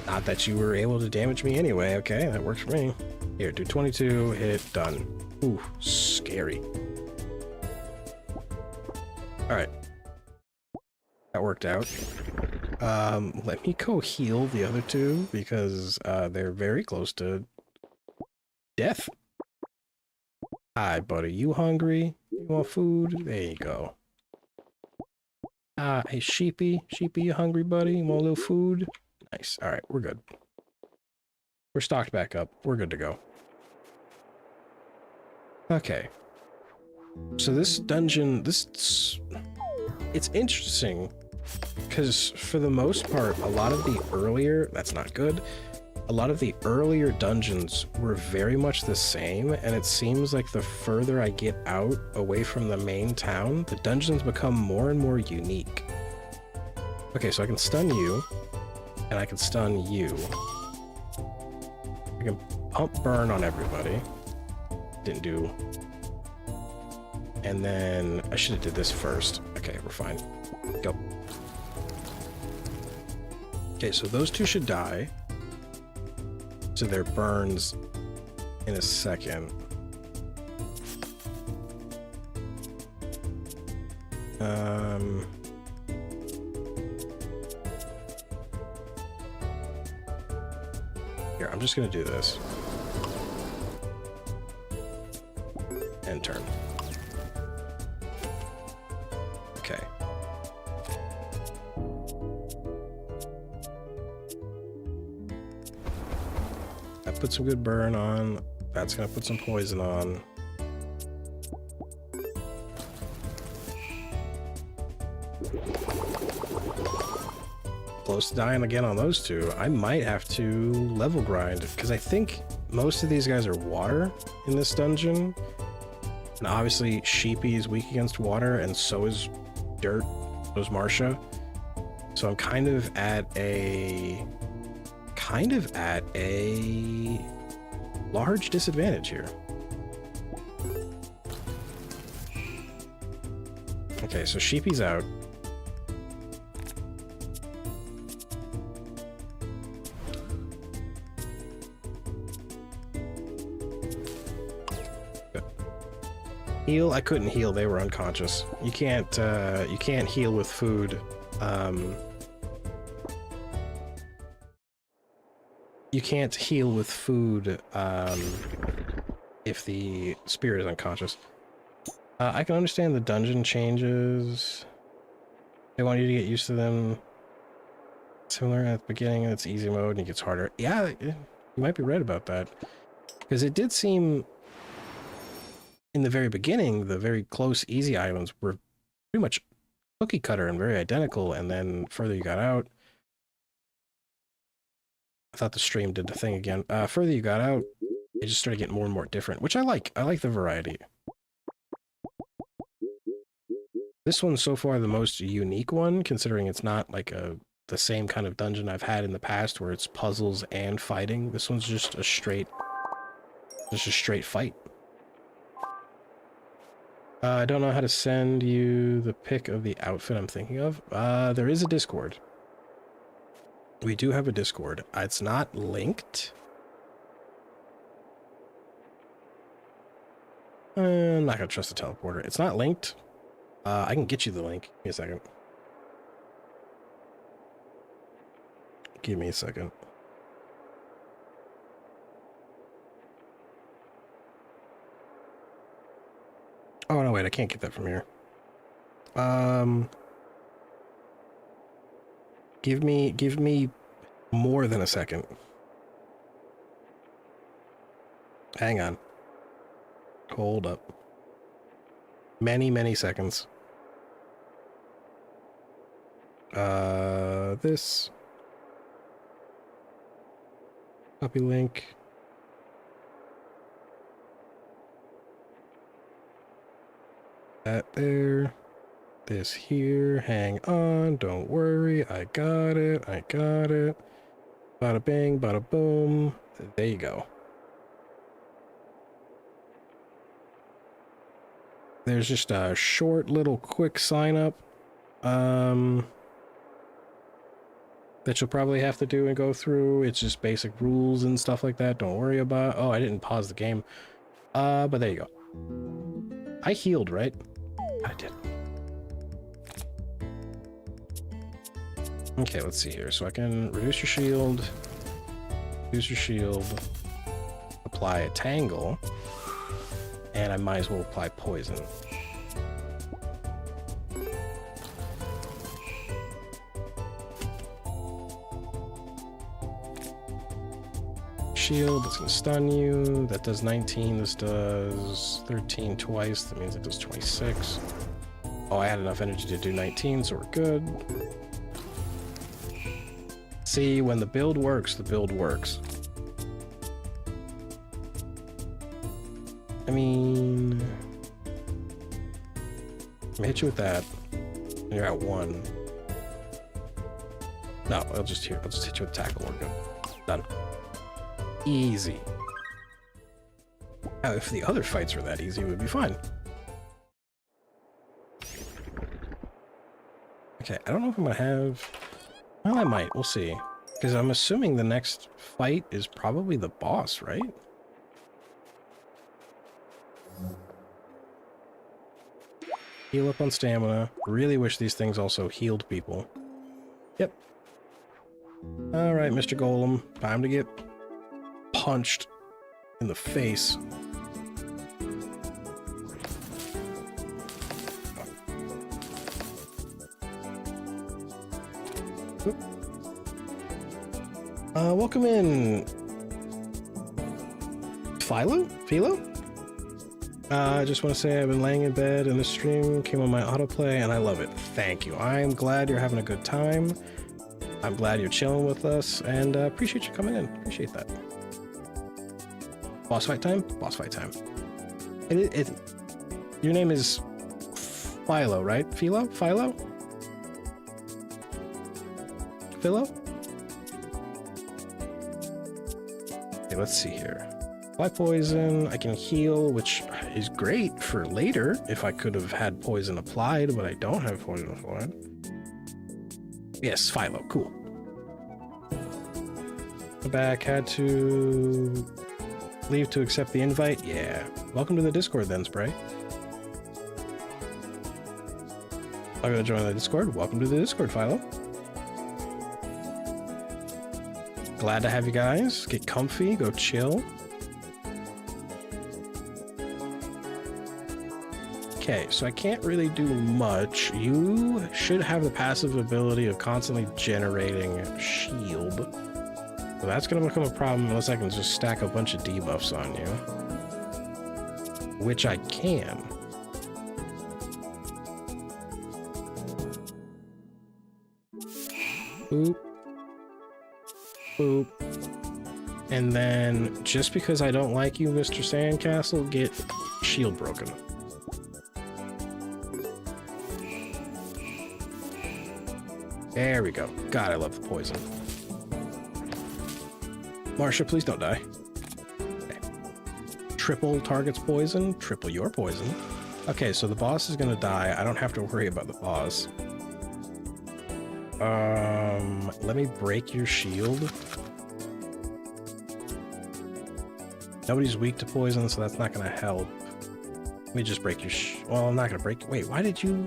Not that you were able to damage me anyway. Okay, that works for me. Here, do 22, hit, done. Ooh, scary. Alright. That worked out. Let me go heal the other two, because they're very close to death. Hi, buddy. You hungry? You want food? There you go. Hey, Sheepy. Sheepy, you hungry, buddy? You want a little food? Nice. Alright, we're good. We're stocked back up. We're good to go. Okay. So this dungeon, it's interesting, because for the most part, a lot of the earlier, that's not good, a lot of the earlier dungeons were very much the same, and it seems like the further I get out, away from the main town, the dungeons become more and more unique. Okay, so I can stun you, and I can stun you. I can pump burn on everybody. Didn't do. And then I should have did this first. Okay, we're fine. Go. Okay, so those two should die. So their burns in a second. Here, I'm just gonna do this. And turn. Okay. I put some good burn on. That's gonna put some poison on. Close to dying again on those two. I might have to level grind, because I think most of these guys are water in this dungeon. And obviously Sheepy is weak against water, and so is Dirt, so is Marcia. So I'm kind of at a large disadvantage here. Okay, so Sheepy's out. Heal? I couldn't heal. They were unconscious. You can't heal with food. You can't heal with food if the spirit is unconscious. I can understand the dungeon changes. They want you to get used to them. Similar at the beginning, it's easy mode and it gets harder. Yeah, you might be right about that. Because it did seem, in the very beginning, the very close easy islands were pretty much cookie cutter and very identical, and then further you got out, I thought the stream did the thing again. Further you got out, They just started getting more and more different, which I like. I like the variety. This one's so far the most unique one, considering it's not like the same kind of dungeon I've had in the past where it's puzzles and fighting. This one's just a straight fight. I don't know how to send you the pic of the outfit I'm thinking of. There is a Discord. We do have a Discord. It's not linked. I'm not gonna trust the teleporter. It's not linked. I can get you the link. Give me a second. Give me a second. Oh, no, wait, I can't get that from here. Give me more than a second. Hang on. Hold up. Many seconds. This. Copy link. That there. This here. Hang on. Don't worry. I got it. I got it. Bada bing, bada boom. There you go. There's just a short little quick sign up that you'll probably have to do and go through. It's just basic rules and stuff like that. Don't worry about. Oh, I didn't pause the game. But there you go. I healed, right? I did. Okay, let's see here. So I can reduce your shield, apply a tangle, and I might as well apply poison. Shield, that's gonna stun you. That does 19, this does 13 twice. That means it does 26. Oh, I had enough energy to do 19, so we're good. See, when the build works, the build works. I mean, I'm gonna hit you with that. And you're at 1. No, I'll just hit you with tackle. We're good. Done. Easy. Now, if the other fights were that easy, it would be fine. Okay, I don't know if I'm gonna have... Well, I might. We'll see. Because I'm assuming the next fight is probably the boss, right? Heal up on stamina. Really wish these things also healed people. Yep. Alright, Mr. Golem. Time to get punched in the face. Welcome in, Philo? I just want to say I've been laying in bed and this stream came on my autoplay and I love it. Thank you. I'm glad you're having a good time. I'm glad you're chilling with us and appreciate you coming in. Appreciate that. Boss fight time? Boss fight time. Your name is Philo, right? Philo? Philo? Okay, let's see here. Apply poison, I can heal, which is great for later if I could have had poison applied, but I don't have poison applied. Yes, Philo, cool. Back, had to leave to accept the invite. Yeah. Welcome to the Discord then, Spray. I'm gonna join the Discord. Welcome to the Discord, Philo. Glad to have you guys. Get comfy, go chill. Okay, so I can't really do much. You should have the passive ability of constantly generating shield. So that's gonna become a problem unless I can just stack a bunch of debuffs on you. Which I can. Boop. Boop. And then, just because I don't like you, Mr. Sandcastle, get shield broken. There we go. God, I love the poison. Marsha, please don't die. Okay. Triple targets poison, triple your poison. Okay, so the boss is gonna die. I don't have to worry about the boss. Let me break your shield. Nobody's weak to poison, so that's not gonna help. Let me just break your well, I'm not gonna break. Wait, why did you?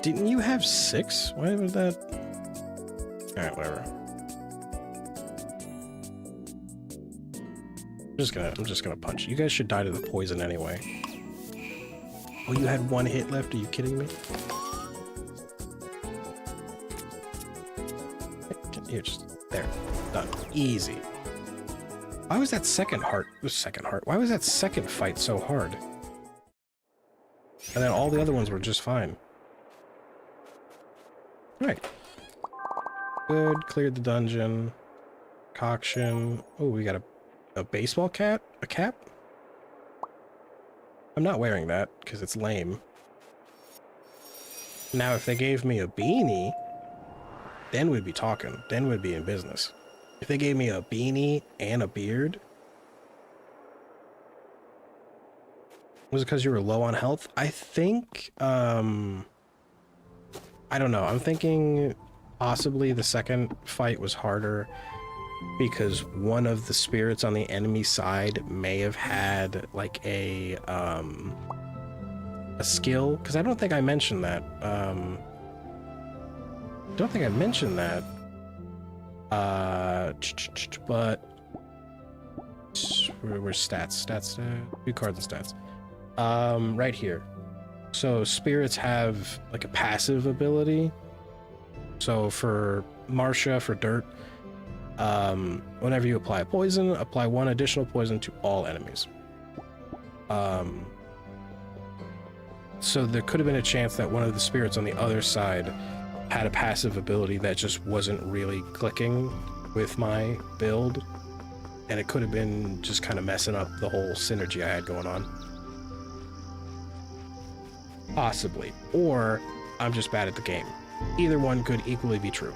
Didn't you have 6? Why was that? Alright, whatever. I'm just gonna punch. You guys should die to the poison anyway. Oh, you had 1 hit left? Are you kidding me? Here, just there. Done. Easy. Why was that second heart? Why was that second fight so hard? And then all the other ones were just fine. Right. Good. Cleared the dungeon. Concoction. Oh, we got a baseball cap? A cap? I'm not wearing that because it's lame. Now, if they gave me a beanie, then we'd be talking. Then we'd be in business. If they gave me a beanie and a beard... Was it because you were low on health? I think, I don't know. I'm thinking possibly the second fight was harder because one of the spirits on the enemy side may have had like a skill. Because I don't think I mentioned that. Don't think I mentioned that. But where's stats? View cards and stats. Right here. So spirits have like a passive ability. So for Marcia, for Dirt, whenever you apply a poison, apply 1 additional poison to all enemies. So there could have been a chance that one of the spirits on the other side had a passive ability that just wasn't really clicking with my build, and it could have been just kind of messing up the whole synergy I had going on. Possibly. Or I'm just bad at the game. Either one could equally be true.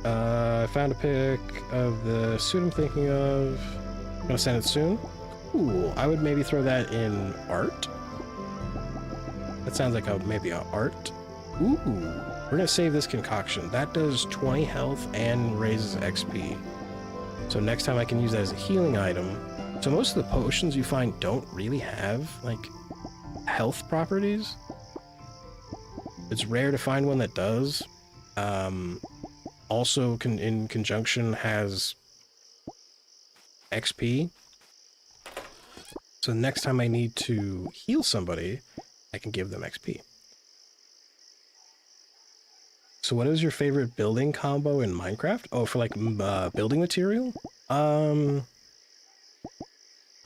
I found a pic of the suit I'm thinking of. I'm gonna send it soon. Ooh, I would maybe throw that in art. That sounds like maybe a art. Ooh, we're gonna save this concoction. That does 20 health and raises XP. So next time I can use that as a healing item. So most of the potions you find don't really have like health properties. It's rare to find one that does. Also in conjunction has XP. So next time I need to heal somebody, I can give them XP. So what is your favorite building combo in Minecraft? Oh, for like building material? I'm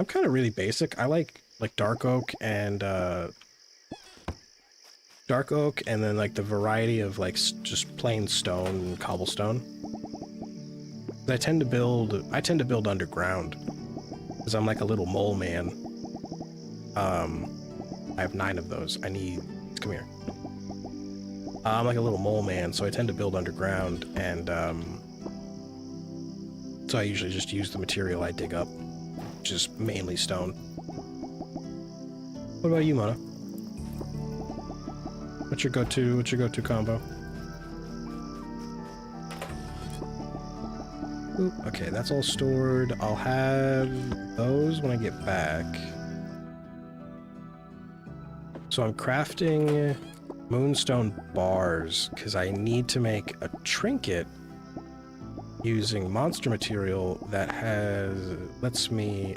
kind of really basic. I like dark oak and then like the variety of like just plain stone and cobblestone. I tend to build underground because I'm like a little mole man. I have 9 of those. Come here. I'm like a little mole man, so I tend to build underground, and so I usually just use the material I dig up, which is mainly stone. What about you, Mona? What's your go-to combo? Oop, okay, that's all stored. I'll have those when I get back. So I'm crafting Moonstone bars because I need to make a trinket using monster material that lets me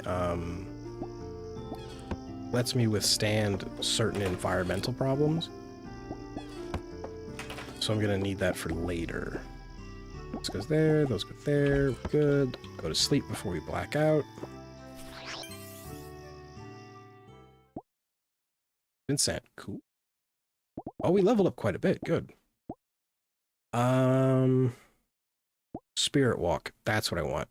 withstand certain environmental problems. So I'm gonna need that for later. This goes there, those go there, good. Go to sleep before we black out. Vincent, cool. Oh, we leveled up quite a bit. Good. Spirit Walk. That's what I want.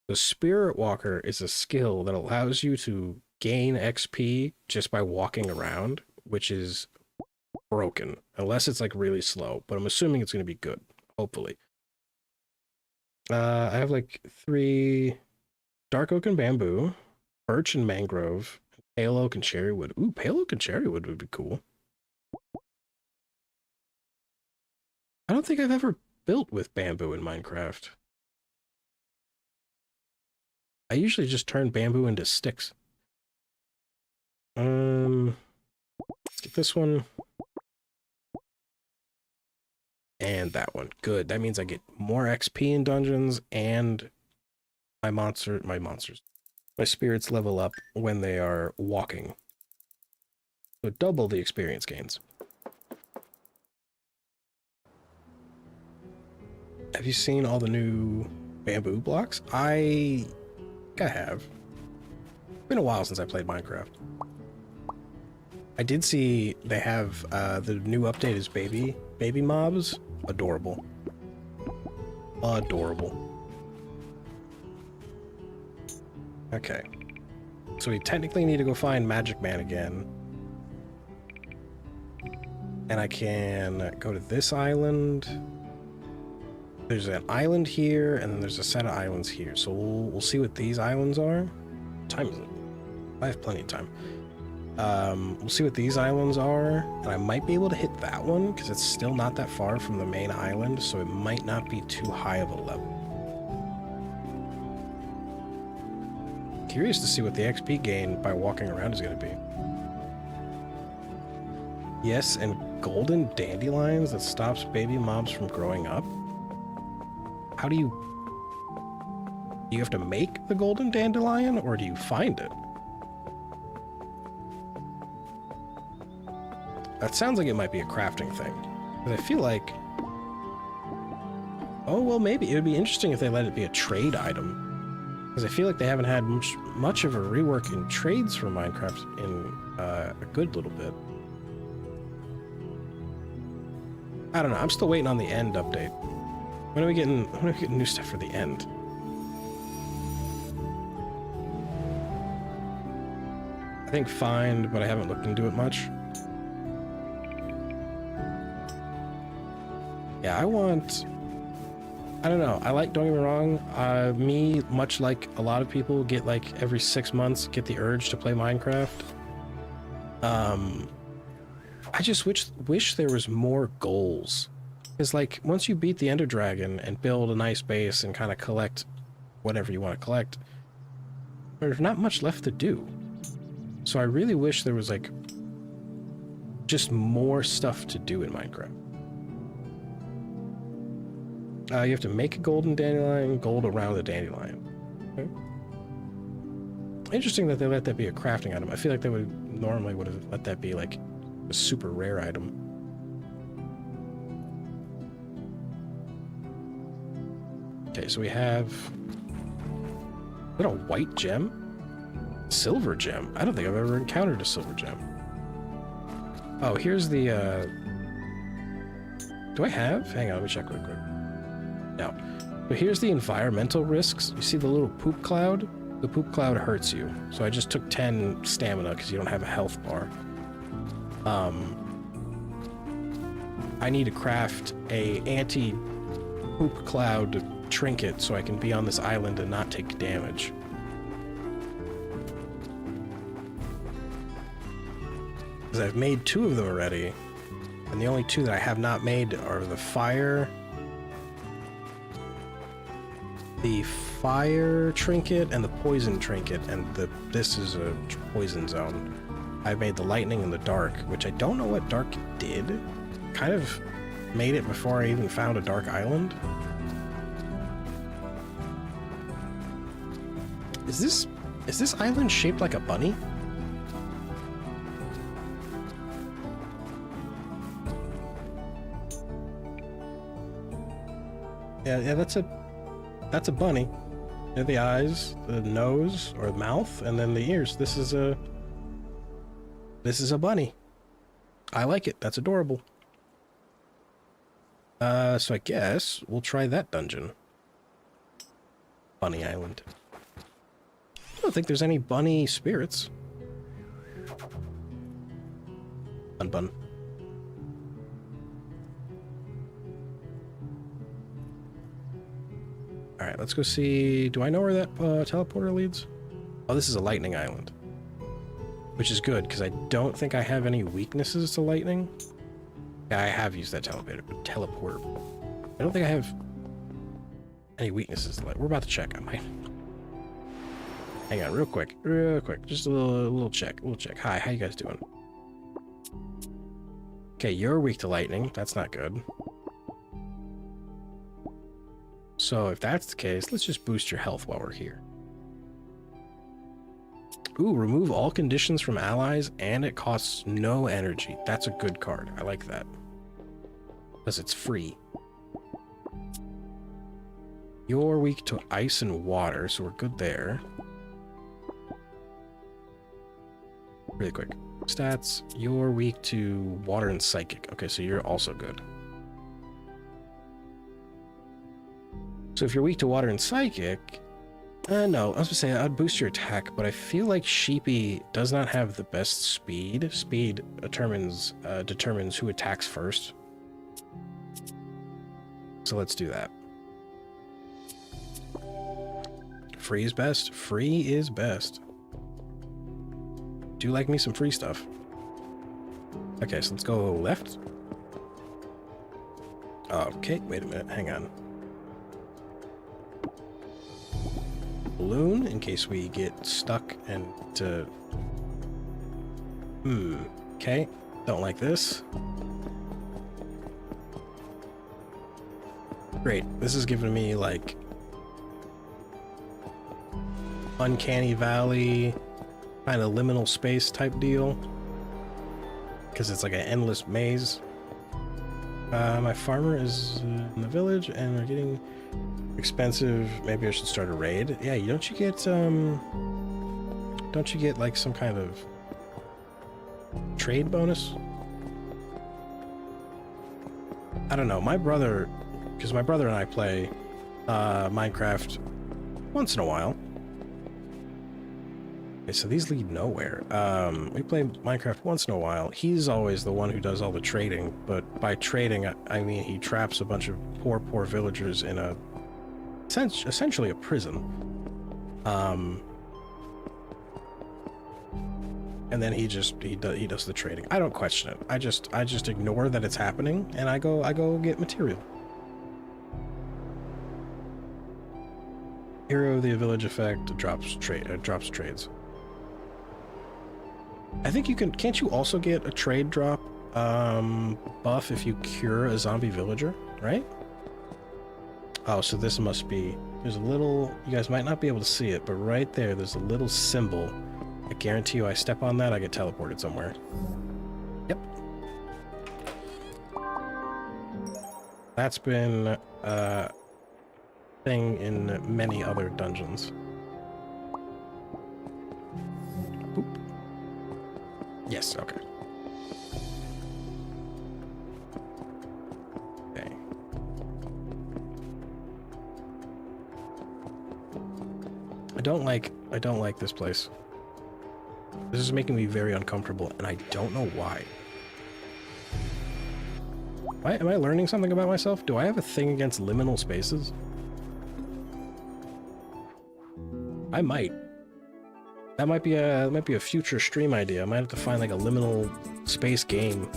The Spirit Walker is a skill that allows you to gain XP just by walking around, which is broken. Unless it's like really slow, but I'm assuming it's going to be good. Hopefully. I have like 3 dark oak and bamboo, birch and mangrove, pale oak and cherrywood. Ooh, pale oak and cherrywood would be cool. I don't think I've ever built with bamboo in Minecraft. I usually just turn bamboo into sticks. Let's get this one. And that one. Good. That means I get more XP in dungeons and my spirits level up when they are walking. So double the experience gains. Have you seen all the new bamboo blocks? I think I have. It's been a while since I played Minecraft. I did see they have the new update is baby mobs. Adorable. Adorable. Okay. So we technically need to go find Magic Man again. And I can go to this island. There's an island here, and then there's a set of islands here. So we'll see what these islands are. What time is it? I have plenty of time. We'll see what these islands are, and I might be able to hit that one, because it's still not that far from the main island, so it might not be too high of a level. Curious to see what the XP gain by walking around is going to be. Yes, and golden dandelions that stops baby mobs from growing up. How do you have to make the golden dandelion, or do you find it? That sounds like it might be a crafting thing. Because I feel like... Oh, well, maybe. It would be interesting if they let it be a trade item. Because I feel like they haven't had much of a rework in trades for Minecraft in a good little bit. I don't know. I'm still waiting on the end update. When are we getting new stuff for the end? I think find, but I haven't looked into it much. Yeah, I don't know. I like, don't get me wrong, me, much like a lot of people, get like every 6 months, get the urge to play Minecraft. I just wish there was more goals. Because like, once you beat the Ender Dragon and build a nice base and kind of collect whatever you want to collect, there's not much left to do. So I really wish there was like, just more stuff to do in Minecraft. You have to make a golden dandelion, gold around the dandelion. Okay. Interesting that they let that be a crafting item. I feel like they normally would have let that be like a super rare item. Okay, so we have... Is that a white gem? Silver gem? I don't think I've ever encountered a silver gem. Oh, here's the, Do I have? Hang on, let me check real quick. No. But here's the environmental risks. You see the little poop cloud? The poop cloud hurts you. So I just took 10 stamina because you don't have a health bar. I need to craft a anti-poop cloud trinket so I can be on this island and not take damage. Because I've made 2 of them already, and the only 2 that I have not made are the fire trinket and the poison trinket, and this is a poison zone. I made the lightning and the dark, which I don't know what dark did. Kind of made it before I even found a dark island. Is this island shaped like a bunny? Yeah, that's a bunny. There are the eyes, the nose or the mouth, and then the ears. This is a bunny. I like it. That's adorable. So I guess we'll try that dungeon. Bunny Island. I don't think there's any bunny spirits. Bun. Alright, let's go see... Do I know where that teleporter leads? Oh, this is a lightning island. Which is good, because I don't think I have any weaknesses to lightning. Yeah, I have used that teleporter. I don't think I have any weaknesses to lightning. We're about to check. I might... Hang on, real quick. Just a little check. Hi, how you guys doing? Okay, you're weak to lightning. That's not good. So if that's the case, let's just boost your health while we're here. Ooh, remove all conditions from allies, and it costs no energy. That's a good card. I like that. Because it's free. You're weak to ice and water, so we're good there. Really quick. Stats. You're weak to water and psychic. Okay, so you're also good. So if you're weak to water and psychic... no, I was gonna say I'd boost your attack, but I feel like Sheepy does not have the best speed. Speed determines who attacks first. So let's do that. Free is best. Free is best. Do like me some free stuff. Okay, so let's go left. Okay, wait a minute. Hang on. Balloon in case we get stuck and to... Okay. Don't like this. Great. This is giving me, like... Uncanny Valley... kind of liminal space type deal. Because it's like an endless maze. My farmer is in the village and we're getting... expensive. Maybe I should start a raid. Yeah, don't you get like some kind of trade bonus? I don't know. My brother, because my brother and I play Minecraft once in a while. Okay, so these lead nowhere. We play Minecraft once in a while. He's always the one who does all the trading, but by trading I mean he traps a bunch of poor villagers in a essentially a prison. And then he does the trading. I don't question it. I just ignore that it's happening and I go get material. Hero of the village effect drops trades. I think you can't you also get a trade drop buff if you cure a zombie villager, right? Oh, so this must be... There's a little... You guys might not be able to see it, but right there's a little symbol. I guarantee you I step on that, I get teleported somewhere. Yep. That's been a thing in many other dungeons. Boop. Yes, okay. I don't like this place. This is making me very uncomfortable, and I don't know why. Am I learning something about myself? Do I have a thing against liminal spaces? I might. That might be a future stream idea. I might have to find like a liminal space game.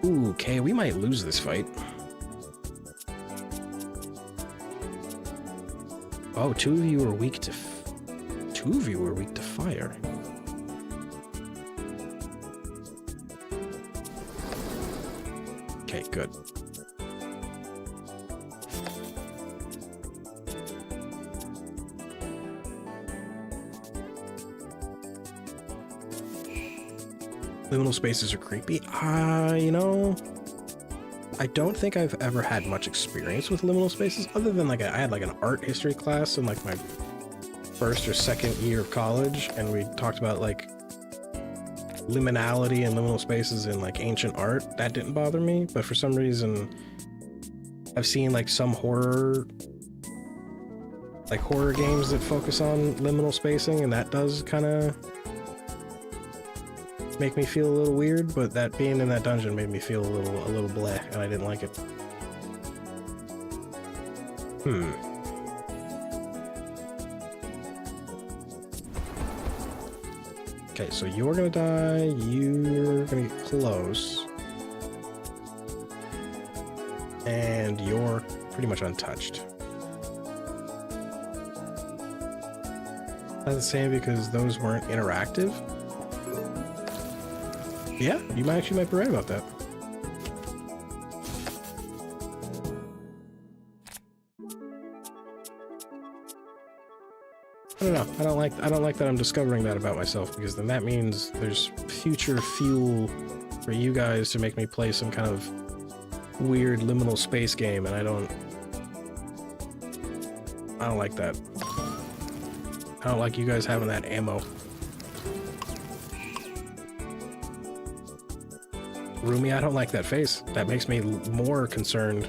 Ooh, okay, we might lose this fight. Oh, two of you are weak to fire. Okay, good. Liminal spaces are creepy. You know, I don't think I've ever had much experience with liminal spaces, other than like I had like an art history class in like my first or second year of college, and we talked about like liminality and liminal spaces in like ancient art, that didn't bother me, but for some reason I've seen like some horror games that focus on liminal spacing, and that does kind of make me feel a little weird, but that being in that dungeon made me feel a little bleh, and I didn't like it. Okay, so you're gonna die, you're gonna get close, and you're pretty much untouched. That's the same because those weren't interactive. Yeah, you might be right about that. I don't know. I don't like that I'm discovering that about myself, because then that means there's future fuel for you guys to make me play some kind of weird liminal space game, and I don't like that. I don't like you guys having that ammo. Rumi, I don't like that face. That makes me more concerned.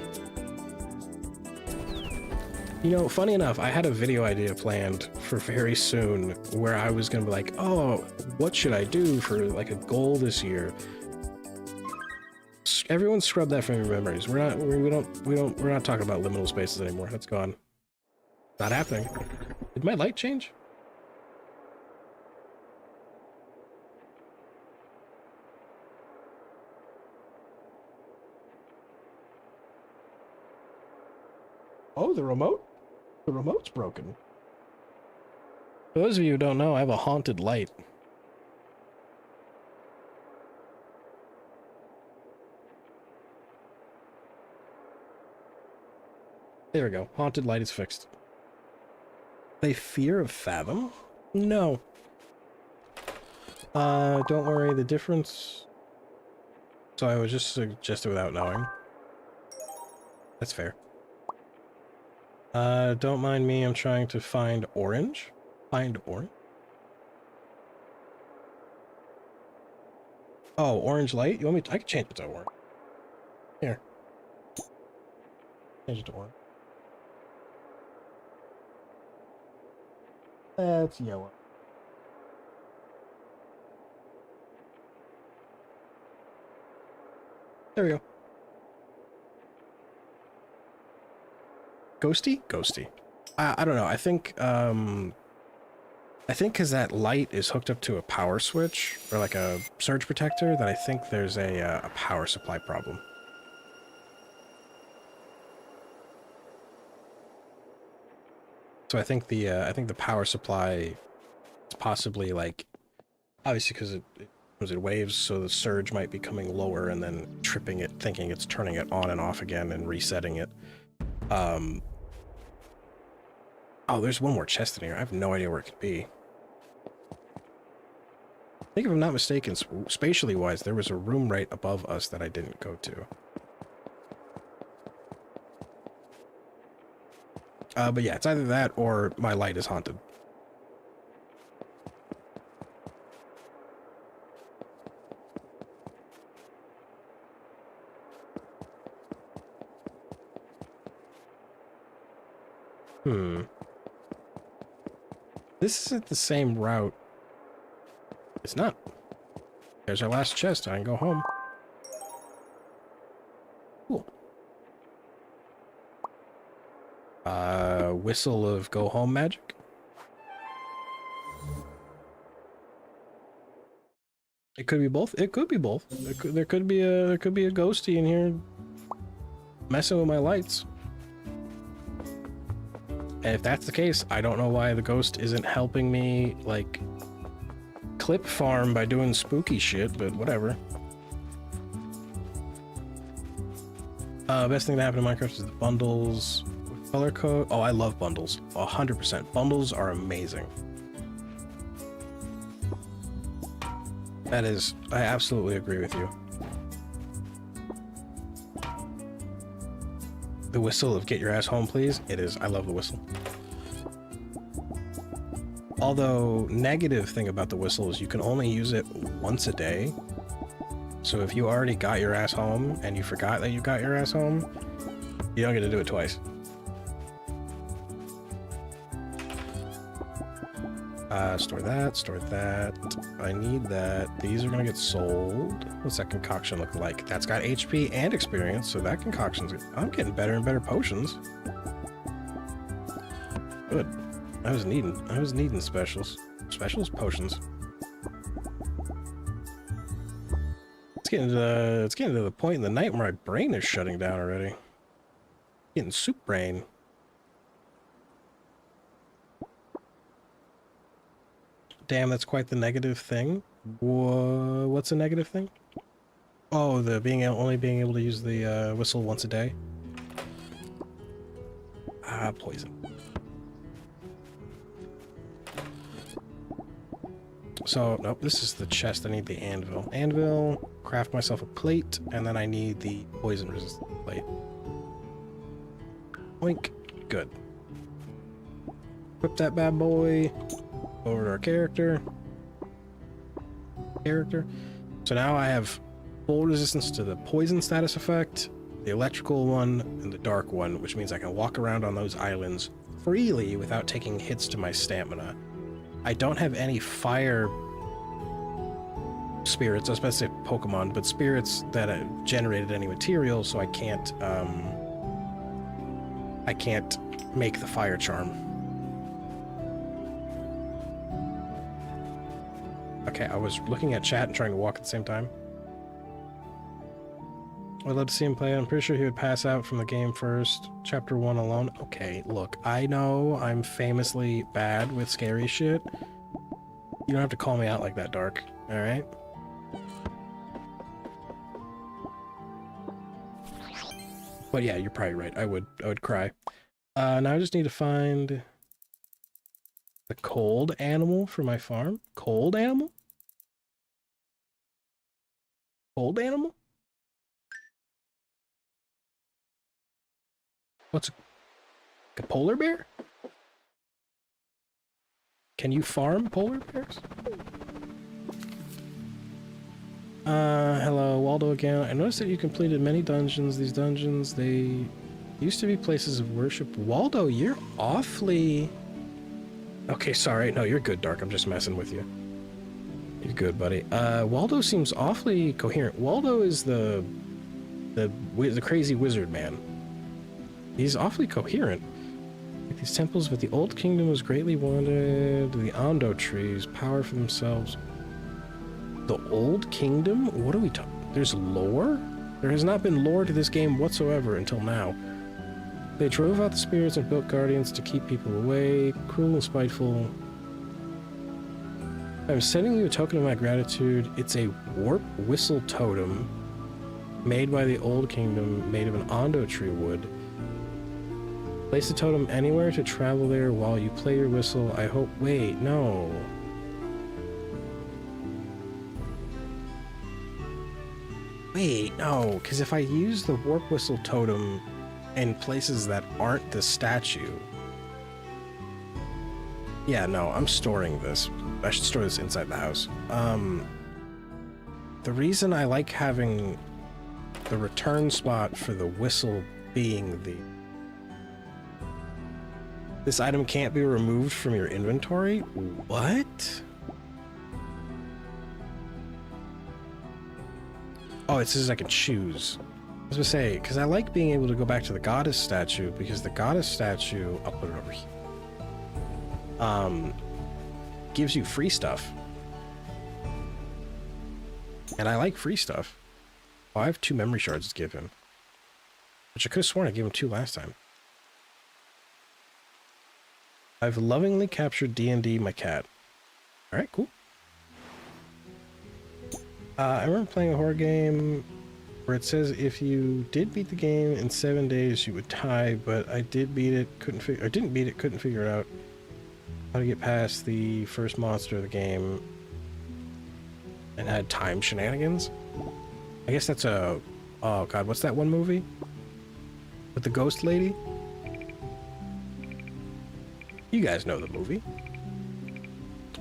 You know, funny enough, I had a video idea planned for very soon where I was gonna be like, oh, what should I do for like a goal this year? Everyone scrub that from your memories. We're not talking about liminal spaces anymore. That's gone. Not happening. Did my light change? Oh, the remote? The remote's broken. For those of you who don't know, I have a haunted light. There we go. Haunted light is fixed. A fear of Fathom? No. Don't worry, the difference... So I was just suggested without knowing. That's fair. Don't mind me, I'm trying to find orange. Find orange? Oh, orange light? You want me to... I can change it to orange. Here. Change it to orange. That's yellow. There we go. Ghosty? Ghosty. I don't know. I think because that light is hooked up to a power switch or like a surge protector, that I think there's a power supply problem. So I think the power supply is possibly like, obviously because it comes in waves, so the surge might be coming lower and then tripping it, thinking it's turning it on and off again and resetting it. Oh, there's one more chest in here. I have no idea where it could be. I think if I'm not mistaken, spatially wise, there was a room right above us that I didn't go to. But yeah, it's either that or my light is haunted. This isn't the same route. It's not. There's our last chest. I can go home. Cool. Whistle of go home magic. It could be both. It could be both. There could be a ghosty in here messing with my lights. And if that's the case, I don't know why the ghost isn't helping me, like, clip farm by doing spooky shit, but whatever. Best thing that happened in Minecraft is the bundles. Color code. Oh, I love bundles. 100%. Bundles are amazing. That is, I absolutely agree with you. The whistle of get your ass home, please. It is. I love the whistle. Although, negative thing about the whistle is you can only use it once a day. So if you already got your ass home and you forgot that you got your ass home, you don't get to do it twice. Store that, store that. I need that. These are gonna get sold. What's that concoction look like? That's got HP and experience, so that concoction's good. I'm getting better and better potions. Good. I was needing specials. Specials? Potions. It's getting to the point in the night where my brain is shutting down already. Getting soup brain. Damn, that's quite the negative thing. What's a negative thing? Oh, the only being able to use the whistle once a day. Ah, poison. So, nope, this is the chest. I need the anvil. Anvil, craft myself a plate, and then I need the poison resistant plate. Oink. Good. Equip that bad boy. Over to our character. So now I have full resistance to the poison status effect, the electrical one, and the dark one, which means I can walk around on those islands freely without taking hits to my stamina. I don't have any fire spirits, I was about to say Pokemon, but spirits that generated any material, so I can't make the fire charm. Okay, I was looking at chat and trying to walk at the same time. I'd love to see him play. I'm pretty sure he would pass out from the game first. Chapter 1 alone. Okay, look, I know I'm famously bad with scary shit. You don't have to call me out like that, Dark. Alright? But yeah, you're probably right. I would cry. Now I just need to find the cold animal for my farm. Cold animal? Cold animal? What's a polar bear? Can you farm polar bears? Hello, Waldo again. I noticed that you completed many dungeons. These dungeons, they used to be places of worship. Waldo, you're awfully... Okay, sorry. No, you're good, Dark. I'm just messing with you. You're good, buddy. Waldo seems awfully coherent. Waldo is the crazy wizard man. He's awfully coherent. Like these temples, but the old kingdom was greatly wanted. The Ondo trees, power for themselves. The old kingdom? What are we talking? There's lore? There has not been lore to this game whatsoever until now. They drove out the spirits and built guardians to keep people away. Cruel and spiteful. I'm sending you a token of my gratitude. It's a warp whistle totem made by the old kingdom, made of an Ondo tree wood. Place the totem anywhere to travel there while you play your whistle. I hope... Wait, no. Wait, no, because if I use the warp whistle totem in places that aren't the statue... Yeah, no, I'm storing this. I should store this inside the house. The reason I like having the return spot for the whistle being the... This item can't be removed from your inventory? What? Oh, it says I can choose. I was gonna say, because I like being able to go back to the goddess statue, because the goddess statue, I'll put it over here, gives you free stuff. And I like free stuff. Oh, I have 2 memory shards to give him. Which I could have sworn I gave him 2 last time. I've lovingly captured D&D my cat. Alright, cool. I remember playing a horror game where it says if you did beat the game in 7 days, you would die, but I did beat it, couldn't figure it out how to get past the first monster of the game and had time shenanigans. I guess that's a... Oh god, what's that one movie? With the ghost lady? You guys know the movie.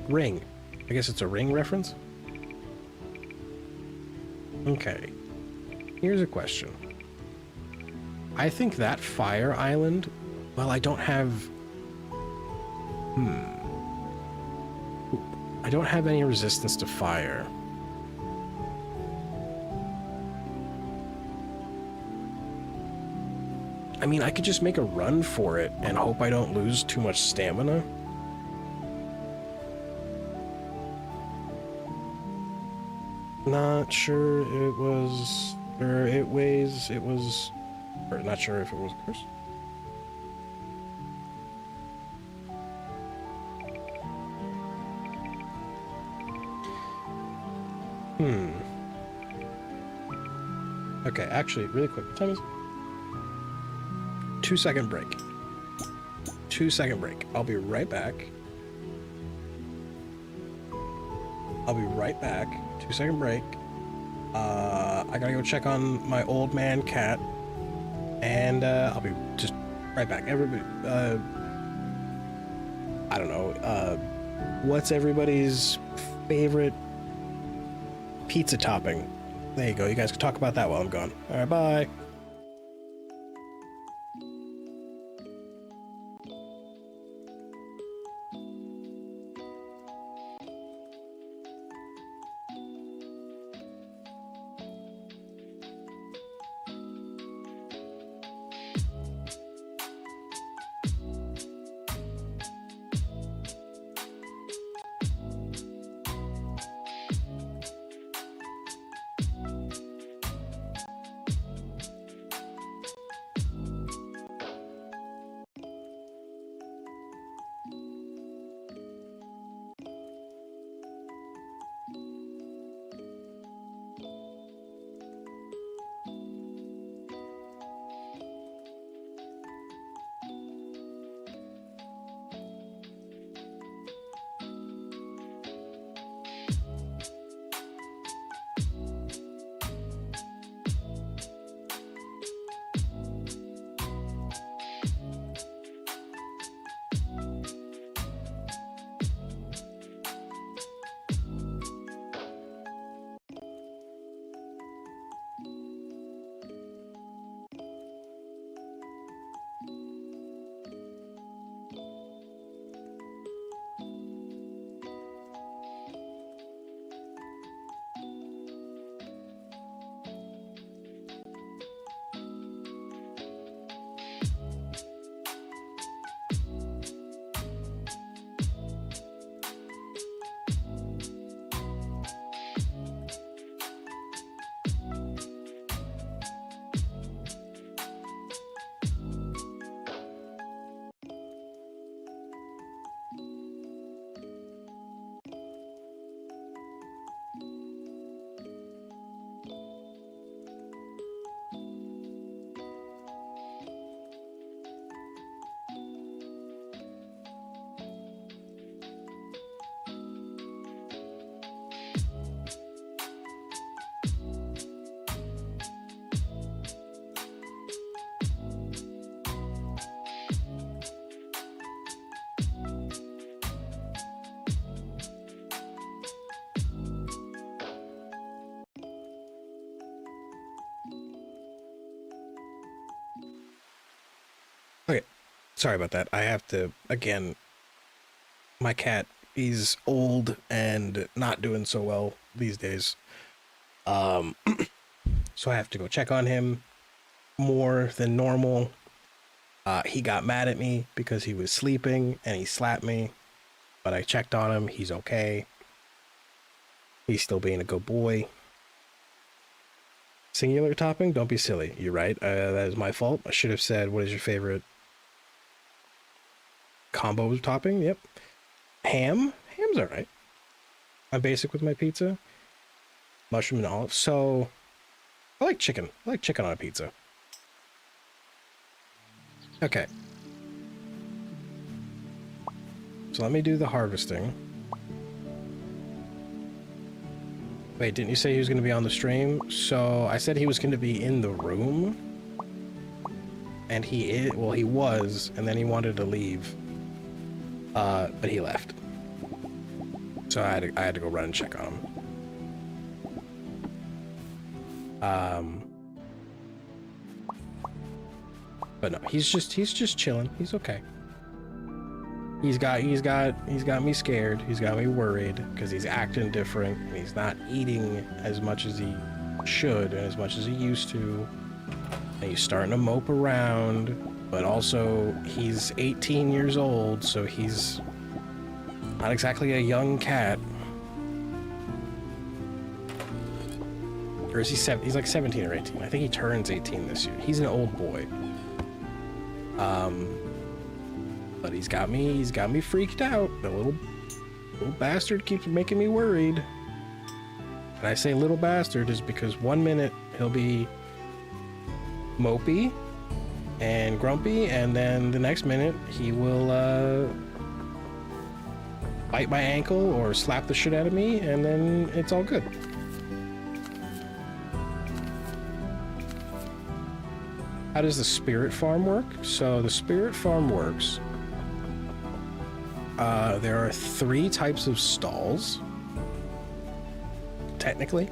Ring. I guess it's a Ring reference? Okay. Here's a question. I think that fire island... Well, I don't have... I don't have any resistance to fire. I mean, I could just make a run for it and hope I don't lose too much stamina. Not sure it was... Or it weighs... It was... Or not sure if it was a curse. Okay, actually, really quick. What time is it? 2-second break. 2-second break. I'll be right back. I'll be right back. 2-second break. I gotta go check on my old man cat. And I'll be just right back. Everybody, I don't know. What's everybody's favorite pizza topping? There you go. You guys can talk about that while I'm gone. All right, bye. Okay, sorry about that. I have to, again, my cat, he's old and not doing so well these days. So I have to go check on him more than normal. He got mad at me because he was sleeping and he slapped me, but I checked on him. He's okay. He's still being a good boy. Singular topping? Don't be silly. You're right. That is my fault. I should have said, what is your favorite combo topping? Yep. Ham? Ham's all right. I'm basic with my pizza. Mushroom and olive. So, I like chicken. I like chicken on a pizza. Okay. So let me do the harvesting. Wait, didn't you say he was going to be on the stream? So I said he was going to be in the room. And he is, well, he was, and then he wanted to leave. But he left. So I had to go run and check on him. But no, he's just chilling. He's okay. He's got me scared. He's got me worried because he's acting different and he's not eating as much as he should and as much as he used to. And he's starting to mope around, but also he's 18 years old, so he's not exactly a young cat. Or is he he's like 17 or 18. I think he turns 18 this year. He's an old boy. But he's got me freaked out. The little bastard keeps making me worried. And I say little bastard is because 1 minute he'll be mopey and grumpy, and then the next minute he will bite my ankle or slap the shit out of me, and then it's all good. How does the spirit farm work? So the spirit farm works. There are 3 types of stalls, technically.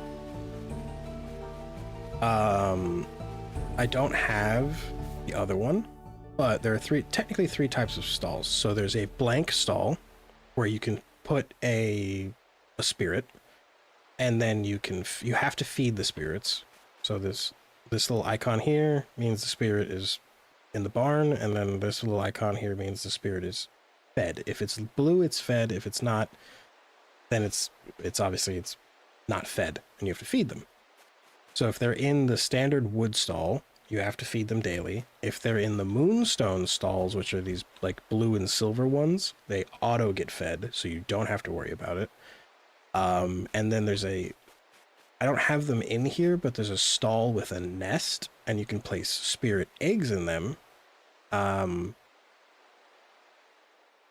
I don't have the other one, but there are technically three types of stalls. So there's a blank stall where you can put a spirit, and then you have to feed the spirits. So this little icon here means the spirit is in the barn, and then this little icon here means the spirit is fed. If it's blue, it's fed. If it's not, then it's obviously it's not fed, and you have to feed them. So if they're in the standard wood stall, you have to feed them daily. If they're in the Moonstone stalls, which are these like blue and silver ones, they auto get fed, so you don't have to worry about it. And then there's I don't have them in here, but there's a stall with a nest, and you can place spirit eggs in them. And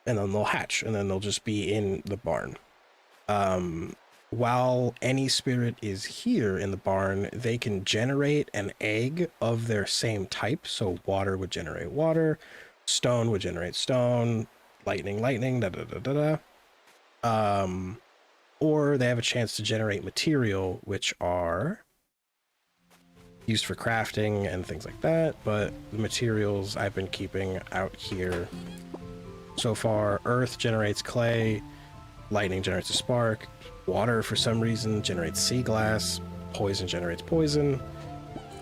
then they'll hatch, and then they'll just be in the barn. While any spirit is here in the barn, they can generate an egg of their same type. So water would generate water, stone would generate stone, lightning, da da da da da. Or they have a chance to generate material, which are used for crafting and things like that. But the materials I've been keeping out here so far: earth generates clay, lightning generates a spark, water for some reason generates sea glass, poison generates poison,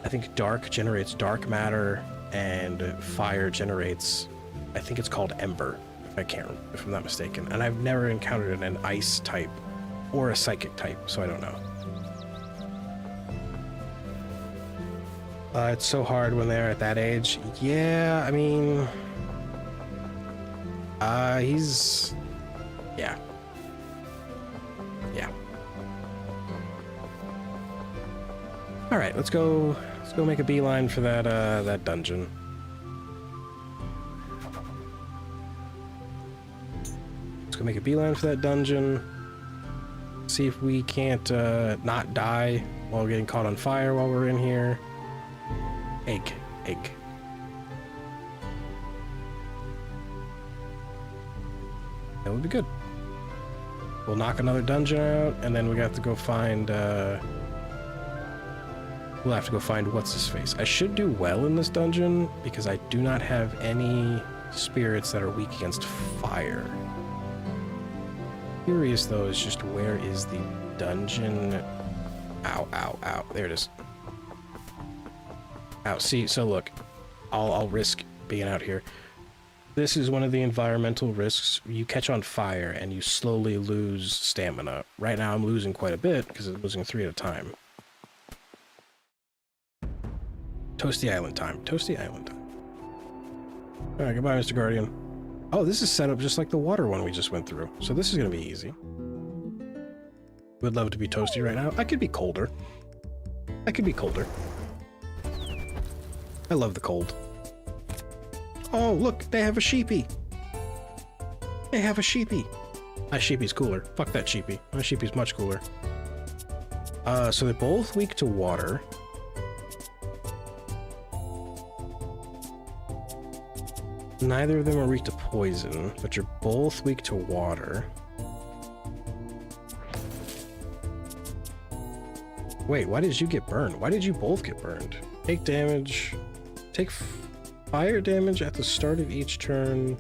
I think dark generates dark matter, and fire generates, I think it's called ember, if I'm not mistaken. And I've never encountered an ice type or a psychic type, so I don't know. It's so hard when they're at that age. Yeah, I mean, yeah. All right, let's go make a beeline for that dungeon. Let's go make a beeline for that dungeon. See if we can't not die while getting caught on fire while we're in here. Egg. That would be good. We'll knock another dungeon out, and then we have to go find, we'll have to go find what's-his-face. I should do well in this dungeon, because I do not have any spirits that are weak against fire. Curious, though, is just where is the dungeon? Ow. There it is. Ow, see, so look, I'll risk being out here. This is one of the environmental risks. You catch on fire and you slowly lose stamina. Right now I'm losing quite a bit because I'm losing 3 at a time. Toasty Island time. Alright, goodbye, Mr. Guardian. Oh, this is set up just like the water one we just went through. So this is going to be easy. Would love to be toasty right now. I could be colder. I love the cold. Oh, look, they have a sheepy. My sheepy's cooler. Fuck that sheepy. My sheepy's much cooler. So they're both weak to water. Neither of them are weak to poison, but you're both weak to water. Wait, why did you get burned? Why did you both get burned? Take damage. Take fire damage at the start of each turn.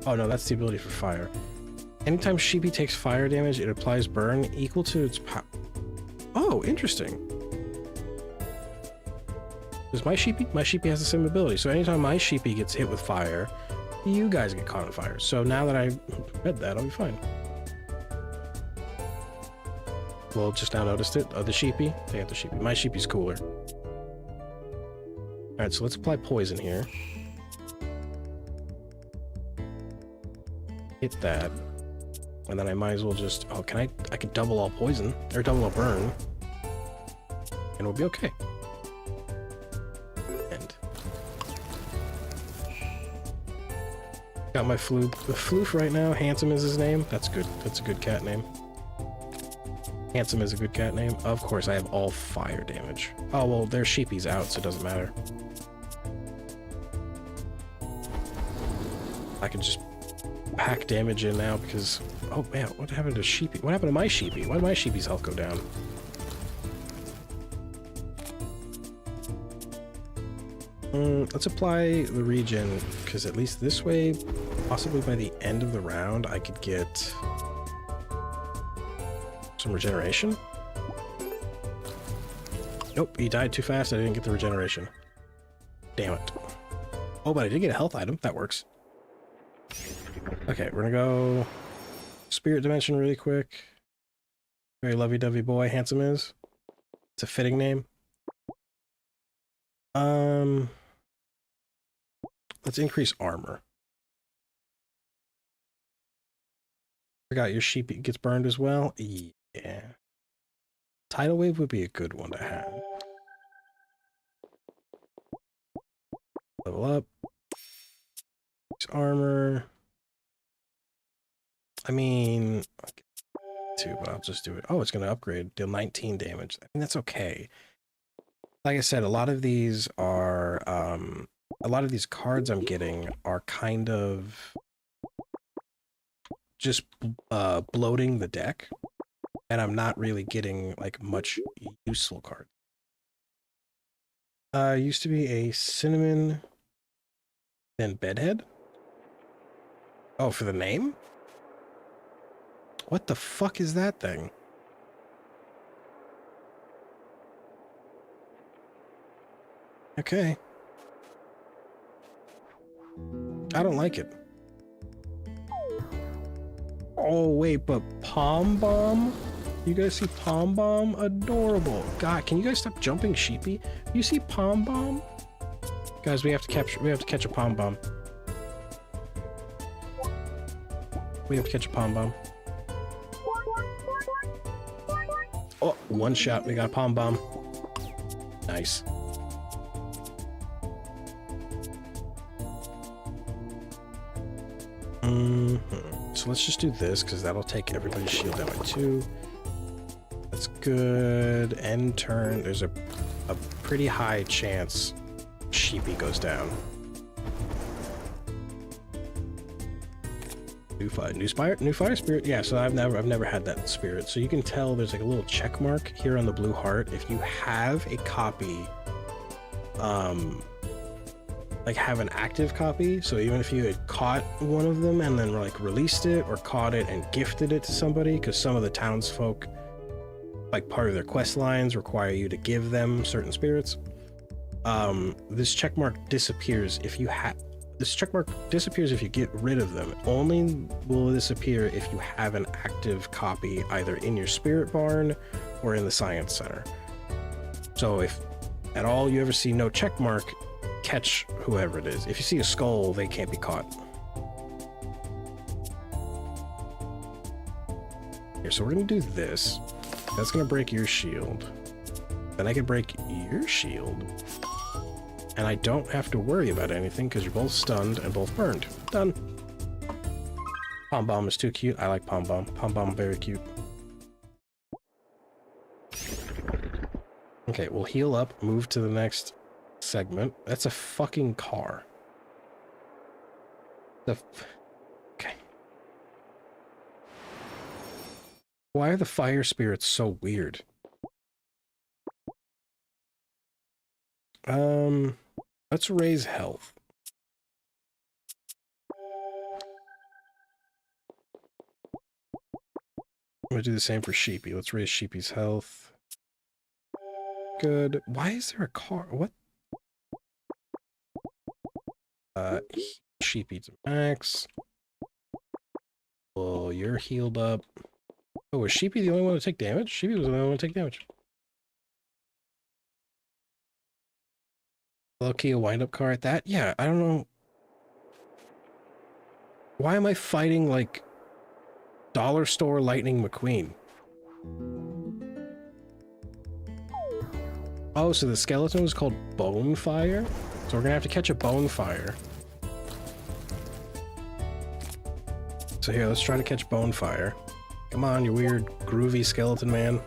Oh no, that's the ability for fire. Anytime Sheepy takes fire damage, it applies burn equal to its power. Oh, interesting. Because my Sheepy has the same ability. So anytime my Sheepy gets hit with fire, you guys get caught on fire. So now that I read that, I'll be fine. Well, just now noticed it. Oh, the Sheepy. They got the Sheepy. My Sheepy's cooler. Alright, so let's apply poison here. Hit that. And then I might as well just... Oh, I could double all poison. Or double all burn. And we'll be okay. End. Got my Floof right now. Handsome is his name. That's good. That's a good cat name. Handsome is a good cat name. Of course, I have all fire damage. Oh, well, their Sheepy's out, so it doesn't matter. I can just pack damage in now because... Oh, man, what happened to Sheepy? What happened to my Sheepy? Why did my Sheepy's health go down? Let's apply the regen, because at least this way, possibly by the end of the round, I could get... some regeneration? Nope, he died too fast. I didn't get the regeneration. Damn it. Oh, but I did get a health item. That works. Okay, we're gonna go Spirit Dimension really quick. Very lovey-dovey boy, Handsome is. It's a fitting name. Let's increase armor. Forgot your sheep gets burned as well. Yeah. Tidal Wave would be a good one to have. Level up. Armor. I mean, too, but I'll just do it. Oh, it's going to upgrade. Deal 19 damage. I think that's okay. Like I said, a lot of these are, a lot of these cards I'm getting are kind of just bloating the deck. And I'm not really getting, like, much useful cards. Used to be a Cinnamon, then Bedhead. Oh, for the name? What the fuck is that thing? Okay. I don't like it. Oh, wait, but Pom Bomb? You guys see Pom Bomb? Adorable. God, can you guys stop jumping, Sheepy? You see Pom Bomb? Guys, we have to catch a Pom Bomb. We have to catch a Pom Bomb. Oh, one shot. We got a Pom Bomb. Nice. So let's just do this, because that'll take everybody's shield down by 2. That's good. End turn. There's a pretty high chance Sheepy goes down. New fire spirit. Yeah, so I've never had that spirit. So you can tell there's like a little check mark here on the blue heart. If you have a copy, like have an active copy, so even if you had caught one of them and then like released it or caught it and gifted it to somebody, because some of the townsfolk, like part of their quest lines, require you to give them certain spirits. This check mark disappears if you have. This checkmark disappears if you get rid of them. Only will this appear if you have an active copy either in your spirit barn or in the science center. So if at all you ever see no checkmark, catch whoever it is. If you see a skull, they can't be caught. Here, so we're gonna do this. That's gonna break your shield. Then I can break your shield. And I don't have to worry about anything because you're both stunned and both burned. Done. Pom Bomb is too cute. I like Pom Bomb. Pom Bomb, very cute. Okay, we'll heal up, move to the next segment. That's a fucking car. Okay. Why are the fire spirits so weird? Let's raise health. I'm gonna do the same for Sheepy. Let's raise Sheepy's health. Good. Why is there a car? What? Sheepy to max. Oh, you're healed up. Oh, was Sheepy the only one to take damage? Sheepy was the only one to take damage. Low-key a wind-up car at that? Yeah, I don't know. Why am I fighting, like, Dollar Store Lightning McQueen? Oh, so the skeleton was called Bonefire? So we're gonna have to catch a Bonefire. So here, let's try to catch Bonefire. Come on, you weird, groovy skeleton man.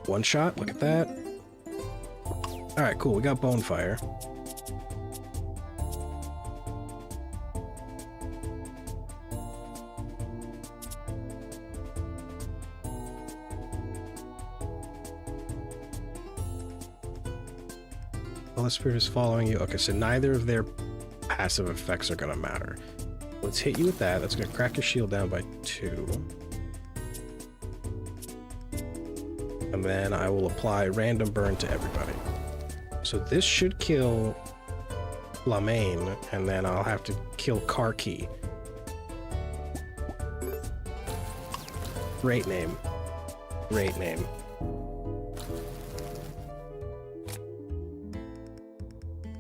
One shot, look at that. Alright, cool, we got Bonefire. The spirit is following you. Okay, so neither of their passive effects are gonna matter. Let's hit you with that. That's gonna crack your shield down by 2. And then I will apply random burn to everybody. So this should kill Lamaine, and then I'll have to kill Karki. Great name. Great name.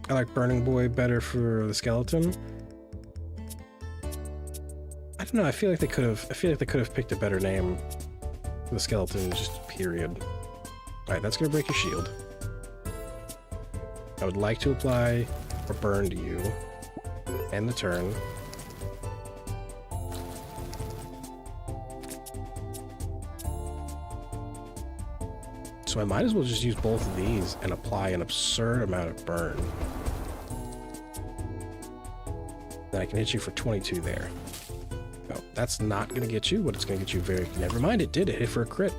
I like Burning Boy better for the skeleton. I don't know, I feel like they could have picked a better name for the skeleton, just period. Alright, that's gonna break your shield. I would like to apply a burn to you. End the turn. So I might as well just use both of these and apply an absurd amount of burn. Then I can hit you for 22 there. No, that's not going to get you. What it's going to get you very... Never mind, it did. It hit for a crit.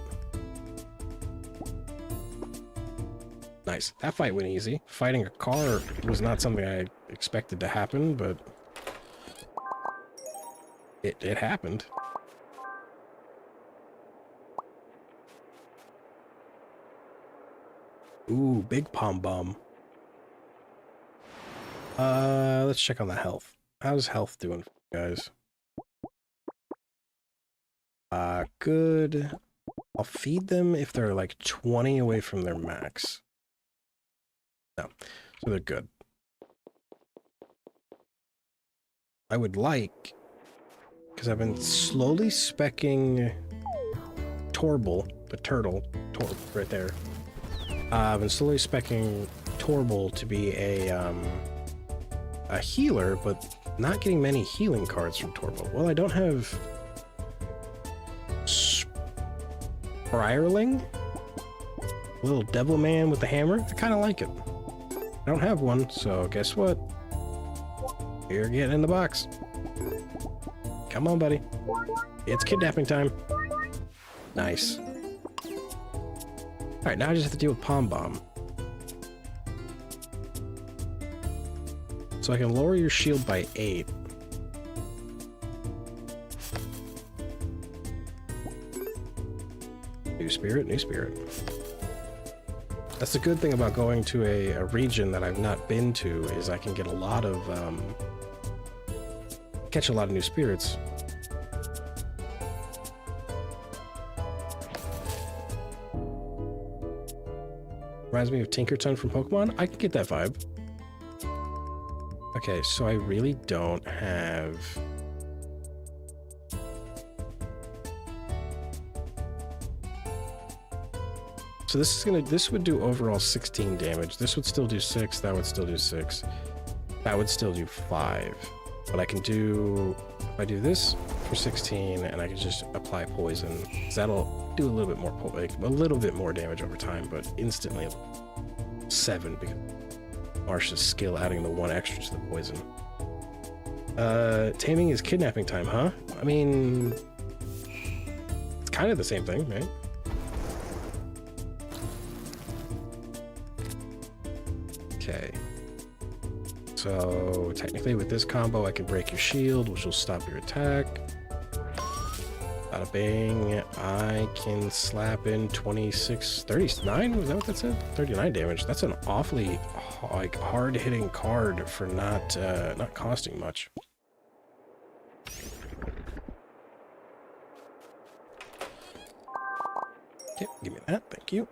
Nice. That fight went easy. Fighting a car was not something I expected to happen, but... It happened. Ooh, big pom bomb. Let's check on the health. How's health doing, guys? Good. I'll feed them if they're like 20 away from their max. No, so they're good. I would like, because I've been slowly speccing Torble, the turtle, right there. I've been slowly speccing Torble to be a healer, but not getting many healing cards from Torble. Well, I don't have Spirling, little devil man with the hammer. I kind of like it. I don't have one, so guess what? You're getting in the box. Come on, buddy. It's kidnapping time. Nice. Alright, now I just have to deal with Pom Bomb. So I can lower your shield by 8. New spirit, new spirit. That's the good thing about going to a region that I've not been to, is I can get a lot of, catch a lot of new spirits. Reminds me of Tinkerton from Pokemon. I can get that vibe. Okay, so I really don't have... So this would do overall 16 damage. This would still do 6, that would still do 6. That would still do 5. But I can do, if I do this for 16, and I can just apply poison, that'll do a little bit more, like, a little bit more damage over time, but instantly 7 because Marsh's skill adding the 1 extra to the poison. Taming is kidnapping time, huh? I mean, it's kind of the same thing, right? Okay. So technically with this combo I can break your shield, which will stop your attack. Bada bing. I can slap in 26, 39? Was that what that said? 39 damage. That's an awfully like hard-hitting card for not costing much. Okay, give me that. Thank you.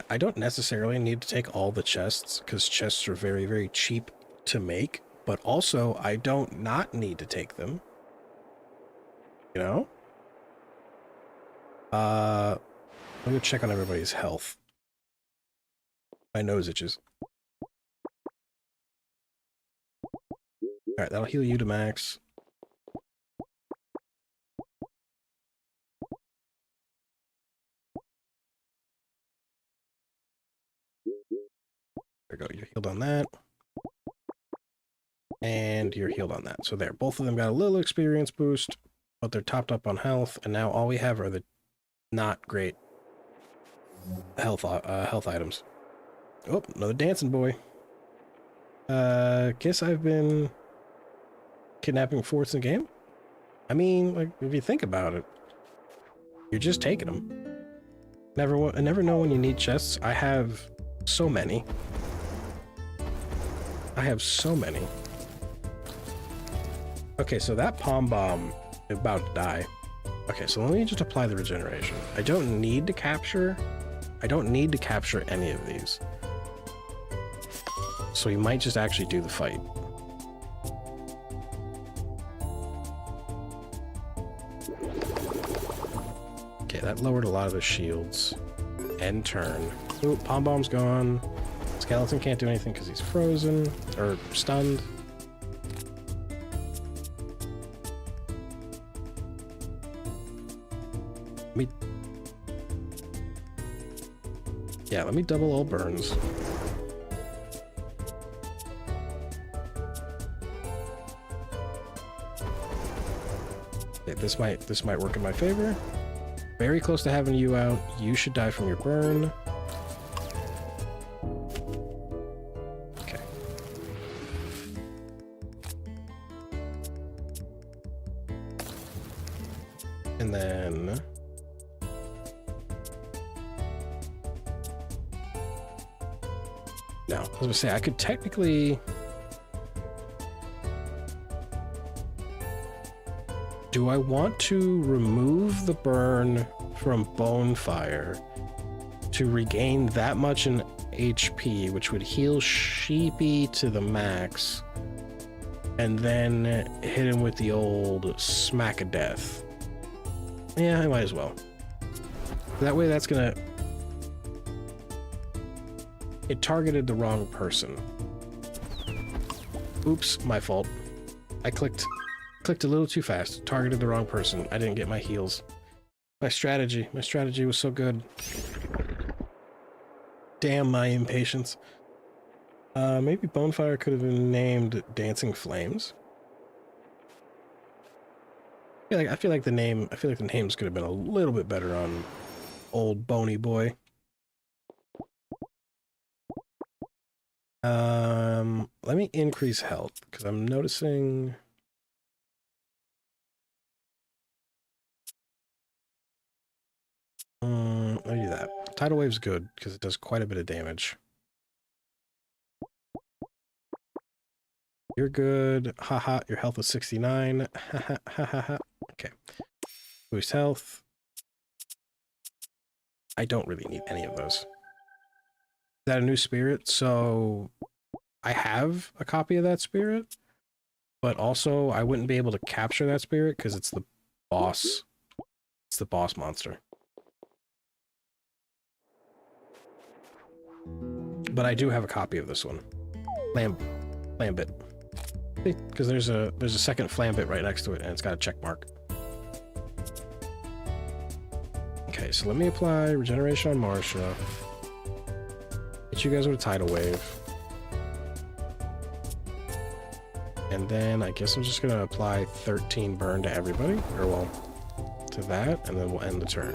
I don't necessarily need to take all the chests, because chests are very, very cheap to make, but also I don't not need to take them. You know? Let me go check on everybody's health. My nose itches. Alright, that'll heal you to max. There we go, you're healed on that. And you're healed on that. So there, both of them got a little experience boost, but they're topped up on health, and now all we have are the not great health items. Oh, another dancing boy. Guess I've been kidnapping forts in the game? I mean, like, if you think about it, you're just taking them. I never know when you need chests. I have so many. I have so many. Okay, so that palm bomb is about to die. Okay, so let me just apply the regeneration. I don't need to capture any of these. So we might just actually do the fight. Okay, that lowered a lot of the shields. End turn. Ooh, palm bomb's gone. Skeleton can't do anything because he's frozen or stunned. Let me double all burns. Okay, this might work in my favor. Very close to having you out. You should die from your burn. Okay. And then now, I was gonna say I could technically do I want to remove the burn from Bonefire to regain that much in HP, which would heal Sheepy to the max, and then hit him with the old Smack of Death? Yeah, I might as well. That way that's gonna... It targeted the wrong person. Oops, my fault. I clicked a little too fast. Targeted the wrong person. I didn't get my heals. My strategy was so good. Damn my impatience. Maybe Bonefire could have been named Dancing Flames. I feel like the names could have been a little bit better on old Bony Boy. Let me increase health, because I'm noticing... let me do that. Tidal Wave's good, because it does quite a bit of damage. You're good. Haha, your health is 69. Haha, haha. Okay. Boost health. I don't really need any of those. Is that a new spirit? So I have a copy of that spirit, but also I wouldn't be able to capture that spirit because it's the boss. It's the boss monster. But I do have a copy of this one. Flambit. See, because there's a second Flambit right next to it, and it's got a check mark. Okay, so let me apply regeneration on Marsha. Hit you guys with a tidal wave. And then I guess I'm just gonna apply 13 burn to everybody, or well, to that, and then we'll end the turn.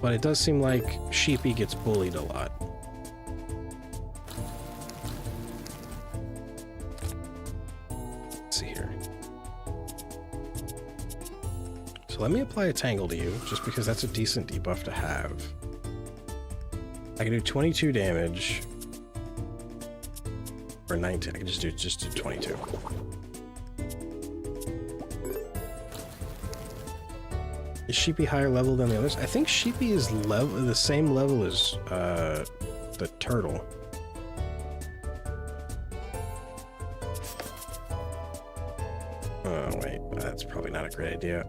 But it does seem like Sheepy gets bullied a lot. Let's see here. So let me apply a Tangle to you, just because that's a decent debuff to have. I can do 22 damage. Or 19. I can just do 22. Is Sheepy higher level than the others? I think Sheepy is the same level as the turtle. Oh wait, that's probably not a great idea.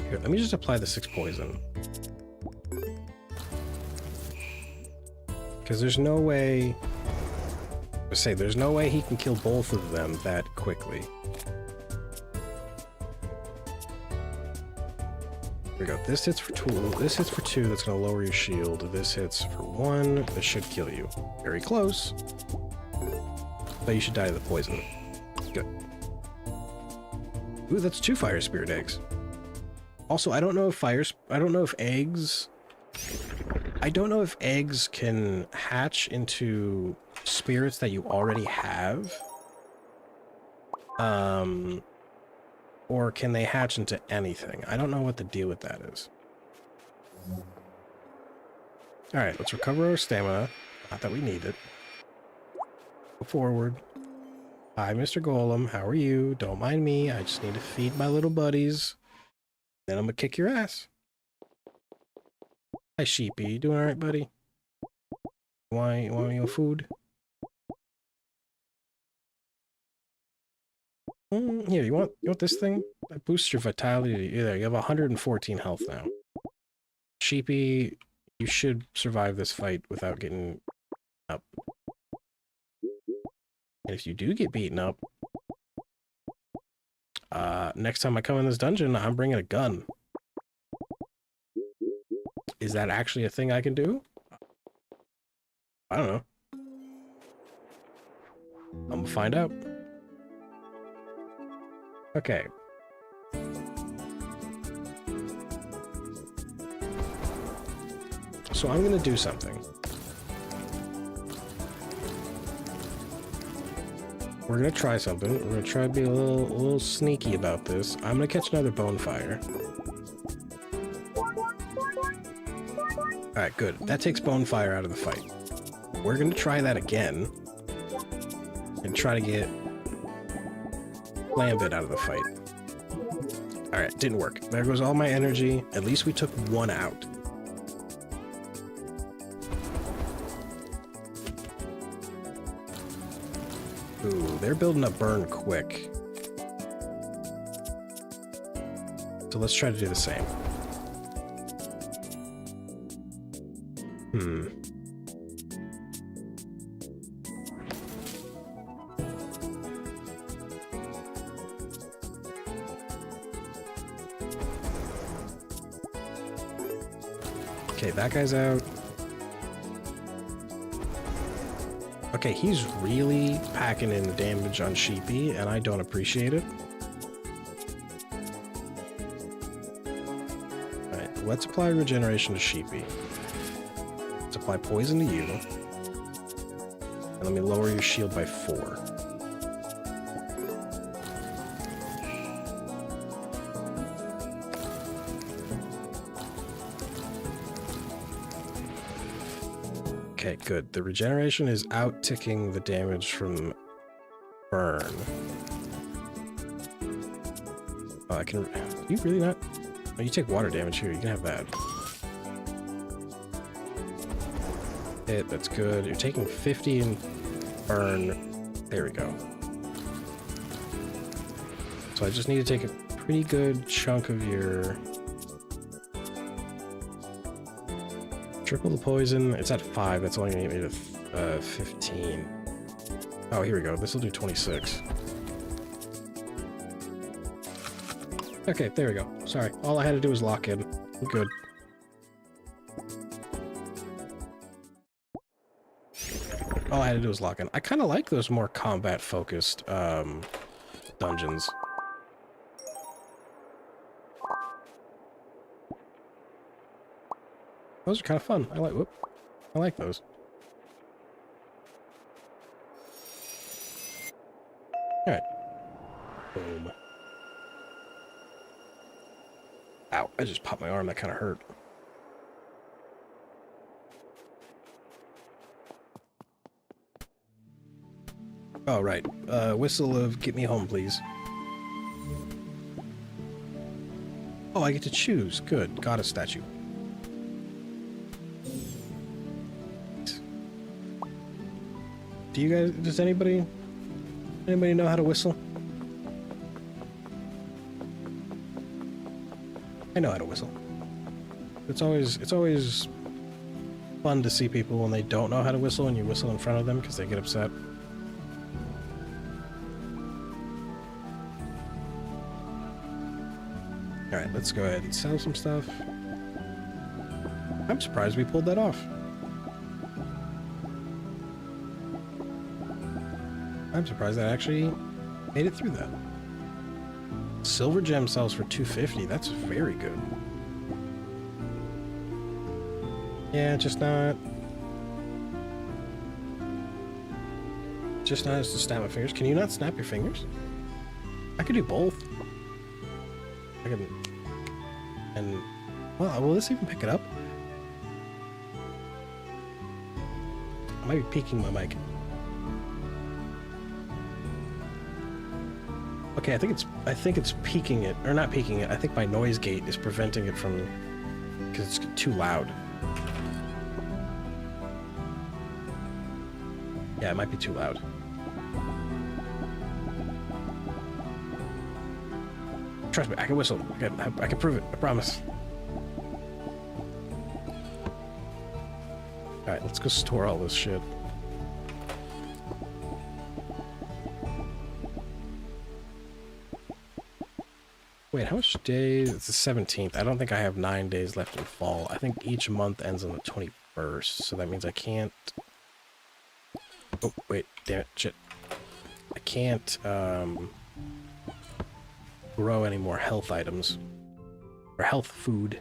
Here, let me just apply the 6 poison. Because there's no way... there's no way he can kill both of them that quickly. Here we go. This hits for 2. This hits for 2. That's going to lower your shield. This hits for 1. This should kill you. Very close. But you should die to the poison. Good. Ooh, that's 2 fire spirit eggs. Also, I don't know if eggs... I don't know if eggs can hatch into spirits that you already have. Or can they hatch into anything? I don't know what the deal with that is. Alright, let's recover our stamina. Not that we need it. Go forward. Hi, Mr. Golem. How are you? Don't mind me. I just need to feed my little buddies. Then I'm gonna kick your ass. Hi, Sheepy. You doing alright, buddy? You want your food? Here, you want this thing? That boosts your vitality. There, you have 114 health now. Sheepy, you should survive this fight without getting up. And if you do get beaten up, next time I come in this dungeon, I'm bringing a gun. Is that actually a thing I can do? I don't know. I'm gonna find out. Okay. So I'm gonna do something. We're gonna try something. We're gonna try to be a little sneaky about this. I'm gonna catch another bonfire. Alright, good. That takes bonfire out of the fight. We're gonna try that again. And try to get Lambit out of the fight. Alright, didn't work. There goes all my energy. At least we took one out. Ooh, they're building up burn quick. So let's try to do the same. Okay, that guy's out. Okay, he's really packing in the damage on Sheepy, and I don't appreciate it. Alright, let's apply regeneration to Sheepy. Let's apply poison to you. And let me lower your shield by 4. Okay, good. The regeneration is out-ticking the damage from burn. Oh, I can... You really not... Oh, you take water damage here. You can have that. Hit, that's good. You're taking 50 in burn. There we go. So I just need to take a pretty good chunk of your... Triple the poison. It's at 5. That's only going to get me to 15. Oh, here we go. This will do 26. Okay, there we go. Sorry. All I had to do was lock in. I'm good. All I had to do was lock in. I kind of like those more combat-focused dungeons. Those are kind of fun. I like those. Alright. Boom. Ow, I just popped my arm. That kind of hurt. Oh, right. Whistle of get me home, please. Oh, I get to choose. Good. Got a statue. Do you guys... Does anybody know how to whistle? I know how to whistle. It's always fun to see people when they don't know how to whistle and you whistle in front of them because they get upset. Alright, let's go ahead and sell some stuff. I'm surprised we pulled that off. I'm surprised that actually made it through that. Silver gem sells for $250. That's very good. Yeah, just not as to snap my fingers. Can you not snap your fingers? I could do both. I can. And well, will this even pick it up? I might be peeking my mic. Okay, I think it's peaking it, or not peaking it. I think my noise gate is preventing it from, because it's too loud. Yeah, it might be too loud. Trust me, I can whistle. I can prove it. I promise. All right, let's go store all this shit. Wait, how much days? It's the 17th. I don't think I have 9 days left in fall. I think each month ends on the 21st, so that means I can't... Oh, wait, damn it, shit. I can't, grow any more health items. Or health food.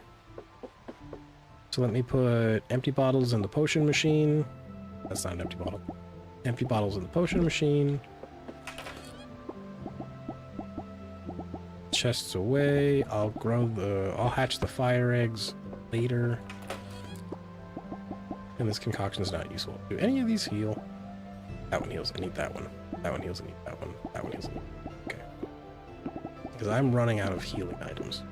So let me put empty bottles in the potion machine. That's not an empty bottle. Empty bottles in the potion machine. Chests away. I'll hatch the fire eggs later. And this concoction is not useful. Do any of these heal? That one heals. I need that one. That one heals. I need that one. That one heals. Okay. Because I'm running out of healing items.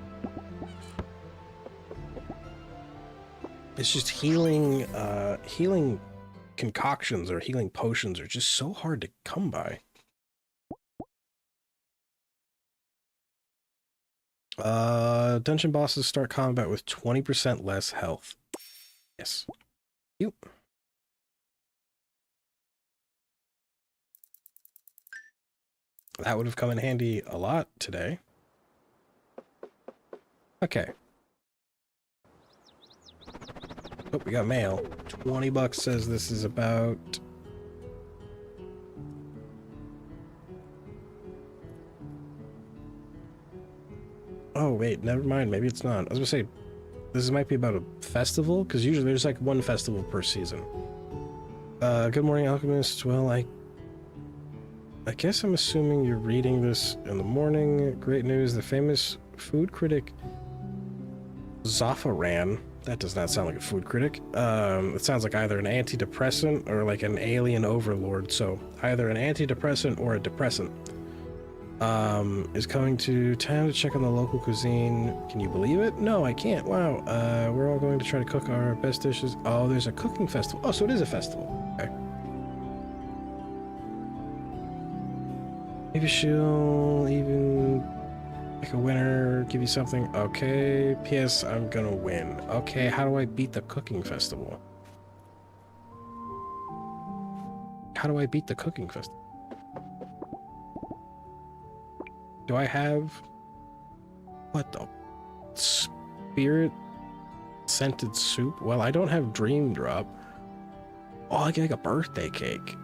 It's just healing concoctions or healing potions are just so hard to come by. Dungeon bosses start combat with 20% less health. Yes. You. That would have come in handy a lot today. Okay. Oh, we got mail. 20 bucks says this is about... Oh, wait, never mind. Maybe it's not. I was gonna say, this might be about a festival, because usually there's like one festival per season. Good morning, alchemists. Well, I guess I'm assuming you're reading this in the morning. Great news. The famous food critic Zafaran. That does not sound like a food critic. It sounds like either an antidepressant or like an alien overlord. So either an antidepressant or a depressant. Is coming to town to check on the local cuisine. Can you believe it? No, I can't. Wow. We're all going to try to cook our best dishes. Oh, there's a cooking festival. Oh, so it is a festival. Okay. Maybe she'll even pick a winner, give you something. Okay. P.S. I'm gonna win. Okay, how do I beat the cooking festival? How do I beat the cooking festival? Do I have... What the... Spirit scented soup? Well, I don't have Dream Drop. Oh, I can make a birthday cake.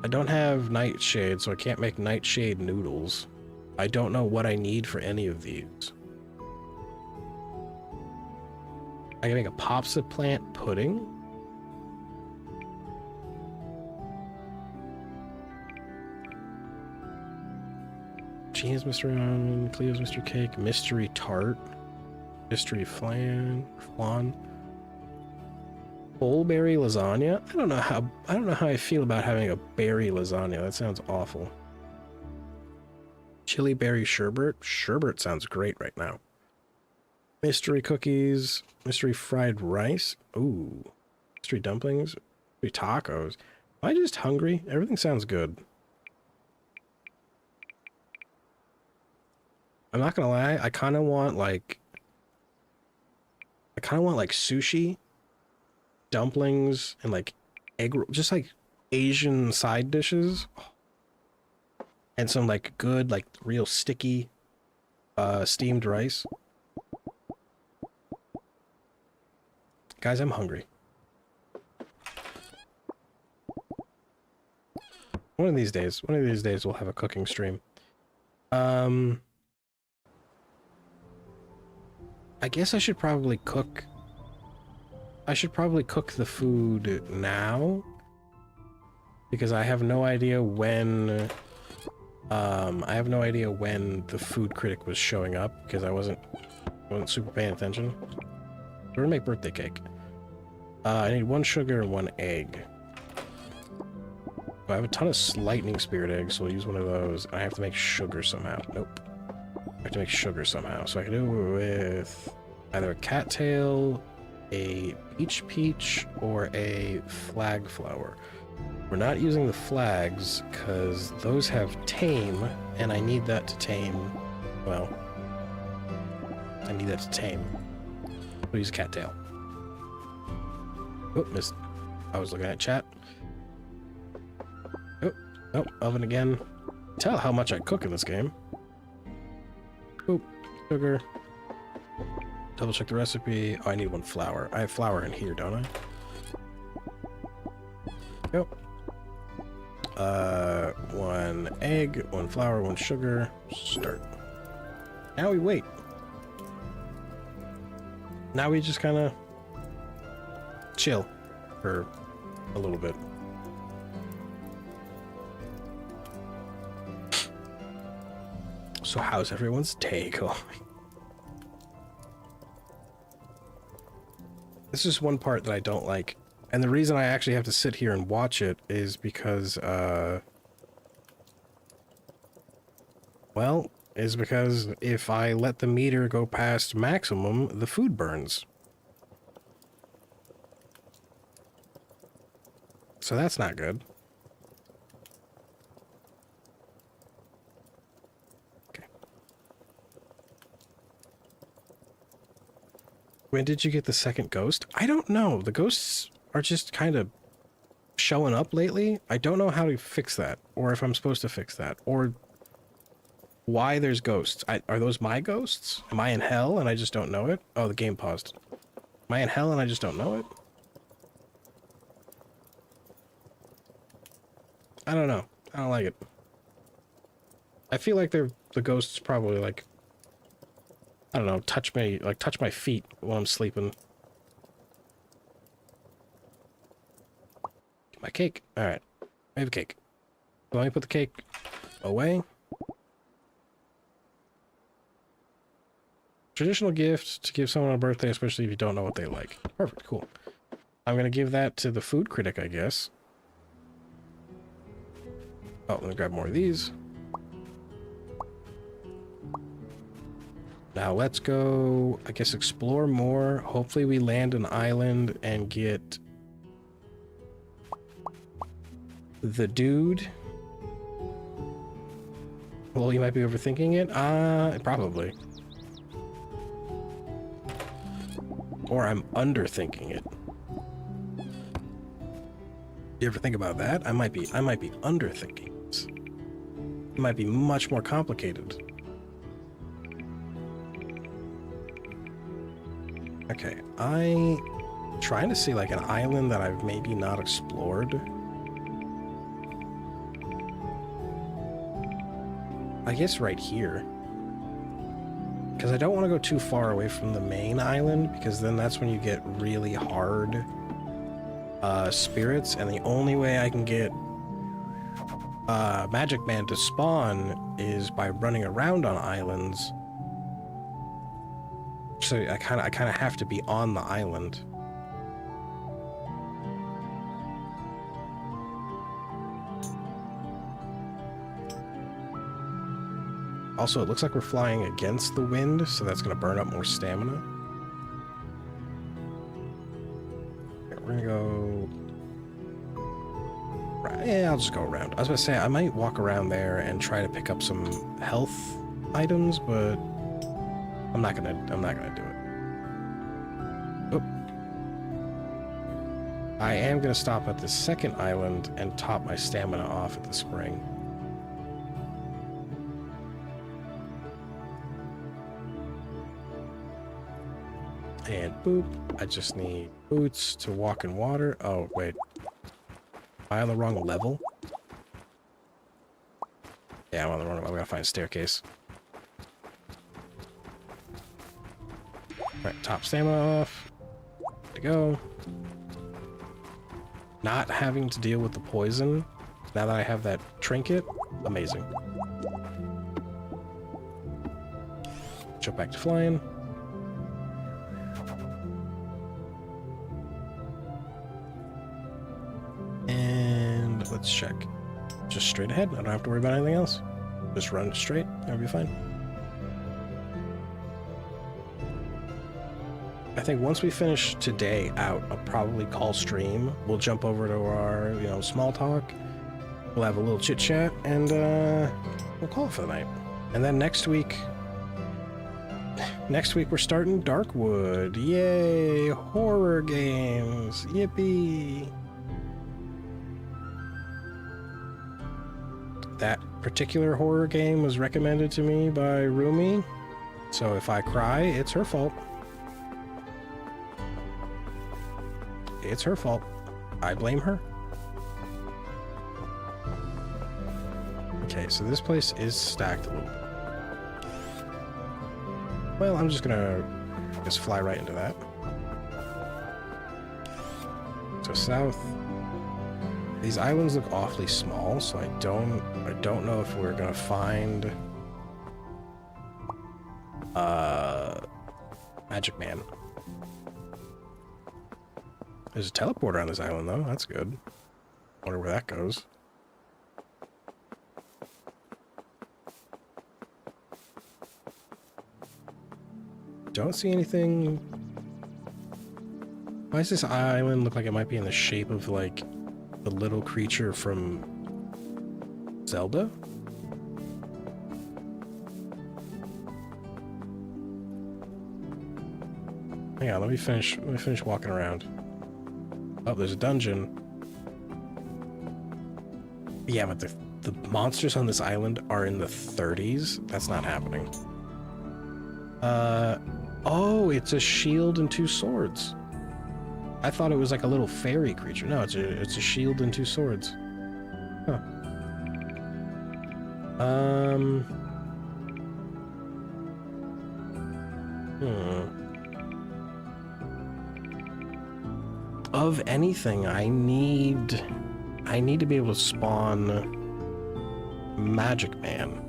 I don't have Nightshade, so I can't make Nightshade noodles. I don't know what I need for any of these. I can make a popsa plant pudding. Gina's Mystery Ramen, Cleo's Mystery Cake, Mystery Tart, Mystery Flan, Bullberry lasagna. I don't know how I feel about having a berry lasagna. That sounds awful. Chili berry sherbet. Sherbet sounds great right now. Mystery cookies, mystery fried rice. Ooh, mystery dumplings, mystery tacos. Am I just hungry? Everything sounds good. I'm not gonna lie. I kind of want like sushi, dumplings, and like egg, just like Asian side dishes, and some like good, like real sticky, steamed rice. Guys, I'm hungry. One of these days we'll have a cooking stream. I guess I should probably cook the food now, because I have no idea when the food critic was showing up, because I wasn't super paying attention. We're gonna make birthday cake. I need 1 sugar and 1 egg. I have a ton of lightning spirit eggs, so we'll use one of those. I have to make sugar somehow. Nope. I have to make sugar somehow. So I can do it with either a cattail, a peach, or a flag flower. We're not using the flags because those have tame, and I need that to tame. Well, I need that to tame. We'll use a cattail. Oh, missed. I was looking at chat. Oh, oven again. Tell how much I cook in this game. Oop, sugar. Double check the recipe. Oh, I need 1 flour. I have flour in here, don't I? Yep. 1 egg, 1 flour, 1 sugar. Start. Now we wait. Now we just kind of chill for a little bit. So how's everyone's day going? This is one part that I don't like. And the reason I actually have to sit here and watch it is because, because if I let the meter go past maximum, the food burns. So that's not good. Okay. When did you get the second ghost? I don't know. The ghosts are just kind of showing up lately. I don't know how to fix that, or if I'm supposed to fix that, or why there's ghosts. Are those my ghosts? Am I in hell and I just don't know it? Oh, the game paused. Am I in hell and I just don't know it? I don't know. I don't like it. I feel like the ghosts probably like, I don't know, touch my feet while I'm sleeping. My cake. All right, I have a cake. So let me put the cake away. Traditional gift to give someone on a birthday, especially if you don't know what they like. Perfect, cool. I'm gonna give that to the food critic, I guess. Oh, let me grab more of these. Now let's go, I guess, explore more. Hopefully we land an island and get the dude. Well, you might be overthinking it. Probably. Or I'm underthinking it. You ever think about that? I might be underthinking this. It might be much more complicated. Okay, I'm trying to see like an island that I've maybe not explored. I guess right here. Because I don't want to go too far away from the main island, because then that's when you get really hard spirits, and the only way I can get Magic Man to spawn is by running around on islands. So I kind of have to be on the island. Also, it looks like we're flying against the wind, so that's going to burn up more stamina. Okay, we're going to go... Yeah, I'll just go around. I was going to say, I might walk around there and try to pick up some health items, but I'm not gonna do it. Oh. I am going to stop at the second island and top my stamina off at the spring. And boop, I just need boots to walk in water. Oh, wait. Am I on the wrong level? Yeah, I'm on the wrong level. I gotta find a staircase. Right, top stamina off. Good to go. Not having to deal with the poison, now that I have that trinket, amazing. Jump back to flying. Let's check. Just straight ahead. I don't have to worry about anything else. Just run straight. It'll be fine. I think once we finish today out, I'll probably call stream. We'll jump over to our, small talk. We'll have a little chit chat, and we'll call it for the night. And then next week we're starting Darkwood. Yay! Horror games. Yippee! That particular horror game was recommended to me by Rumi, so if I cry, it's her fault. It's her fault. I blame her. Okay, so this place is stacked a little bit. Well, I'm just gonna fly right into that. So south. These islands look awfully small, so I don't know if we're gonna find Magic Man. There's a teleporter on this island though, that's good. Wonder where that goes. Don't see anything. Why does this island look like it might be in the shape of like the little creature from Zelda? Hang on, let me finish walking around. Oh, there's a dungeon. Yeah, but the monsters on this island are in the 30s. That's not happening. Oh, it's a shield and two swords. I thought it was like a little fairy creature. No, it's a shield and two swords. Huh. Of anything, I need to be able to spawn Magic Man.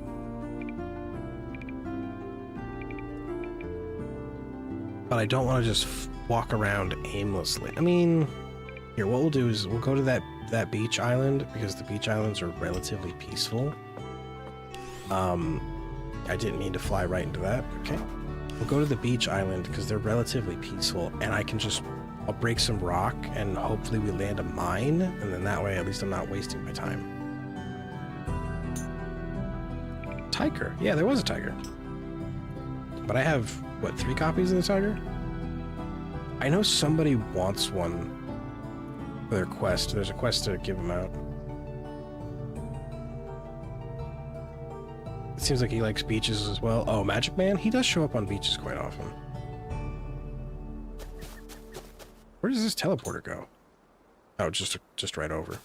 But I don't want to just walk around aimlessly. I mean, here, what we'll do is we'll go to that beach island, because the beach islands are relatively peaceful. I didn't mean to fly right into that. Okay. We'll go to the beach island because they're relatively peaceful, and I'll break some rock, and hopefully we land a mine, and then that way at least I'm not wasting my time. Tiger. Yeah, there was a tiger. But I have, what, 3 copies of the tiger? I know somebody wants one for their quest. There's a quest to give them out. It seems like he likes beaches as well. Oh, Magic Man? He does show up on beaches quite often. Where does this teleporter go? Oh, just right over.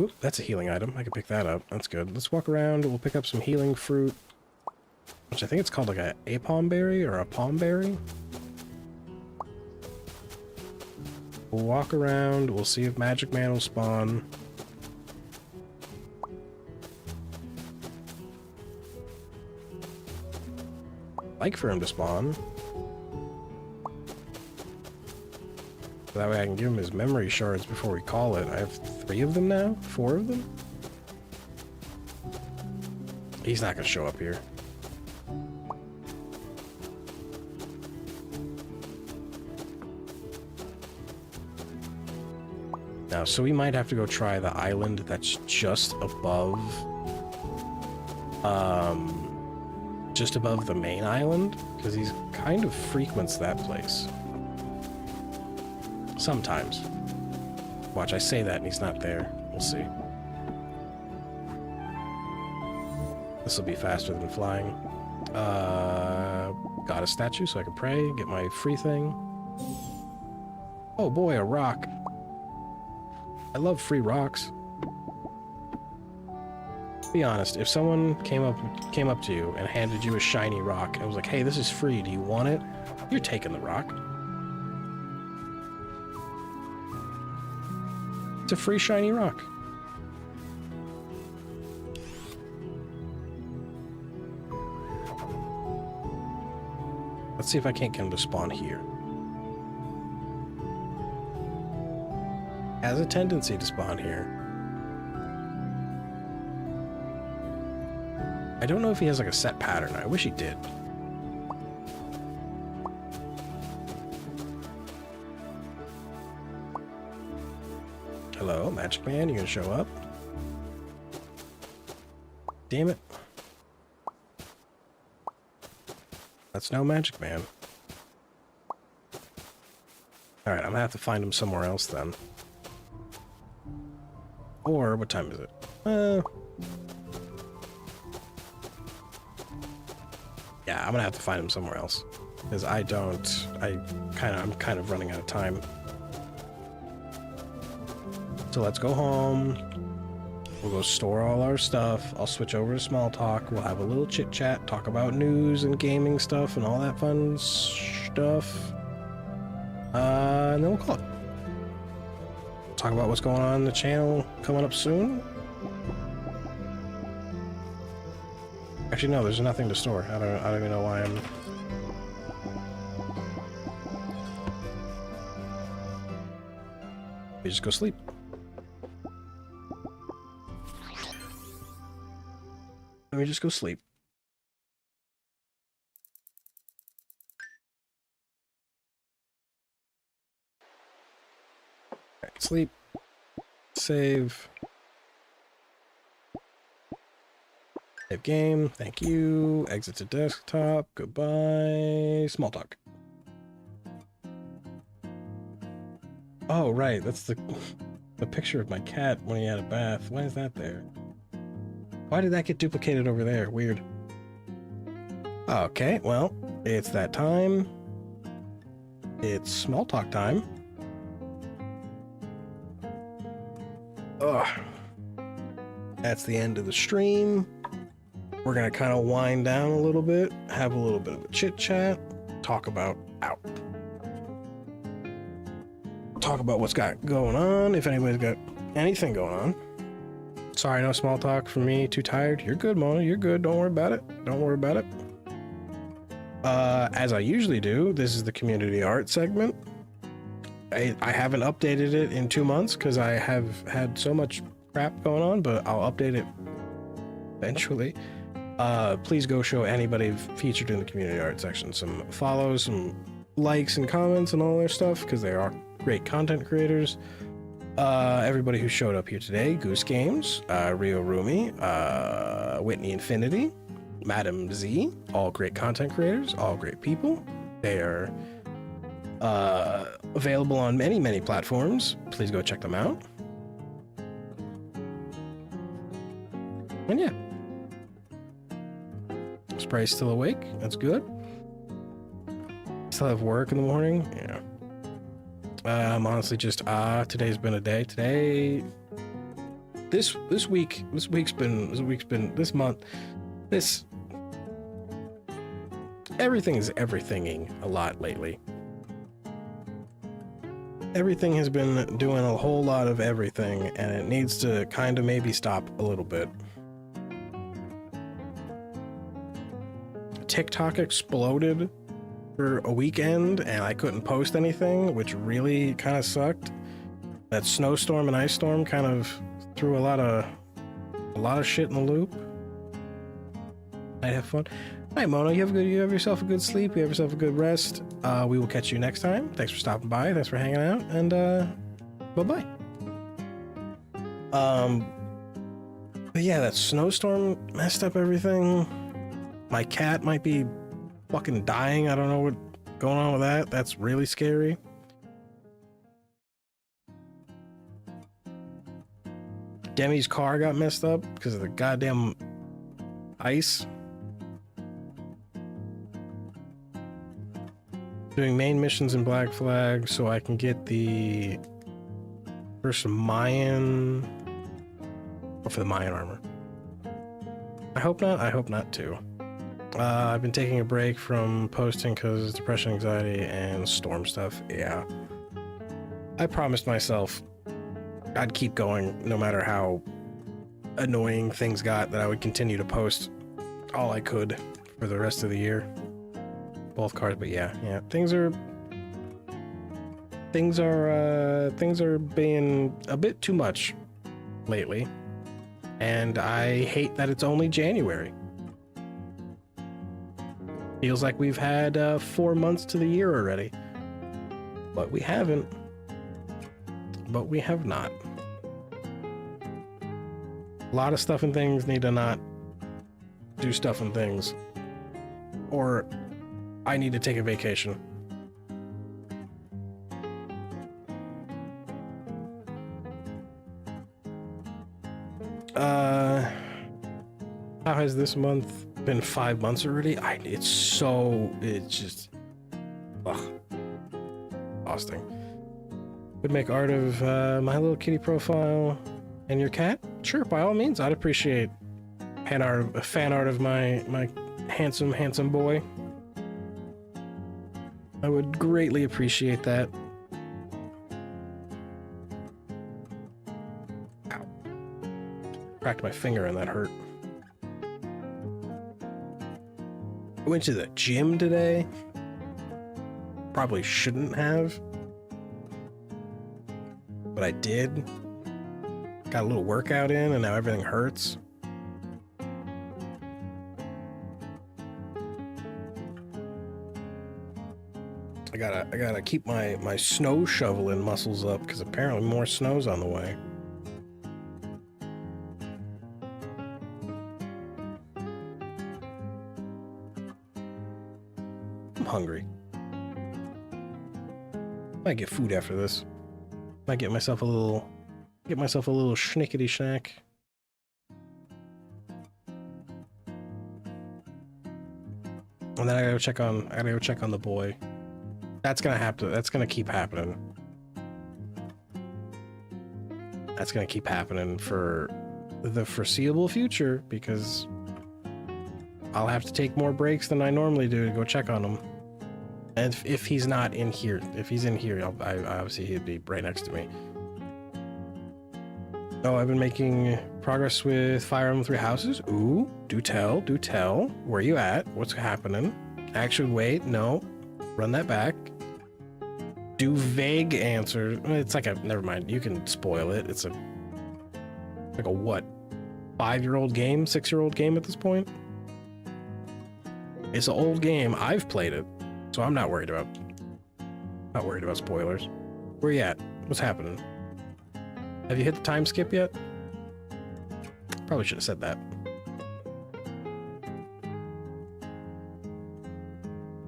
Oop, that's a healing item. I can pick that up. That's good. Let's walk around. We'll pick up some healing fruit. which I think it's called like a apom berry or a palm berry. We'll walk around, we'll see if Magic Man will spawn. I'd like for him to spawn. That way I can give him his memory shards before we call it. I have 3 of them now? 4 of them? He's not gonna show up here. Now, so we might have to go try the island that's just above the main island, because he kind of frequents that place. Sometimes. Watch, I say that and he's not there. We'll see. This will be faster than flying. Got a statue so I can pray, get my free thing. Oh boy, a rock. I love free rocks. Be honest, if someone came up to you and handed you a shiny rock and was like, hey, this is free, do you want it? You're taking the rock. It's a free shiny rock. Let's see if I can't get him to spawn here. Has a tendency to spawn here. I don't know if he has like a set pattern. I wish he did. Hello, Magic Man, you gonna show up? Damn it. That's no Magic Man. Alright, I'm gonna have to find him somewhere else then. Or, what time is it? Yeah, I'm gonna have to find him somewhere else. Because I'm kind of running out of time. So let's go home. We'll go store all our stuff. I'll switch over to small talk. We'll have a little chit chat, talk about news and gaming stuff and all that fun stuff. And then we'll call it. Talk about what's going on in the channel coming up soon. Actually, no, there's nothing to store. I don't even know why I'm... We just go sleep. Let me just go sleep. Alright, sleep. Save. Save game. Thank you. Exit to desktop. Goodbye. Small talk. Oh, right. That's the picture of my cat when he had a bath. Why is that there? Why did that get duplicated over there? Weird. Okay, well, it's that time. It's small talk time. Ugh. That's the end of the stream. We're gonna kind of wind down a little bit, have a little bit of a chit chat, talk about what's got going on, if anybody's got anything going on. Sorry, no small talk from me. Too tired. You're good, Mona. You're good. Don't worry about it. Don't worry about it. As I usually do, this is the community art segment. I haven't updated it in 2 months because I have had so much crap going on, but I'll update it eventually. Please go show anybody featured in the community art section some follows, some likes and comments and all their stuff, because they are great content creators. Everybody who showed up here today: Goose Games, Rio Rumi, Whitney Infinity, Madam Z, all great content creators, all great people. They are available on many, many platforms. Please go check them out. And yeah, Spray's still awake. That's good. Still have work in the morning. Yeah. I'm honestly just today's been a day. This month, everything's everythinging a lot lately. Everything has been doing a whole lot of everything, and it needs to kind of maybe stop a little bit. TikTok exploded for a weekend, and I couldn't post anything, which really kind of sucked. That snowstorm and ice storm kind of threw a lot of shit in the loop. I'd have fun. All right, Mono, you have yourself a good sleep. You have yourself a good rest. We will catch you next time. Thanks for stopping by. Thanks for hanging out, and bye-bye. But yeah, that snowstorm messed up everything. My cat might be fucking dying. I don't know what's going on with that. That's really scary. Demi's car got messed up because of the goddamn ice. Doing main missions in Black Flag so I can get the first Mayan. Oh, for the Mayan armor. I hope not. I hope not too. I've been taking a break from posting because depression, anxiety, and storm stuff. Yeah. I promised myself I'd keep going no matter how annoying things got, that I would continue to post all I could for the rest of the year. Both cards, but yeah, things are being a bit too much lately, and I hate that it's only January. Feels like we've had 4 months to the year already, but we haven't. But we have not. A lot of stuff and things need to not do stuff and things, or I need to take a vacation. How has this month been? 5 months already? It's just, ugh, exhausting. Would make art of my little kitty profile and your cat? Sure, by all means, I'd appreciate fan art of my handsome boy. I would greatly appreciate that. Ow. Cracked my finger and that hurt. I went to the gym today. Probably shouldn't have, but I did. Got a little workout in, and now everything hurts. I gotta keep my snow shoveling muscles up, because apparently more snow's on the way. I'm hungry. Might get food after this. Might get myself a little schnickety snack. And then I gotta go check on the boy. That's gonna happen. That's gonna keep happening. That's gonna keep happening for the foreseeable future, because I'll have to take more breaks than I normally do to go check on him. And if he's not in here, if he's in here, I obviously he'd be right next to me. Oh, I've been making progress with Fire Emblem 3 Houses. Ooh, do tell. Where you at? What's happening? Actually, wait, no. Run that back. Do vague answers. It's like a, never mind, you can spoil it. It's like a what? 5-year-old game? 6-year-old game at this point? It's an old game. I've played it, so I'm not worried about spoilers. Where you at? What's happening? Have you hit the time skip yet? Probably should have said that.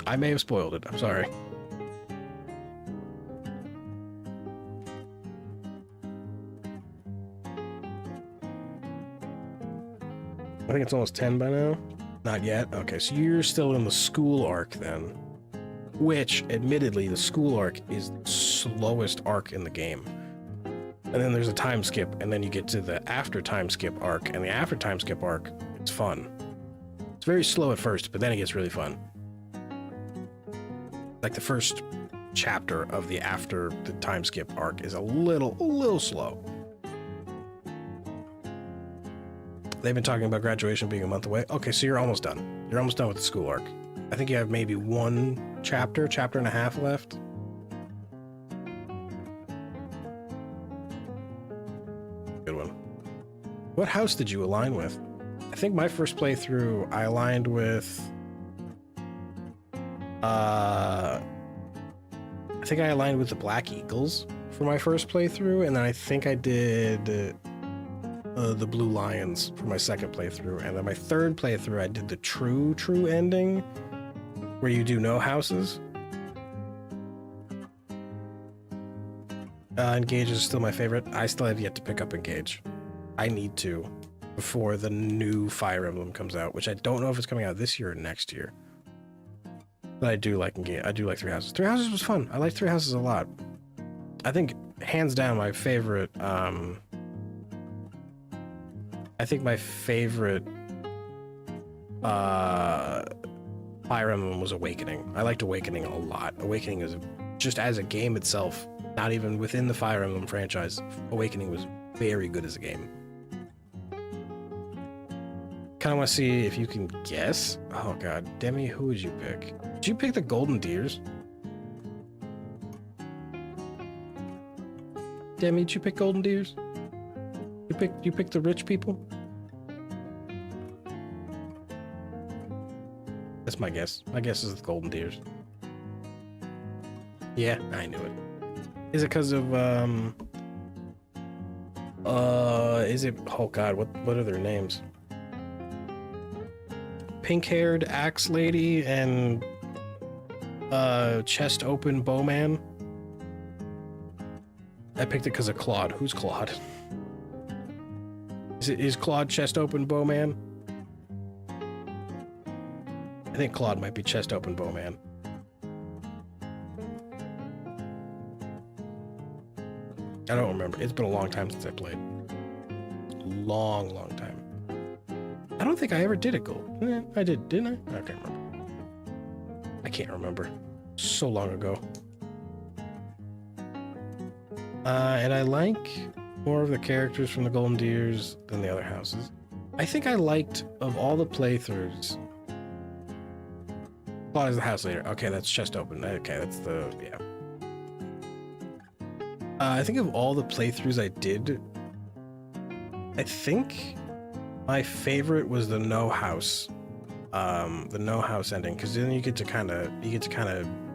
I may have spoiled it. I'm sorry. I think it's almost 10 by now. Not yet? Okay, so you're still in the school arc then. Which, admittedly, the school arc is the slowest arc in the game. And then there's a time skip, and then you get to the after time skip arc, and the after time skip arc, it's fun. It's very slow at first, but then it gets really fun. Like the first chapter of the after the time skip arc is a little slow. They've been talking about graduation being a month away. Okay, so you're almost done. You're almost done with the school arc. I think you have maybe one chapter and a half left. Good one. What house did you align with? I think my first playthrough, I aligned with... I think I aligned with the Black Eagles for my first playthrough, and then I think I did the Blue Lions for my second playthrough, and then my third playthrough I did the true ending, where you do no houses. Engage is still my favorite. I still have yet to pick up Engage. I need to before the new Fire Emblem comes out, which I don't know if it's coming out this year or next year. But I do like Engage. I do like Three Houses. Three Houses was fun. I like Three Houses a lot. I think hands down my favorite. I think my favorite Fire Emblem was Awakening. I liked Awakening a lot. Awakening is just as a game itself, not even within the Fire Emblem franchise. Awakening was very good as a game. Kind of want to see if you can guess. Oh god, Demi, who would you pick? Did you pick the Golden Deers? Demi, did you pick Golden Deers? You picked the rich people? That's my guess. My guess is the Golden Deers. Yeah, I knew it. Is it because of is it, oh god, what are their names? Pink-haired axe lady and chest open bowman. I picked it because of Claude. Who's Claude? Is Claude chest open bowman? I think Claude might be chest open bowman. I don't remember. It's been a long time since I played. Long time. I don't think I ever did a gold. I did, didn't I? I can't remember. I can't remember. So long ago. And I like more of the characters from the Golden Deers than the other houses. I think I liked, of all the playthroughs... Claude is the house leader. Okay, that's chest open. Okay, that's the... yeah. I think of all the playthroughs I did, I think my favorite was the no house ending, because then you get to kind of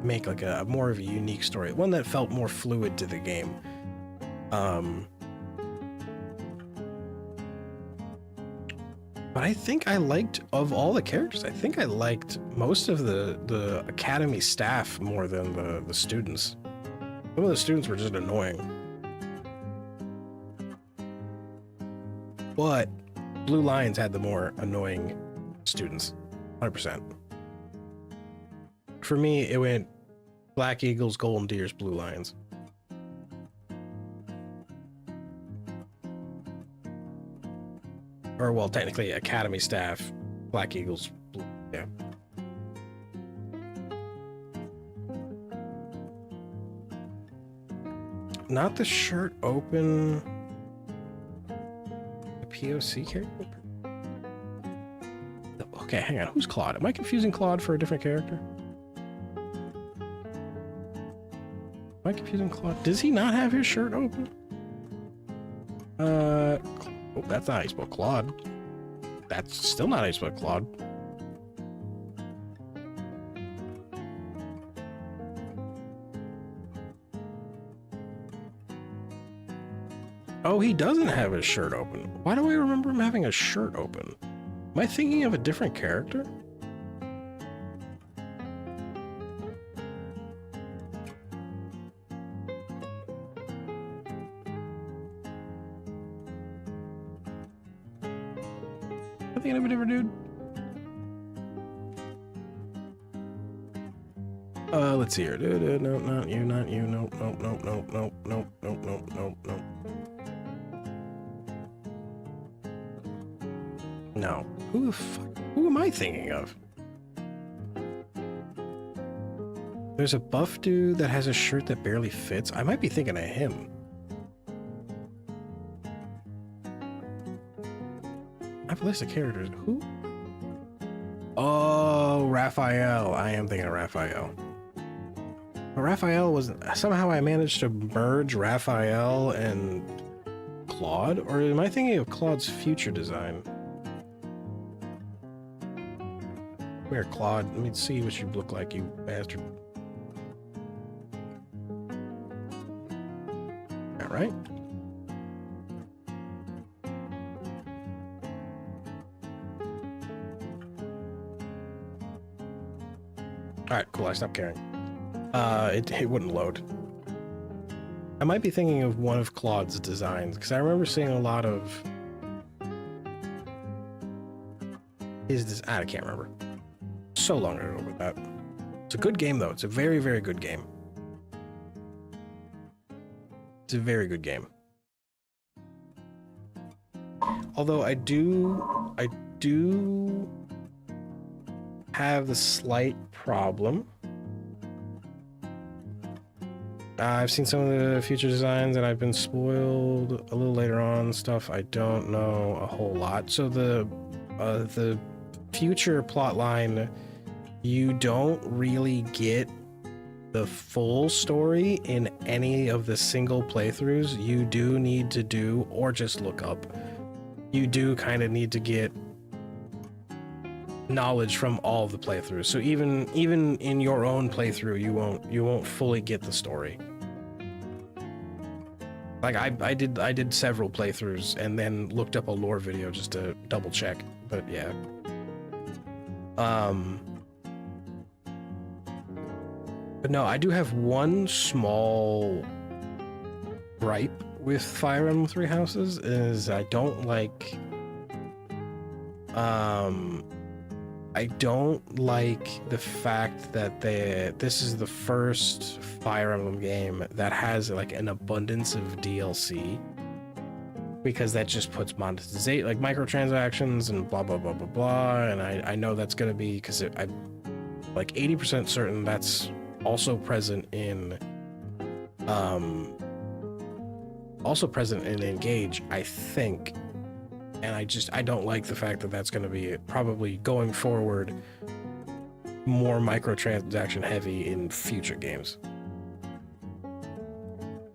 make like a more of a unique story, one that felt more fluid to the game. But I think I liked, of all the characters, I think I liked most of the academy staff more than the students. Some of the students were just annoying. But Blue Lions had the more annoying students. 100%. For me, it went Black Eagles, Golden Deers, Blue Lions. Or, well, technically, Academy staff, Black Eagles, Blue, yeah. Not the shirt open. The POC character? Okay, hang on. Who's Claude? Am I confusing Claude for a different character? Am I confusing Claude? Does he not have his shirt open? Oh, that's not how you spell Claude. That's still not how you spell Claude. Oh, he doesn't have his shirt open. Why do I remember him having a shirt open? Am I thinking of a different character? I think of a different dude. Let's see here. No, not you, not you. Nope. No. Who am I thinking of? There's a buff dude that has a shirt that barely fits. I might be thinking of him. I have a list of characters. Who? Oh, Raphael. I am thinking of Raphael. But Raphael was... Somehow I managed to merge Raphael and Claude? Or am I thinking of Claude's future design? Where, Claude? Let me see what you look like, you bastard. All right. All right, cool. I stopped caring. It wouldn't load. I might be thinking of one of Claude's designs because I remember seeing a lot of his. I can't remember. So long ago with that. It's a good game though. It's a very, very good game. It's a very good game. Although I do have the slight problem. I've seen some of the future designs and I've been spoiled a little later on stuff. I don't know a whole lot. So the future plot line, you don't really get the full story in any of the single playthroughs. You do need to do, or just look up, you do kind of need to get knowledge from all the playthroughs. So even in your own playthrough, you won't fully get the story. Like I did several playthroughs and then looked up a lore video just to double check. But yeah. But no, I do have one small gripe with Fire Emblem Three Houses is I don't like the fact that this is the first Fire Emblem game that has like an abundance of DLC, because that just puts monetization, like microtransactions and blah blah blah blah blah, and I know that's gonna be, because I'm like 80% certain that's also present in Engage, I think. And I don't like the fact that that's going to be probably going forward more microtransaction heavy in future games.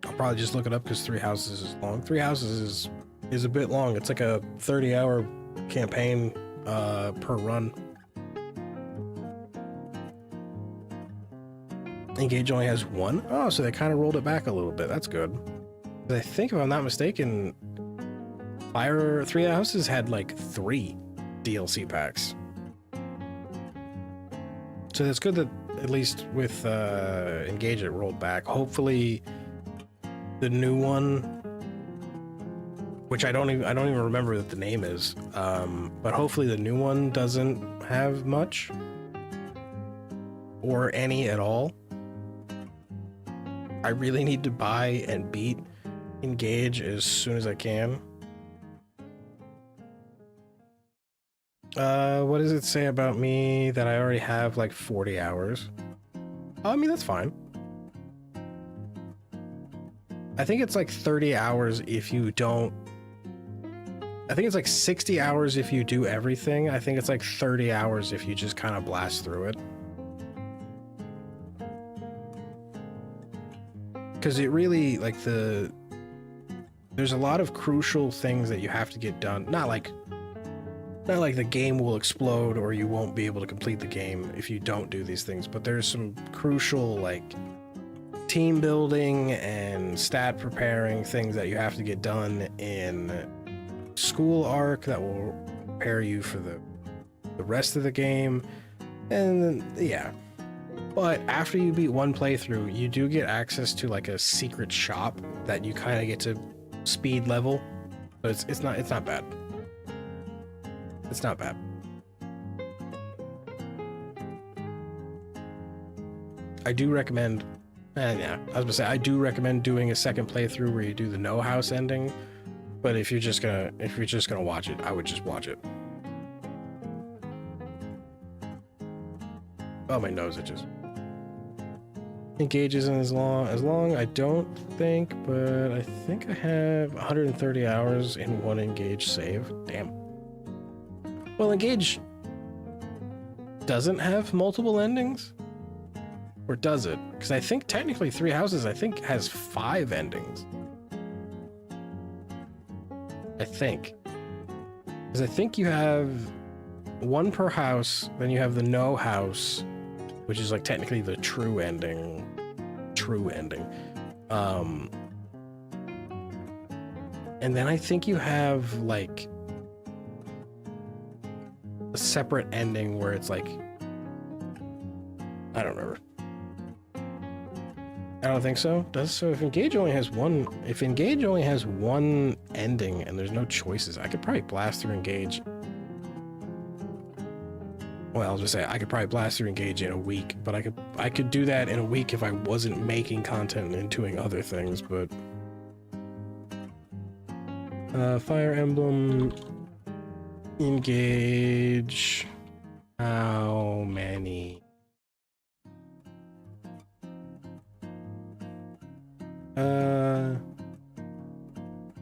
I'll probably just look it up because Three Houses is long. Three Houses is a bit long. It's like a 30-hour campaign per run. Engage only has one? Oh, so they kind of rolled it back a little bit. That's good. I think, if I'm not mistaken, Three Houses had like 3 DLC packs. So that's good that at least with Engage it rolled back. Hopefully the new one, which I don't even remember what the name is, but hopefully the new one doesn't have much or any at all. I really need to buy and beat Engage as soon as I can. What does it say about me that I already have like 40 hours? I mean, that's fine. I think it's like 30 hours if you don't... I think it's like 60 hours if you do everything. I think it's like 30 hours if you just kind of blast through it. Because it really, like, there's a lot of crucial things that you have to get done. Not like the game will explode or you won't be able to complete the game if you don't do these things, but there's some crucial, like, team building and stat preparing things that you have to get done in school arc that will prepare you for the rest of the game. And yeah. But after you beat one playthrough, you do get access to like a secret shop that you kind of get to speed level. But it's not bad. It's not bad. I do recommend, yeah, I was gonna say I do recommend doing a second playthrough where you do the no house ending. But if you're just gonna watch it, I would just watch it. Oh, my nose itches. Engage isn't as long, I don't think, but I think I have 130 hours in one Engage save. Damn. Well, Engage doesn't have multiple endings? Or does it? Because I think technically Three Houses, I think, has 5 endings. I think. Because I think you have 1 per house, then you have the no house, which is like technically the true ending. And then I think you have like a separate ending where it's like, I don't remember. I don't think so. So if Engage only has one ending and there's no choices, I could probably blast through Engage. Well, I'll just say I could probably blast through Engage in a week, but I could do that in a week if I wasn't making content and doing other things, but Fire Emblem Engage, how many?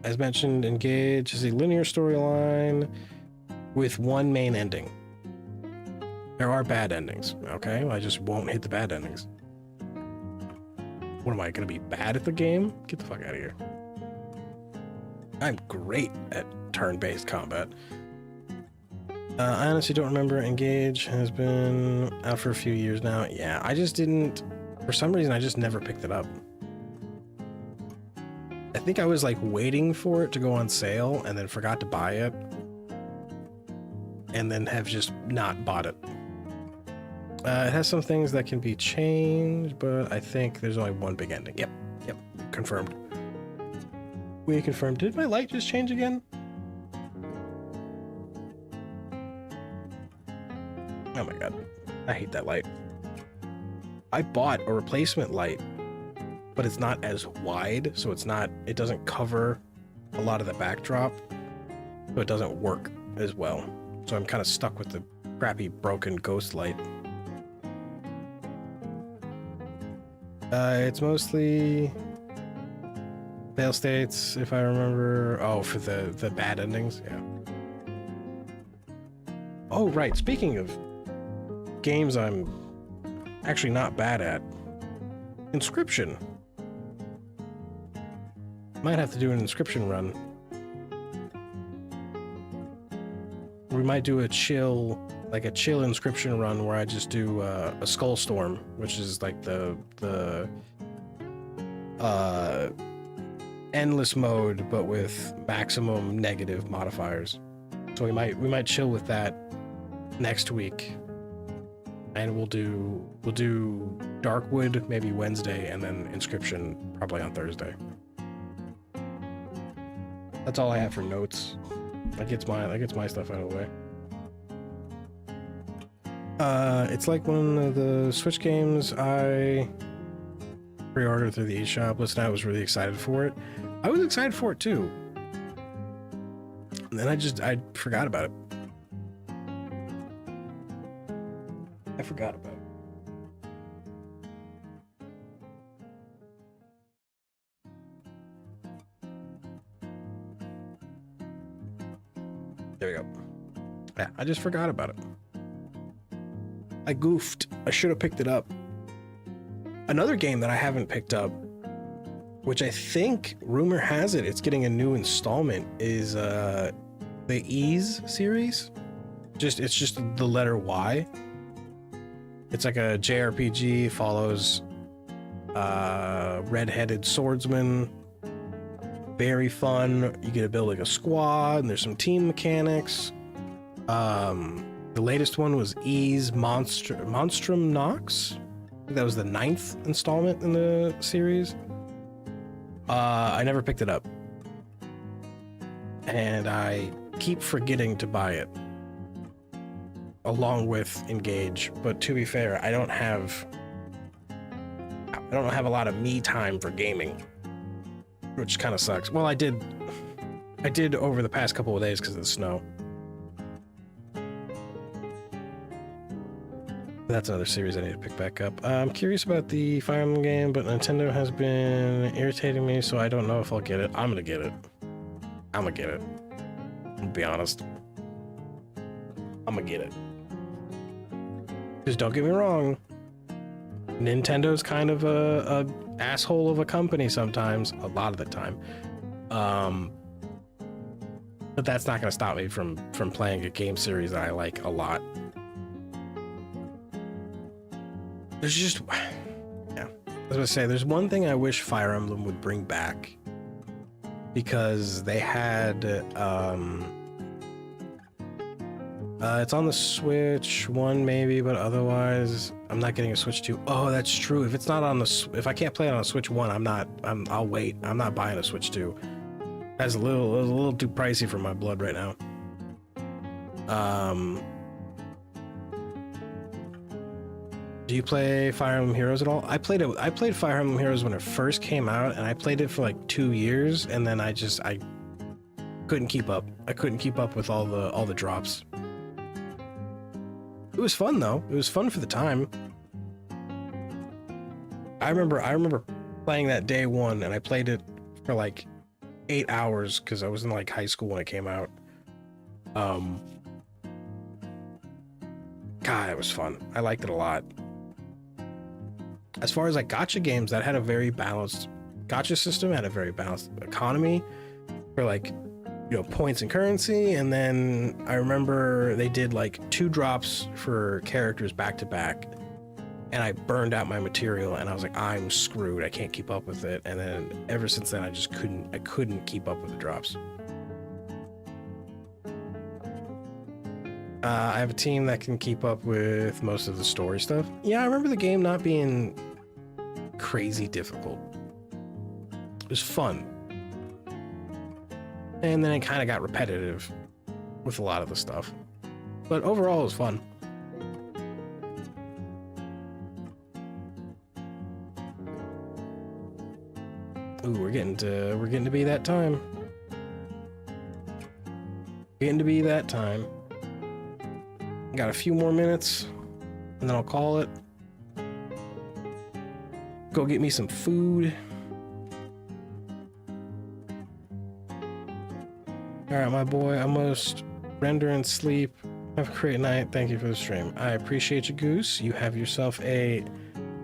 As mentioned, Engage is a linear storyline with 1 main ending. There are bad endings, okay? I just won't hit the bad endings. What am I, gonna be bad at the game? Get the fuck out of here. I'm great at turn-based combat. I honestly don't remember. Engage has been out for a few years now. Yeah, I just didn't... For some reason, I just never picked it up. I think I was like waiting for it to go on sale and then forgot to buy it. And then have just not bought it. It has some things that can be changed, but I think there's only 1 big ending. Yep, confirmed. We confirmed. Did my light just change again? Oh my god, I hate that light. I bought a replacement light, but it's not as wide, so it doesn't cover a lot of the backdrop, so it doesn't work as well. So I'm kind of stuck with the crappy broken ghost light. It's mostly fail states, if I remember. Oh, for the bad endings, yeah. Oh, right. Speaking of games I'm actually not bad at, Inscription. Might have to do an Inscription run. We might do a chill Inscription run where I just do a Skull Storm, which is like the endless mode, but with maximum negative modifiers. So we might chill with that next week, and we'll do Darkwood maybe Wednesday, and then Inscription probably on Thursday. That's all I have for notes. That gets my stuff out of the way. It's like one of the Switch games I pre-ordered through the eShop. Listen, I was really excited for it. I was excited for it too. And then I forgot about it. I forgot about it. There we go. Yeah, I just forgot about it. I goofed. I should have picked it up. Another game that I haven't picked up, which I think rumor has it, it's getting a new installment, is the Ys series. It's just the letter Y. It's like a JRPG, follows red-headed swordsman. Very fun. You get to build like a squad, and there's some team mechanics. The latest one was Ys Monstrum Nox. I think that was the 9th installment in the series. I never picked it up, and I keep forgetting to buy it along with Engage. But to be fair, I don't have a lot of me time for gaming, which kind of sucks. Well, I did over the past couple of days because of the snow. That's another series I need to pick back up. I'm curious about the Fire Emblem game, but Nintendo has been irritating me, so I don't know if I'll get it. I'm gonna get it. I'm gonna get it. I'll be honest. I'm gonna get it. Just don't get me wrong. Nintendo's kind of a asshole of a company sometimes, a lot of the time. But that's not gonna stop me from playing a game series that I like a lot. There's just, yeah. I was gonna say, there's one thing I wish Fire Emblem would bring back, because they had, it's on the Switch 1 maybe, but otherwise I'm not getting a Switch 2. Oh, that's true. If it's not on the, if I can't play it on a Switch 1, I'll wait. I'm not buying a Switch 2. That's a little too pricey for my blood right now. Do you play Fire Emblem Heroes at all? I played Fire Emblem Heroes when it first came out, and I played it for like 2 years, and then I couldn't keep up. I couldn't keep up with all the drops. It was fun though. It was fun for the time. I remember playing that day one, and I played it for like 8 hours because I was in like high school when it came out. God, it was fun. I liked it a lot. As far as like gacha games, that had a very balanced gacha system, had a very balanced economy for like, you know, points and currency. And then I remember they did like 2 drops for characters back to back, and I burned out my material, and I was like, I'm screwed. I can't keep up with it. And then ever since then, I just couldn't keep up with the drops. I have a team that can keep up with most of the story stuff. Yeah, I remember the game not being crazy difficult. It was fun. And then it kind of got repetitive with a lot of the stuff. But overall, it was fun. Ooh, we're getting to be that time. Getting to be that time. Got a few more minutes, and then I'll call it. Go get me some food. Alright, my boy, I must render and sleep. Have a great night. Thank you for the stream. I appreciate you, Goose. You have yourself a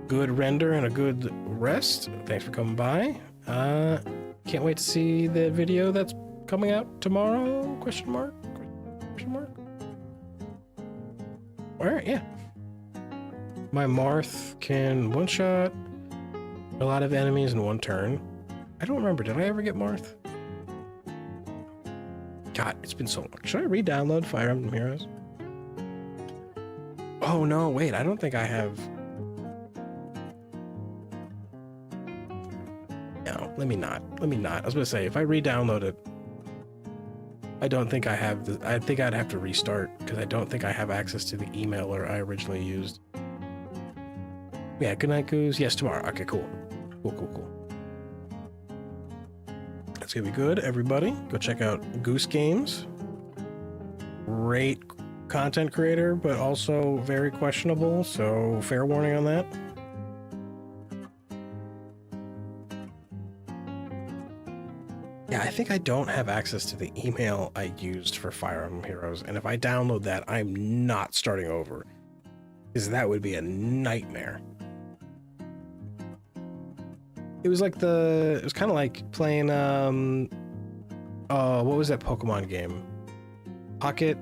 good render and a good rest. Thanks for coming by. Can't wait to see the video that's coming out tomorrow? Question mark? Question mark? Alright, yeah. My Marth can one-shot a lot of enemies in one turn. I don't remember. Did I ever get Marth? God, it's been so long. Should I re-download Fire Emblem Heroes? Oh, no, wait. I don't think I have... No, let me not. Let me not. I was going to say, if I re-download it, I don't think I have the... I think I'd have to restart, because I don't think I have access to the emailer I originally used. Yeah, good night, Goose. Yes, tomorrow. Okay, cool. Cool. That's gonna be good, everybody. Go check out Goose Games. Great content creator, but also very questionable, so fair warning on that. Yeah, I think I don't have access to the email I used for Fire Emblem Heroes, and if I download that, I'm not starting over, because that would be a nightmare. It was like it was kind of like playing, what was that Pokemon game? Pocket?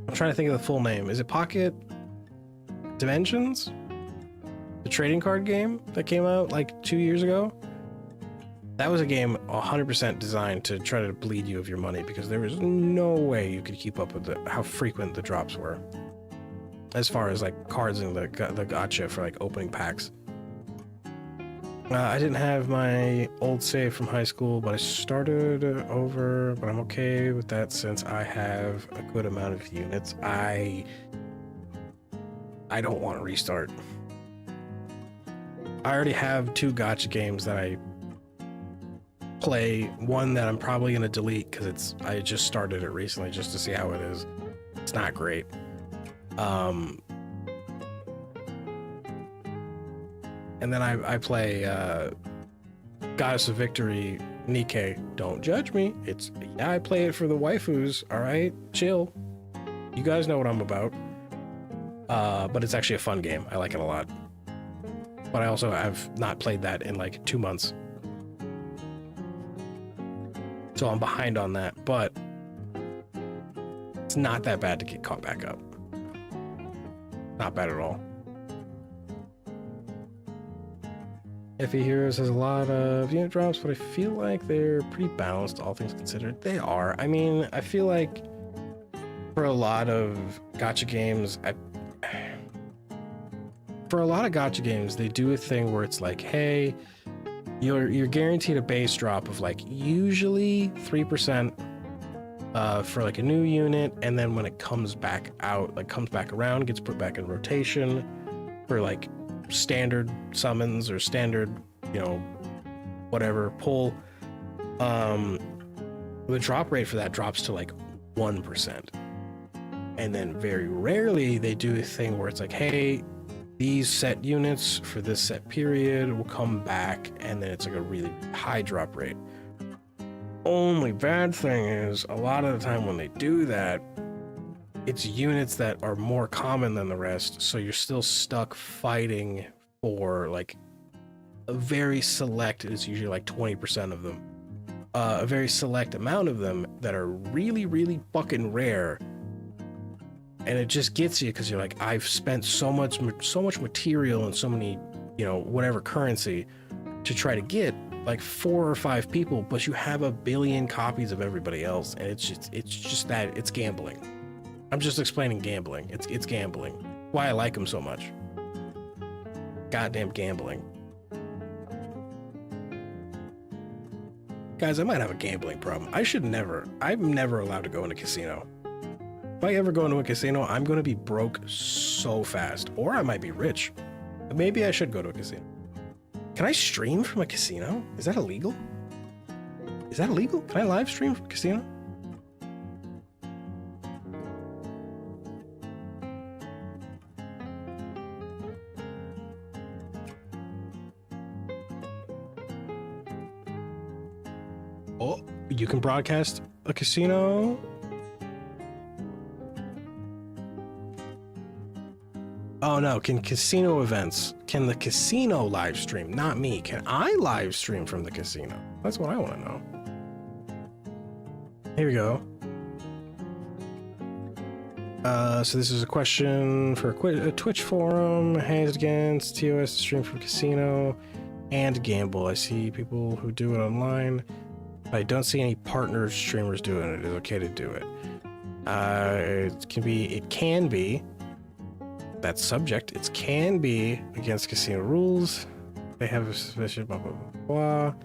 I'm trying to think of the full name. Is it Pocket Dimensions? The trading card game that came out like 2 years ago? That was a game 100% designed to try to bleed you of your money, because there was no way you could keep up with how frequent the drops were. As far as like cards in the gacha for like opening packs. I didn't have my old save from high school, but I started over, but I'm okay with that since I have a good amount of units. I don't want to restart. I already have 2 gacha games that I play. One that I'm probably going to delete because I just started it recently just to see how it is. It's not great. And then I play Goddess of Victory Nikkei. Don't judge me. I play it for the waifus. All right, chill. You guys know what I'm about. But it's actually a fun game. I like it a lot. But I also have not played that in like 2 months. So I'm behind on that, but it's not that bad to get caught back up. Not bad at all. FE Heroes has a lot of unit drops, but I feel like they're pretty balanced, all things considered. They are. I mean, I feel like for a lot of gacha games, they do a thing where it's like, hey, you're guaranteed a base drop of like usually 3% for like a new unit, and then when it comes back out, like comes back around, gets put back in rotation for like standard summons or standard, you know, whatever pull, the drop rate for that drops to like 1%. And then very rarely they do a thing where it's like, hey, these set units for this set period will come back, and then it's like a really high drop rate. Only bad thing is a lot of the time when they do that, it's units that are more common than the rest, so you're still stuck fighting for like a very select, it's usually like 20% of them, a very select amount of them that are really, really fucking rare. And it just gets you because you're like, I've spent so much material and so many, you know, whatever currency to try to get like 4 or 5 people, but you have a billion copies of everybody else, and it's just that it's gambling. I'm just explaining gambling. It's gambling. Why I like them so much. Goddamn gambling. Guys, I might have a gambling problem. I'm never allowed to go in a casino. If I ever go into a casino, I'm going to be broke so fast. Or I might be rich. Maybe I should go to a casino. Can I stream from a casino? Is that illegal? Is that illegal? Can I live stream from a casino? Oh, you can broadcast a casino? Oh no, can casino events, can the casino live stream? Not me. Can I live stream from the casino? That's what I want to know. Here we go. So this is a question for a Twitch forum. Hands against TOS stream from casino and gamble. I see people who do it online. I don't see any partner streamers doing it. It's okay to do it. It can be. That's subject. It can be against casino rules. They have a suspicion, blah, blah, blah, blah.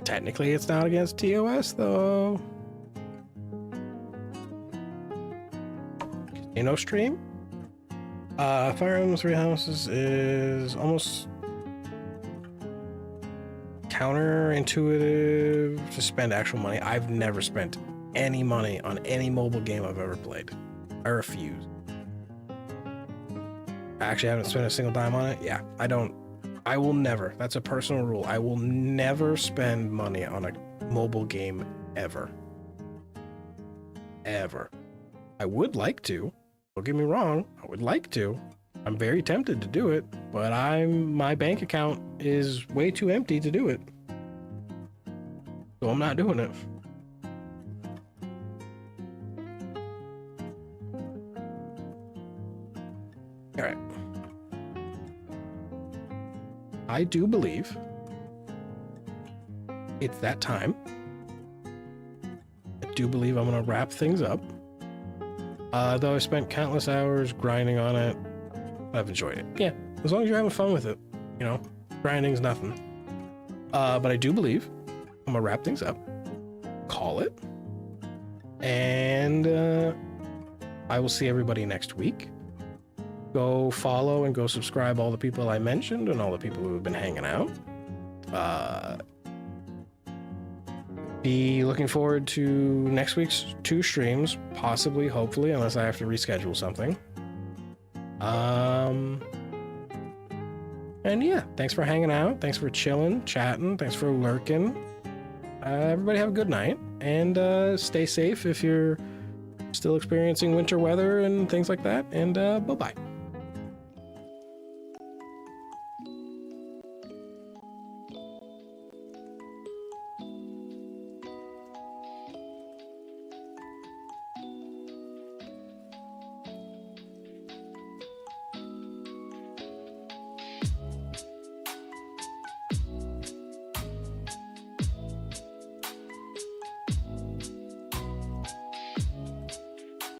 Technically, it's not against TOS, though. Casino stream? Fire Emblem Three Houses is almost counterintuitive to spend actual money. I've never spent any money on any mobile game I've ever played. I refuse. I actually haven't spent a single dime on it. Yeah, I will never. That's a personal rule. I will never spend money on a mobile game ever. Ever. I would like to. Don't get me wrong. I would like to. I'm very tempted to do it, but my bank account is way too empty to do it. So I'm not doing it. All right. I do believe it's that time. I do believe I'm going to wrap things up. Though I spent countless hours grinding on it, I've enjoyed it. Yeah, as long as you're having fun with it, you know, grinding's nothing. But I do believe I'm gonna wrap things up, call it, and I will see everybody next week. Go follow and go subscribe all the people I mentioned and all the people who have been hanging out. be looking forward to next week's 2 streams, possibly, hopefully, unless I have to reschedule something. And yeah, thanks for hanging out. Thanks for chilling, chatting. Thanks for lurking. Everybody have a good night, and stay safe if you're still experiencing winter weather and things like that. And bye-bye.